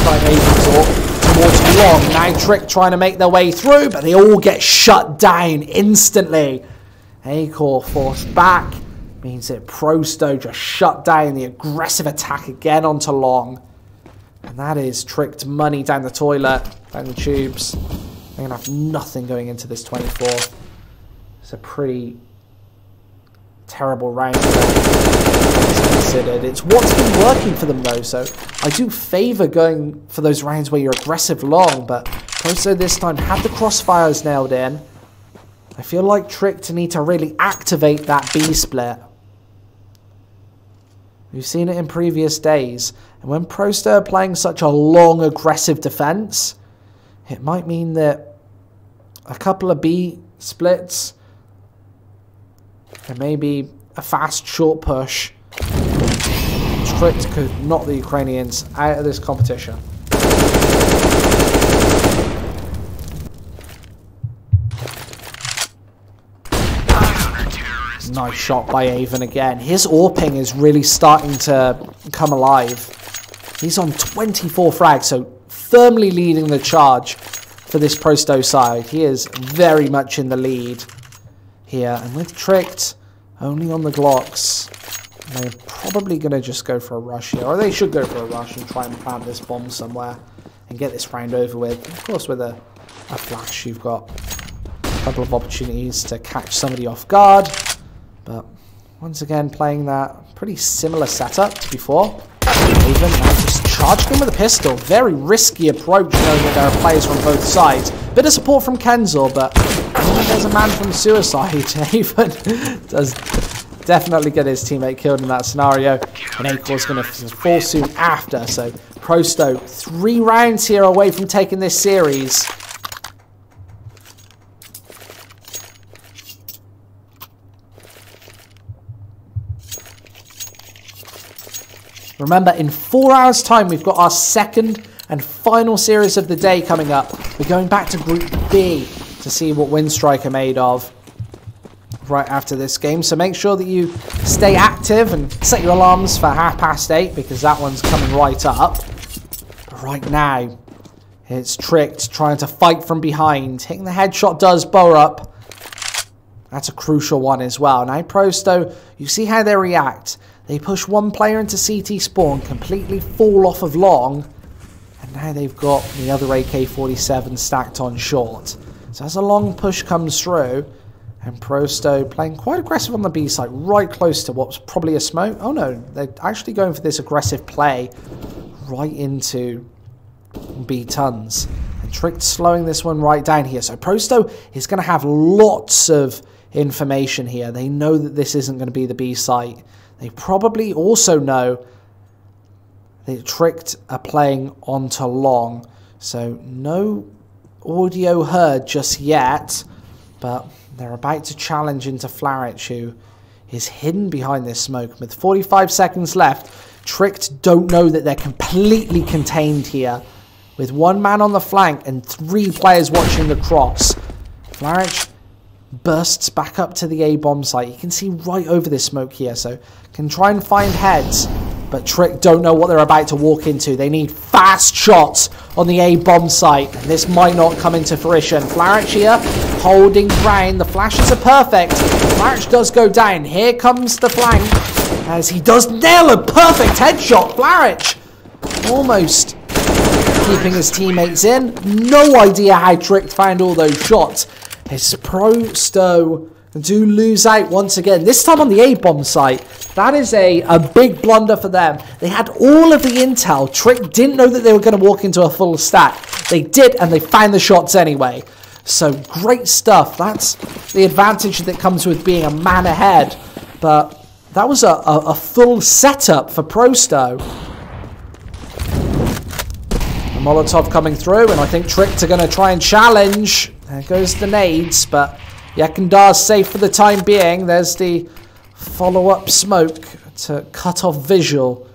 by Avon's AWP towards Long. Now Trick trying to make their way through, but they all get shut down instantly. Acor forced back. Means that Prosto just shut down the aggressive attack again onto Long. And that is Tricked money down the toilet, down the tubes. They're going to have nothing going into this 24. It's a pretty terrible round considered. It's what's been working for them though, so I do favour going for those rounds where you're aggressive long, but Prosto this time had the crossfires nailed in. I feel like Tricked need to really activate that B split. We've seen it in previous days, and when Prosto are playing such a long aggressive defense, it might mean that a couple of B splits and maybe a fast short push, Tricked could knock the Ukrainians out of this competition. Nice shot by Avon again. His AWPing is really starting to come alive. He's on 24 frags, so firmly leading the charge for this Prosto side. He is very much in the lead here. And with Tricked only on the Glocks, they're probably going to just go for a rush here. Or they should go for a rush and try and plant this bomb somewhere and get this round over with. Of course, with a flash, you've got a couple of opportunities to catch somebody off guard. But once again, playing that pretty similar setup to before. Even now just charging him with a pistol. Very risky approach, knowing that there are players from both sides. Bit of support from Kenzor, but there's a man from Suicide. Even does definitely get his teammate killed in that scenario. And Acor's going to fall soon after. So Prosto, 3 rounds here away from taking this series. Remember, in 4 hours' time, we've got our second and final series of the day coming up. We're going back to Group B to see what Windstrike are made of right after this game. So make sure that you stay active and set your alarms for 8:30 because that one's coming right up. But right now, it's Tricked trying to fight from behind. Hitting the headshot does bow up. That's a crucial one as well. Now, Prosto, you see how they react. They push one player into CT spawn, completely fall off of long, and now they've got the other AK-47 stacked on short. So as a long push comes through, and Prosto playing quite aggressive on the B side, right close to what's probably a smoke. Oh no, they're actually going for this aggressive play right into B tons. And Tricked slowing this one right down here. So Prosto is going to have lots of information here. They know that this isn't going to be the B site. They probably also know that Tricked are playing onto long. So no audio heard just yet, but they're about to challenge into Flarich, who is hidden behind this smoke. With 45 seconds left, Tricked don't know that they're completely contained here. With 1 man on the flank and 3 players watching the cross. Flarich bursts back up to the A-bomb site. You can see right over this smoke here, so can try and find heads, but Trick don't know what they're about to walk into. They need fast shots on the A-bomb site, and this might not come into fruition. Flarich here, holding ground. The flashes are perfect. Flarich does go down. Here comes the flank, as he does nail a perfect headshot. Flarich almost keeping his teammates in. No idea how Trick found all those shots. His Prosto do lose out once again, this time on the A-bomb site. That is a big blunder for them. They had all of the intel. Trick didn't know that they were going to walk into a full stack. They did, and they found the shots anyway. So great stuff. That's the advantage that comes with being a man ahead. But that was a full setup for Prosto. The Molotov coming through, and I think Tricked are going to try and challenge. There goes the nades, but Yakandar's safe for the time being. There's the follow-up smoke to cut off visual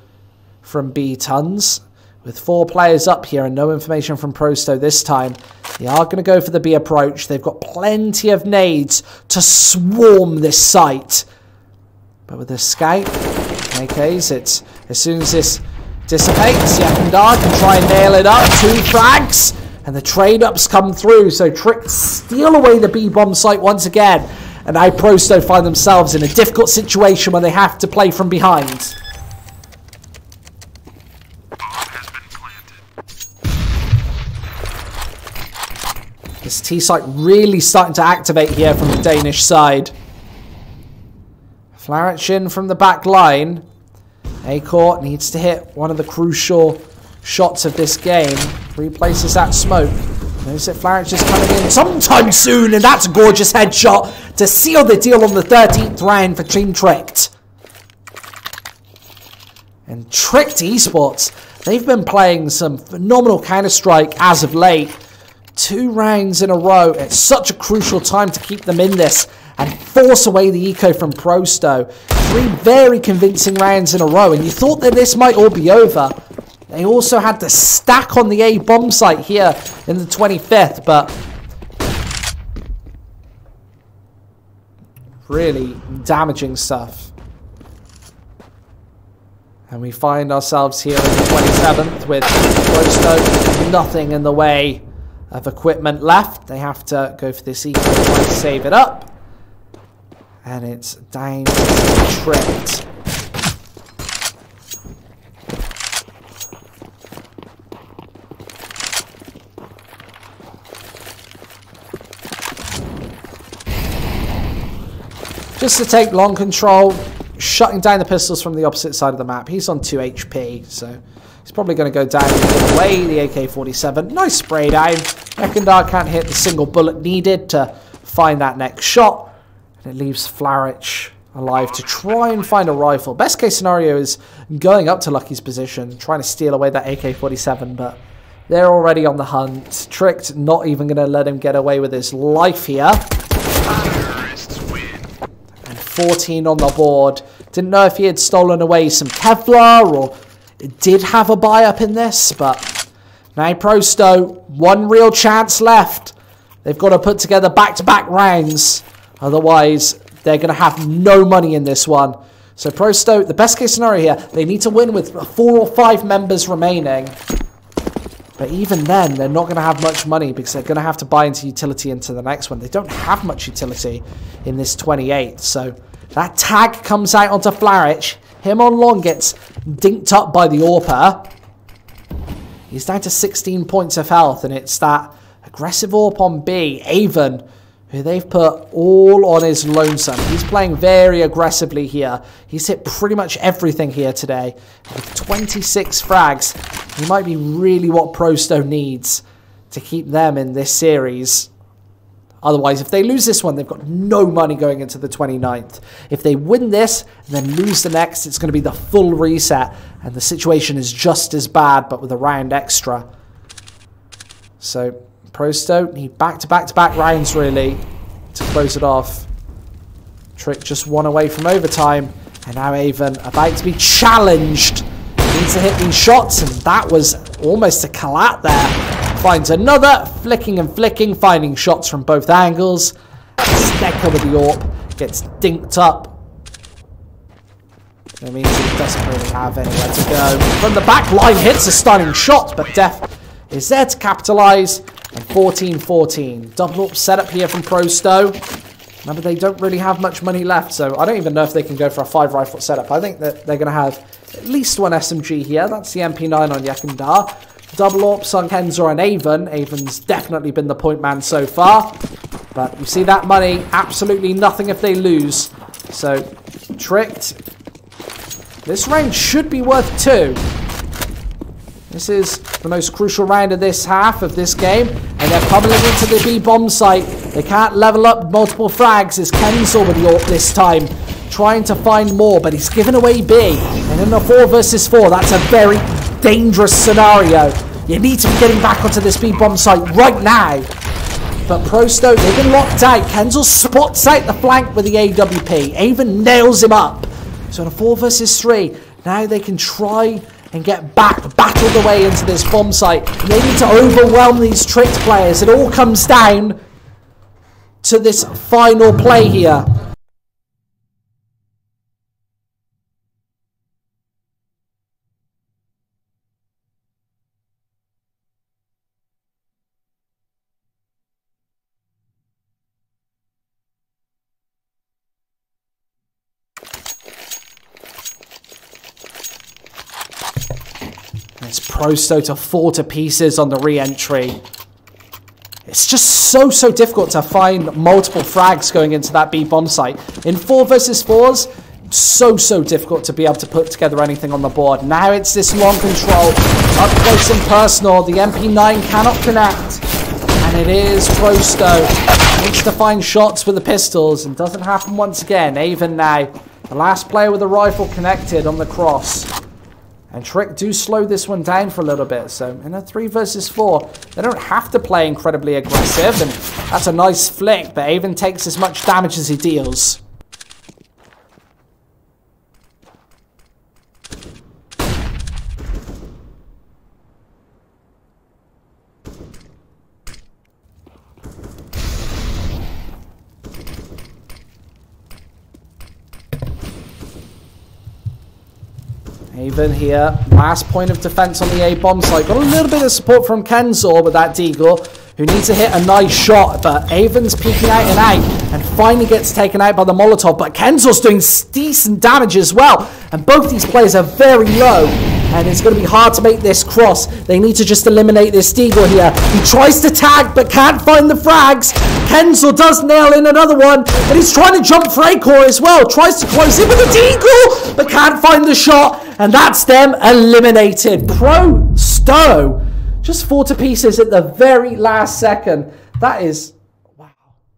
from B tons. With 4 players up here and no information from Prosto this time, they are going to go for the B approach. They've got plenty of nades to swarm this site. But with the scout, AKs, it's as soon as this Dissipates. Yakundar can try and nail it up. 2 frags. And the trade-ups come through. So Trick steal away the B-bomb site once again. And now Prosto find themselves in a difficult situation when they have to play from behind. This T-site really starting to activate here from the Danish side. Flarich in from the back line. A-Court needs to hit one of the crucial shots of this game. Replaces that smoke. Knows that Flarich is coming in sometime soon, and that's a gorgeous headshot to seal the deal on the 13th round for Team Tricked. And Tricked Esports, they've been playing some phenomenal Counter-Strike as of late. 2 rounds in a row. It's such a crucial time to keep them in this and force away the eco from Prosto. 3 very convincing rounds in a row, and you thought that this might all be over. They also had the stack on the A bomb site here in the 25th, but really damaging stuff. And we find ourselves here in the 27th with Prosto, nothing in the way of equipment left. They have to go for this eco, try to save it up. And it's down to Tricked. Just to take long control, shutting down the pistols from the opposite side of the map. He's on 2 HP, so he's probably going to go down and give away the AK-47. Nice spray down. Ekandar can't hit the single bullet needed to find that next shot. And it leaves Flarich alive to try and find a rifle. Best case scenario is going up to Lucky's position, trying to steal away that AK-47, but they're already on the hunt. Tricked, not even going to let him get away with his life here. And 14 on the board. Didn't know if he had stolen away some Kevlar or did have a buy up in this, but now Prosto, 1 real chance left. They've got to put together back-to-back rounds. Otherwise, they're going to have no money in this one. So Prosto, the best case scenario here, they need to win with 4 or 5 members remaining. But even then, they're not going to have much money because they're going to have to buy into utility into the next one. They don't have much utility in this 28. So that tag comes out onto Flarich. Him on long gets dinked up by the AWPer. He's down to 16 points of health, and it's that aggressive AWP on B, Avon, who they've put all on his lonesome. He's playing very aggressively here. He's hit pretty much everything here today. With 26 frags, he might be really what Prosto needs to keep them in this series. Otherwise, if they lose this one, they've got no money going into the 29th. If they win this and then lose the next, it's going to be the full reset. And the situation is just as bad, but with a round extra. So Prosto need back-to-back-to-back rounds, really, to close it off. Trick just 1 away from overtime. And now Avon about to be challenged. Needs to hit these shots, and that was almost a collat there. Finds another, flicking and flicking, finding shots from both angles. Snecker with the AWP, gets dinked up. That means he doesn't really have anywhere to go. From the back line, hits a stunning shot, but Def is there to capitalise. And 14-14. Double AWP setup here from Prosto. Remember, they don't really have much money left, so I don't even know if they can go for a 5-rifle setup. I think that they're going to have at least 1 SMG here. That's the MP9 on Yakundar. Double AWPs on Kenzo and Avon. Avon's definitely been the point man so far. But you see that money, absolutely nothing if they lose. So, Tricked. This round should be worth 2. This is the most crucial round of this half of this game. And they're coming into the B bomb site. They can't level up multiple frags as Kenzo with the AWP this time. Trying to find more, but he's given away B. And in a 4 versus 4, that's a very dangerous scenario. You need to be getting back onto this B bomb site right now. But Prosto, they've been locked out. Kenzo spots out the flank with the AWP. Avon nails him up. So in a 4 versus 3, now they can try and get back, battle the way into this bomb site. They need to overwhelm these Tricked players. It all comes down to this final play here. It's Prosto to fall to pieces on the re-entry. It's just so difficult to find multiple frags going into that B bomb site. In 4 versus 4s, so difficult to be able to put together anything on the board. Now it's this long control, up close and personal. The MP9 cannot connect. And it is Prosto. Needs to find shots with the pistols, and doesn't happen once again. Avon now, the last player with a rifle connected on the cross. And Trick do slow this one down for a little bit. So in a 3 versus 4, they don't have to play incredibly aggressive. And that's a nice flick, but Avon takes as much damage as he deals. Avon here, last point of defense on the A bomb site. Got a little bit of support from Kenzor with that Deagle, who needs to hit a nice shot, but Avon's peeking out and finally gets taken out by the Molotov, but Kenzor's doing decent damage as well, and both these players are very low, and it's going to be hard to make this cross. They need to just eliminate this Deagle here. He tries to tag, but can't find the frags. Kenzor does nail in another one, and he's trying to jump for Acor as well. Tries to close in with the Deagle, but can't find the shot, and that's them eliminated. Prosto just fall to pieces at the very last second. That is, wow.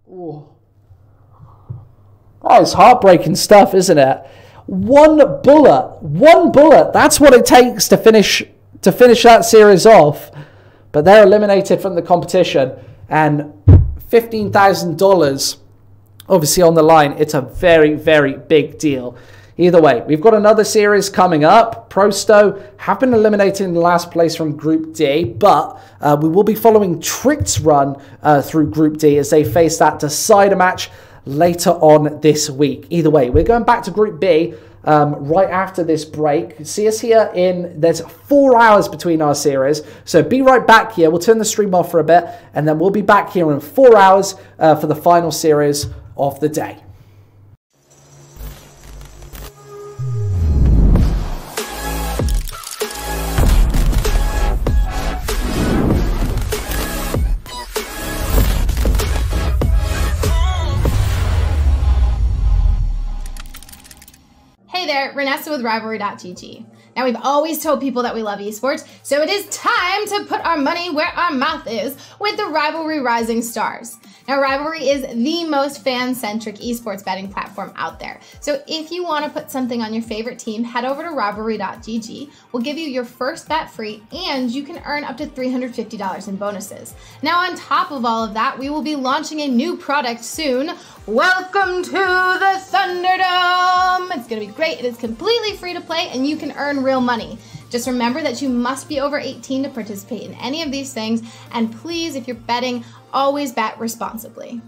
Ooh. That is heartbreaking stuff, isn't it? One bullet. That's what it takes to finish that series off. But they're eliminated from the competition, and $15,000 obviously on the line. It's a very big deal. Either way, we've got another series coming up. Prosto have been eliminated in the last place from Group D, but we will be following Trick's run through Group D as they face that decider match later on this week. Either way, we're going back to Group B right after this break. See us here there's 4 hours between our series, so be right back here. We'll turn the stream off for a bit, and then we'll be back here in 4 hours for the final series of the day. Hey there, Renessa with Rivalry.gg. Now, we've always told people that we love esports, so it is time to put our money where our mouth is with the Rivalry Rising Stars. Now, Rivalry is the most fan-centric esports betting platform out there. So if you want to put something on your favorite team, head over to Rivalry.gg. We'll give you your first bet free, and you can earn up to $350 in bonuses. Now, on top of all of that, we will be launching a new product soon. Welcome to the Thunderdome! It's going to be great. It is completely free to play, and you can earn real money. Just remember that you must be over 18 to participate in any of these things, and please, if you're betting, always bet responsibly.